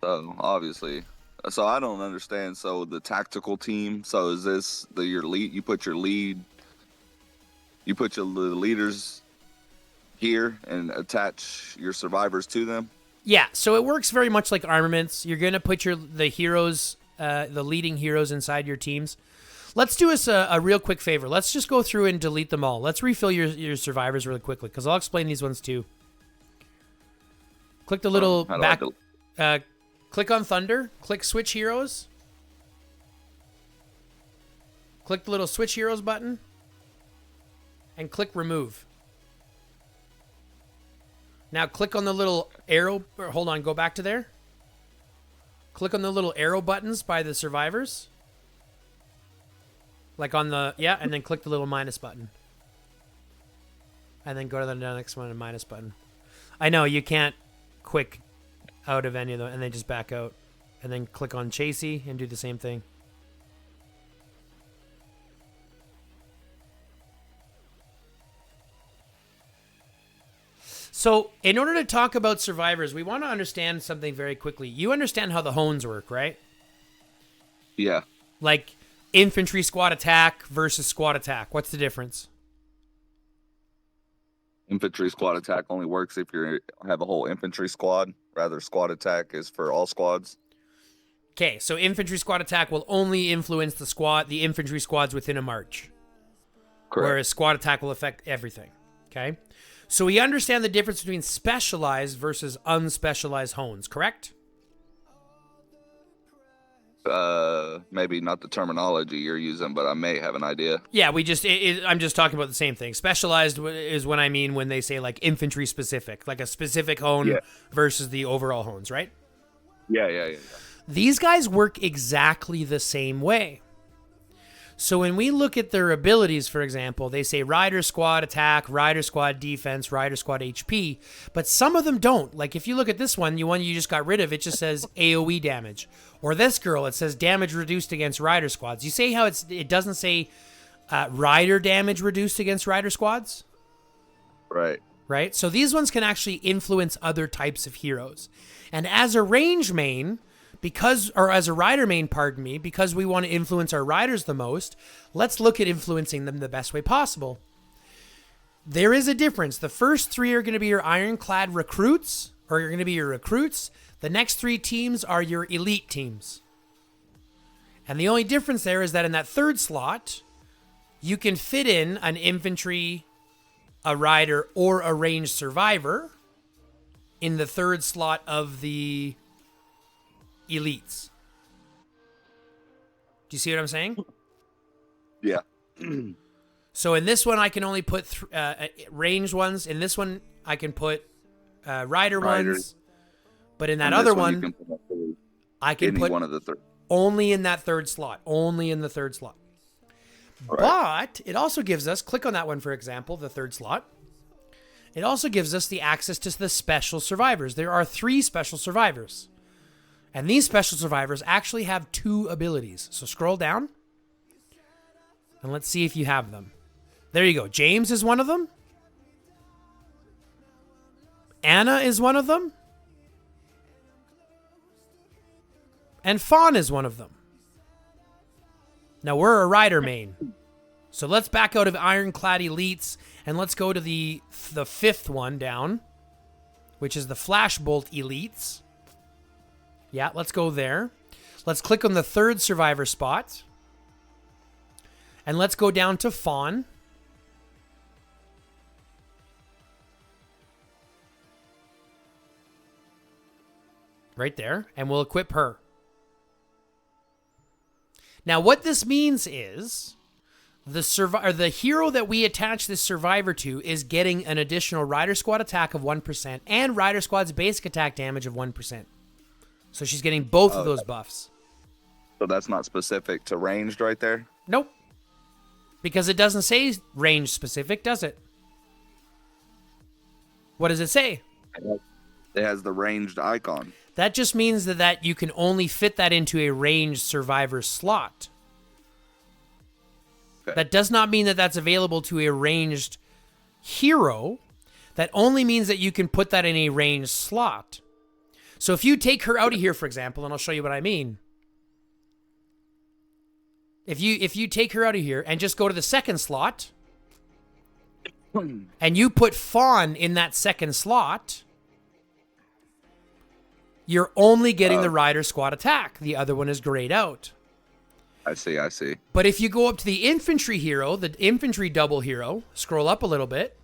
So obviously, so I don't understand. So the tactical team. So is this your lead? You put your leaders here and attach your survivors to them.
Yeah. So it works very much like armaments. You're gonna put the heroes, the leading heroes inside your teams. Let's do us a real quick favor. Let's just go through and delete them all. Let's refill your survivors really quickly because I'll explain these ones too. Click the little back. Click on Thunder. Click Switch Heroes. Click the little Switch Heroes button. And click Remove. Now click on the little arrow. Hold on, go back to there. Click on the little arrow buttons by the survivors. Like on the, yeah, and then click the little minus button. And then go to the next one and minus button. I know, you can't quick out of any of them, and then just back out. And then click on Chasey and do the same thing. So, in order to talk about survivors, we want to understand something very quickly. You understand how the hones work, right?
Yeah.
Like infantry squad attack versus squad attack. What's the difference?
Infantry squad attack only works if you have a whole infantry squad. Rather, squad attack is for all squads.
Okay, so infantry squad attack will only influence the infantry squads within a march.
Correct.
Whereas squad attack will affect everything. Okay? So we understand the difference between specialized versus unspecialized hones, correct?
Maybe not the terminology you're using, but I may have an idea.
Yeah, I'm just talking about the same thing. Specialized is what I mean when they say like infantry specific, like a specific hone versus the overall hones, right?
Yeah.
These guys work exactly the same way. So when we look at their abilities, for example, they say Rider Squad attack, Rider Squad defense, Rider Squad HP, but some of them don't. Like if you look at this one you just got rid of, it just says AoE damage. Or this girl, it says damage reduced against Rider Squads. You say how it doesn't say Rider damage reduced against Rider Squads? Right? So these ones can actually influence other types of heroes. And as a range main, as a rider main, because we want to influence our riders the most, let's look at influencing them the best way possible. There is a difference. The first three are going to be your ironclad recruits, or you're going to be your recruits. The next three teams are your elite teams. And the only difference there is that in that third slot, you can fit in an infantry, a rider, or a ranged survivor in the third slot of the elites. Do you see what I'm saying?
Yeah.
So in this one, I can only put ranged ones. In this one, I can put rider ones. But in that other one, I can put
one of the
only in that third slot. Only in the third slot. Right. But it also gives us, click on that one, for example, the third slot. It also gives us the access to the special survivors. There are 3 special survivors. And these special survivors actually have 2 abilities. So scroll down. And let's see if you have them. There you go. James is one of them. Anna is one of them. And Fawn is one of them. Now, we're a rider main. So let's back out of Ironclad Elites and let's go to the fifth one down, which is the Flashbolt Elites. Yeah, let's go there. Let's click on the third survivor spot. And let's go down to Fawn. Right there. And we'll equip her. Now, what this means is the hero that we attach this survivor to is getting an additional Rider Squad attack of 1% and Rider Squad's basic attack damage of 1%. So she's getting both of those buffs.
So that's not specific to ranged right there?
Nope. Because it doesn't say range specific, does it? What does it say?
It has the ranged icon.
That just means that you can only fit that into a ranged survivor slot. Okay. That does not mean that that's available to a ranged hero. That only means that you can put that in a ranged slot. So if you take her out of here, for example, and I'll show you what I mean. If you take her out of here and just go to the second slot, and you put Fawn in that second slot, you're only getting the Rider Squad attack. The other one is grayed out.
I see.
But if you go up to the infantry hero, the infantry double hero, scroll up a little bit.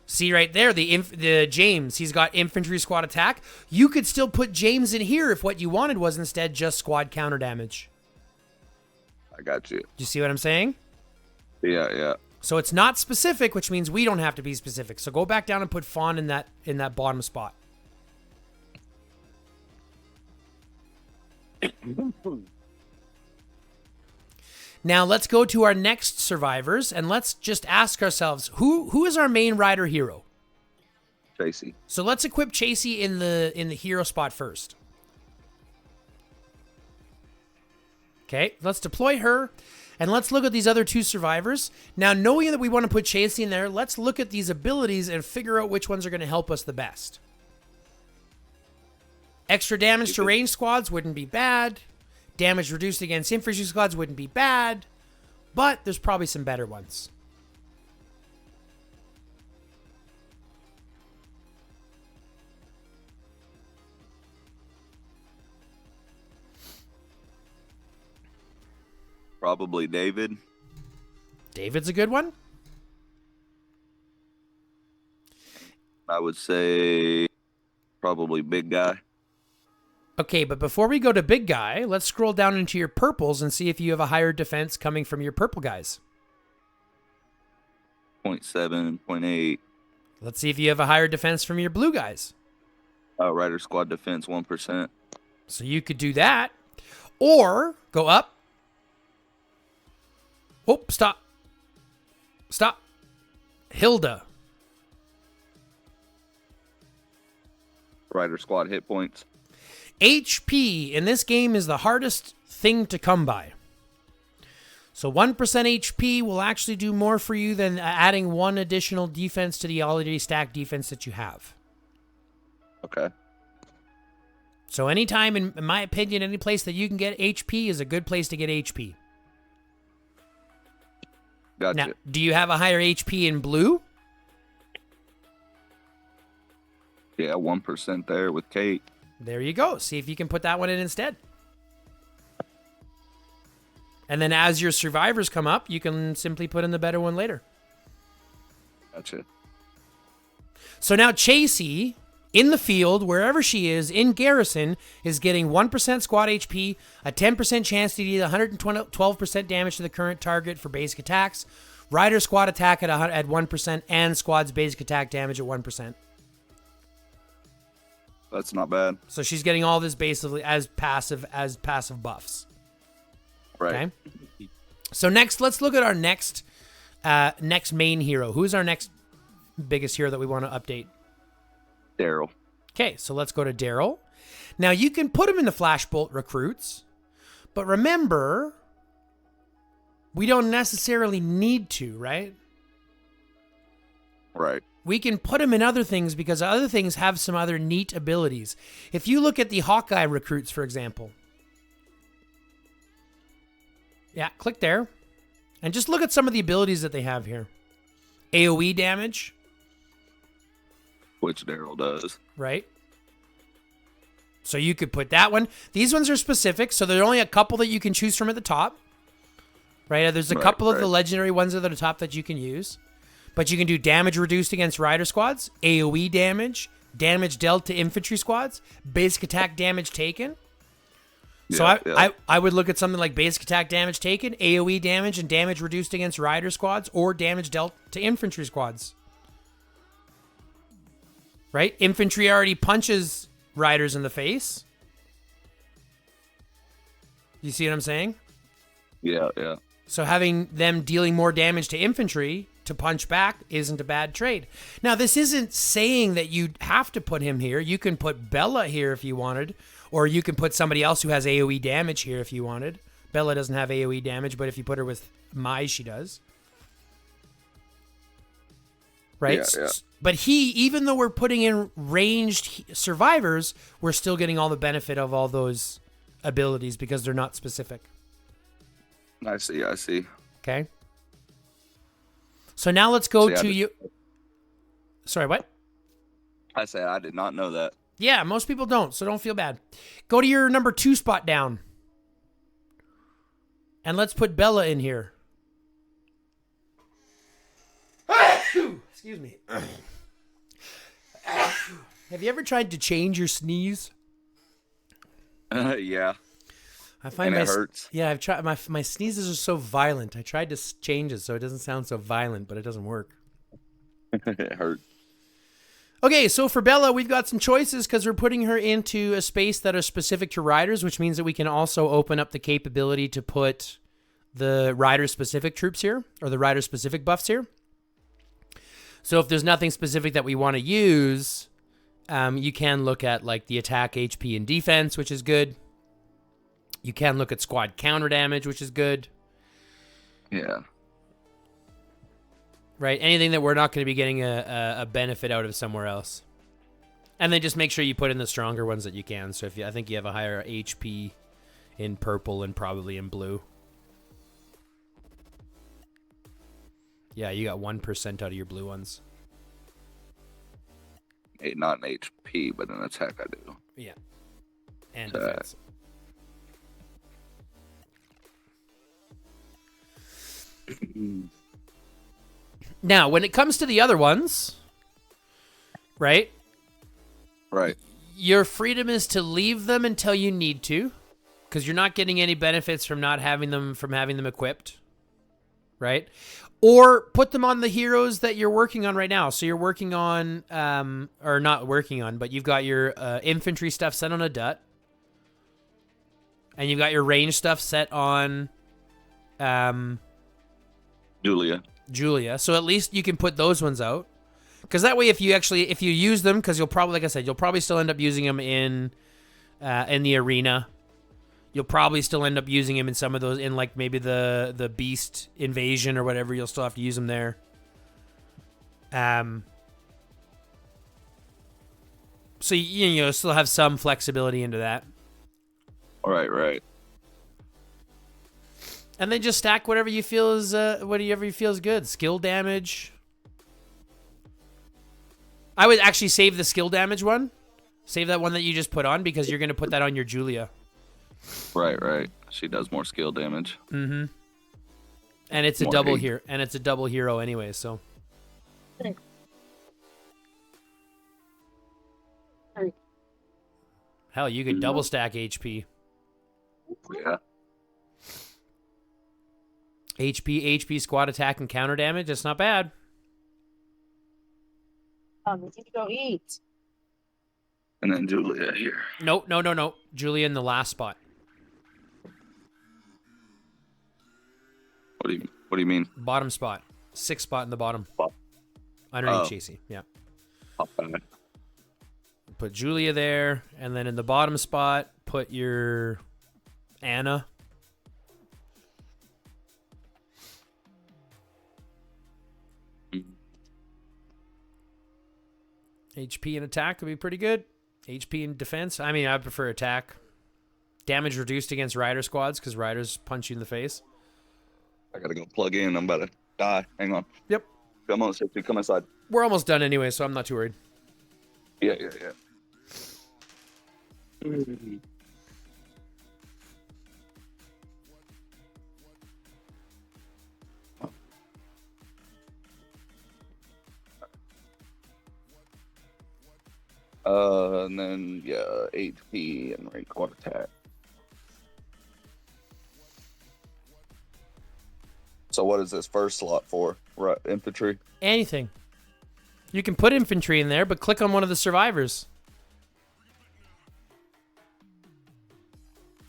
See right there, the James, he's got infantry squad attack. You could still put James in here if what you wanted was instead just squad counter damage.
I got you.
Do you see what I'm saying?
Yeah.
So it's not specific, which means we don't have to be specific. So go back down and put Fawn in that bottom spot. Now let's go to our next survivors and let's just ask ourselves, who is our main rider hero?
Chasey.
So let's equip Chasey in the hero spot first. Okay, let's deploy her and let's look at these other two survivors. Now, knowing that we want to put Chasey in there, let's look at these abilities and figure out which ones are going to help us the best. Extra damage to range squads wouldn't be bad. Damage reduced against infantry squads wouldn't be bad. But there's probably some better ones.
Probably David.
David's a good one.
I would say probably Big Guy.
Okay, but before we go to Big Guy, let's scroll down into your purples and see if you have a higher defense coming from your purple guys.
0.7, 0.8.
Let's see if you have a higher defense from your blue guys.
Rider Squad defense 1%.
So you could do that. Or go up. Oh, stop. Stop. Hilda.
Rider Squad hit points.
HP in this game is the hardest thing to come by. So 1% HP will actually do more for you than adding one additional defense to the already stacked defense that you have.
Okay.
So anytime, in my opinion, any place that you can get HP is a good place to get HP.
Gotcha.
Now, do you have a higher HP in blue?
Yeah, 1% there with Kate.
There you go. See if you can put that one in instead. And then as your survivors come up, you can simply put in the better one later.
Gotcha.
So now Chasey, in the field, wherever she is, in garrison, is getting 1% squad HP, a 10% chance to deal 112% damage to the current target for basic attacks, rider squad attack at 1%, and squad's basic attack damage at 1%.
That's not bad.
So she's getting all this basically as passive buffs.
Right.
Okay. So next, let's look at our next main hero. Who's our next biggest hero that we want to update?
Daryl.
Okay, so let's go to Daryl. Now you can put him in the Flashbolt recruits, but remember, we don't necessarily need to, right?
Right.
we can put him in other things because other things have some other neat abilities. If you look at the Hawkeye recruits, for example. Yeah, click there. And just look at some of the abilities that they have here. AoE damage.
Which Daryl does.
Right. So you could put that one. These ones are specific, so there are only a couple that you can choose from at the top. Right? There's a couple of the legendary ones at the top that you can use. But you can do damage reduced against rider squads, AoE damage, damage dealt to infantry squads, basic attack damage taken. So I would look at something like basic attack damage taken, AoE damage, and damage reduced against rider squads, or damage dealt to infantry squads. Right? Infantry already punches riders in the face. You see what I'm saying?
Yeah, yeah.
So having them dealing more damage to infantry to punch back isn't a bad trade. Now, this isn't saying that you have to put him here. You can put Bella here if you wanted, or you can put somebody else who has AoE damage here if you wanted. Bella doesn't have AoE damage, but if you put her with Mai, she does. Right?
Yeah.
But even though we're putting in ranged survivors, we're still getting all the benefit of all those abilities because they're not specific.
I see.
Okay. So now let's go to you. Sorry, what?
I said I did not know that.
Yeah, most people don't, so don't feel bad. Go to your number 2 spot down. And let's put Bella in here. Excuse me. Have you ever tried to change your sneeze?
Yeah.
I find
it hurts.
Yeah, I've tried. My sneezes are so violent. I tried to change it so it doesn't sound so violent, but it doesn't work.
It hurts.
Okay, so for Bella, we've got some choices because we're putting her into a space that are specific to riders, which means that we can also open up the capability to put the rider-specific troops here, or the rider-specific buffs here. So if there's nothing specific that we want to use, you can look at like the attack, HP, and defense, which is good. You can look at squad counter damage, which is good.
Yeah.
Right? Anything that we're not going to be getting a benefit out of somewhere else. And then just make sure you put in the stronger ones that you can. So I think you have a higher HP in purple and probably in blue. Yeah, you got 1% out of your blue ones.
Not an HP, but an attack I do.
Yeah. And defense. Now, when it comes to the other ones, right?
Right.
Your freedom is to leave them until you need to, because you're not getting any benefits from not having them equipped, right? Or put them on the heroes that you're working on right now. So you're working on, or not working on, but you've got your infantry stuff set on a Dut, and you've got your range stuff set on Julia. So at least you can put those ones out. Because that way, if you use them, because you'll probably, like I said, you'll probably still end up using them in the arena. You'll probably still end up using them in some of those, in like maybe the beast invasion or whatever. You'll still have to use them there. So you still have some flexibility into that.
Right.
And then just stack whatever you feel is good. Skill damage. I would actually save the skill damage one. Save that one that you just put on because you're going to put that on your Julia.
Right. She does more skill damage.
Mm-hmm. And it's a double here, and it's a double hero anyway, so. Hell, you could double stack HP.
Yeah.
HP, squad attack, and counter damage. That's not bad.
We need to go eat.
And then Julia here.
No. Julia in the last spot.
What do you mean?
Bottom spot. 6th spot in the bottom. Underneath JC. Yeah. Put Julia there, and then in the bottom spot, put your Anna. HP and attack would be pretty good. HP and defense. I mean, I prefer attack. Damage reduced against rider squads because riders punch you in the face.
I gotta go plug in. I'm about to die. Hang on.
Yep.
Come on, Safety. Come inside.
We're almost done anyway, so I'm not too worried.
Yeah. And then, HP and range 1 attack. So what is this first slot for? Right, infantry?
Anything. You can put infantry in there, but click on one of the survivors.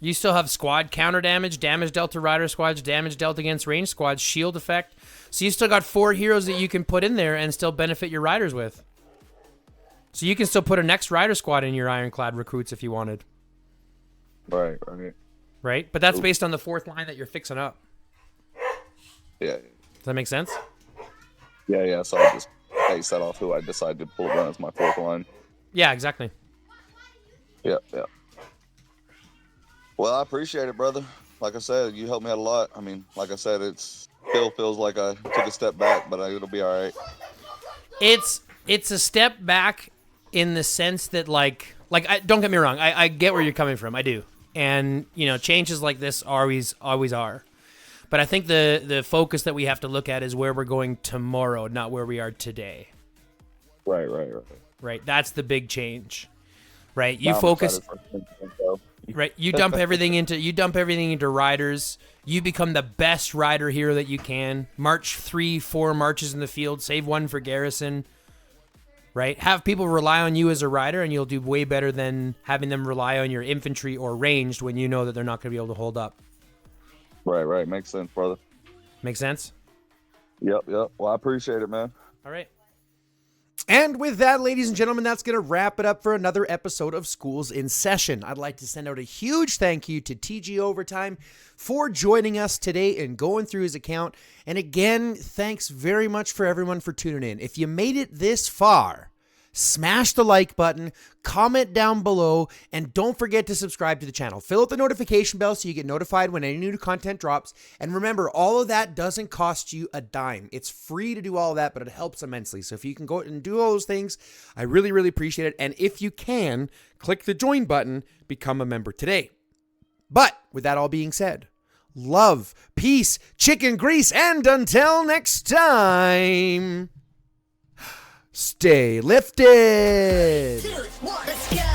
You still have squad counter damage, damage dealt to rider squads, damage dealt against range squads, shield effect. So you still got 4 heroes that you can put in there and still benefit your riders with. So you can still put a next rider squad in your ironclad recruits if you wanted.
Right.
Right? But that's based on the 4th line that you're fixing up.
Yeah.
Does that make sense?
Yeah. So I'll just base that off who I decide to pull run as my 4th line.
Yeah, exactly.
Yeah. Well, I appreciate it, brother. Like I said, you helped me out a lot. I mean, like I said, it still feels like I took a step back, but it'll be all right.
It's a step back in the sense that, don't get me wrong, I get where you're coming from. I do. And, changes like this always are. But I think the focus that we have to look at is where we're going tomorrow, not where we are today.
Right.
Right? That's the big change. Right? You focus... Right, you dump everything into riders. You become the best rider hero that you can. March 3-4 marches in the field. Save 1 for garrison. Right, have people rely on you as a rider, and you'll do way better than having them rely on your infantry or ranged when you know that they're not going to be able to hold up.
Right. Makes sense, brother.
Make sense?
Yep. Well, I appreciate it, man.
All right.
And with that, ladies and gentlemen, that's going to wrap it up for another episode of Schools in Session. I'd like to send out a huge thank you to TG Overtime for joining us today and going through his account. And again, thanks very much for everyone for tuning in. If you made it this far, smash the like button, comment down below, and don't forget to subscribe to the channel. Fill out the notification bell so you get notified when any new content drops. And remember, all of that doesn't cost you a dime. It's free to do all of that, but it helps immensely. So if you can go and do all those things, I really, really appreciate it. And if you can, click the join button, become a member today. But with that all being said, love, peace, chicken grease, and until next time, stay lifted.
2, 1, let's go.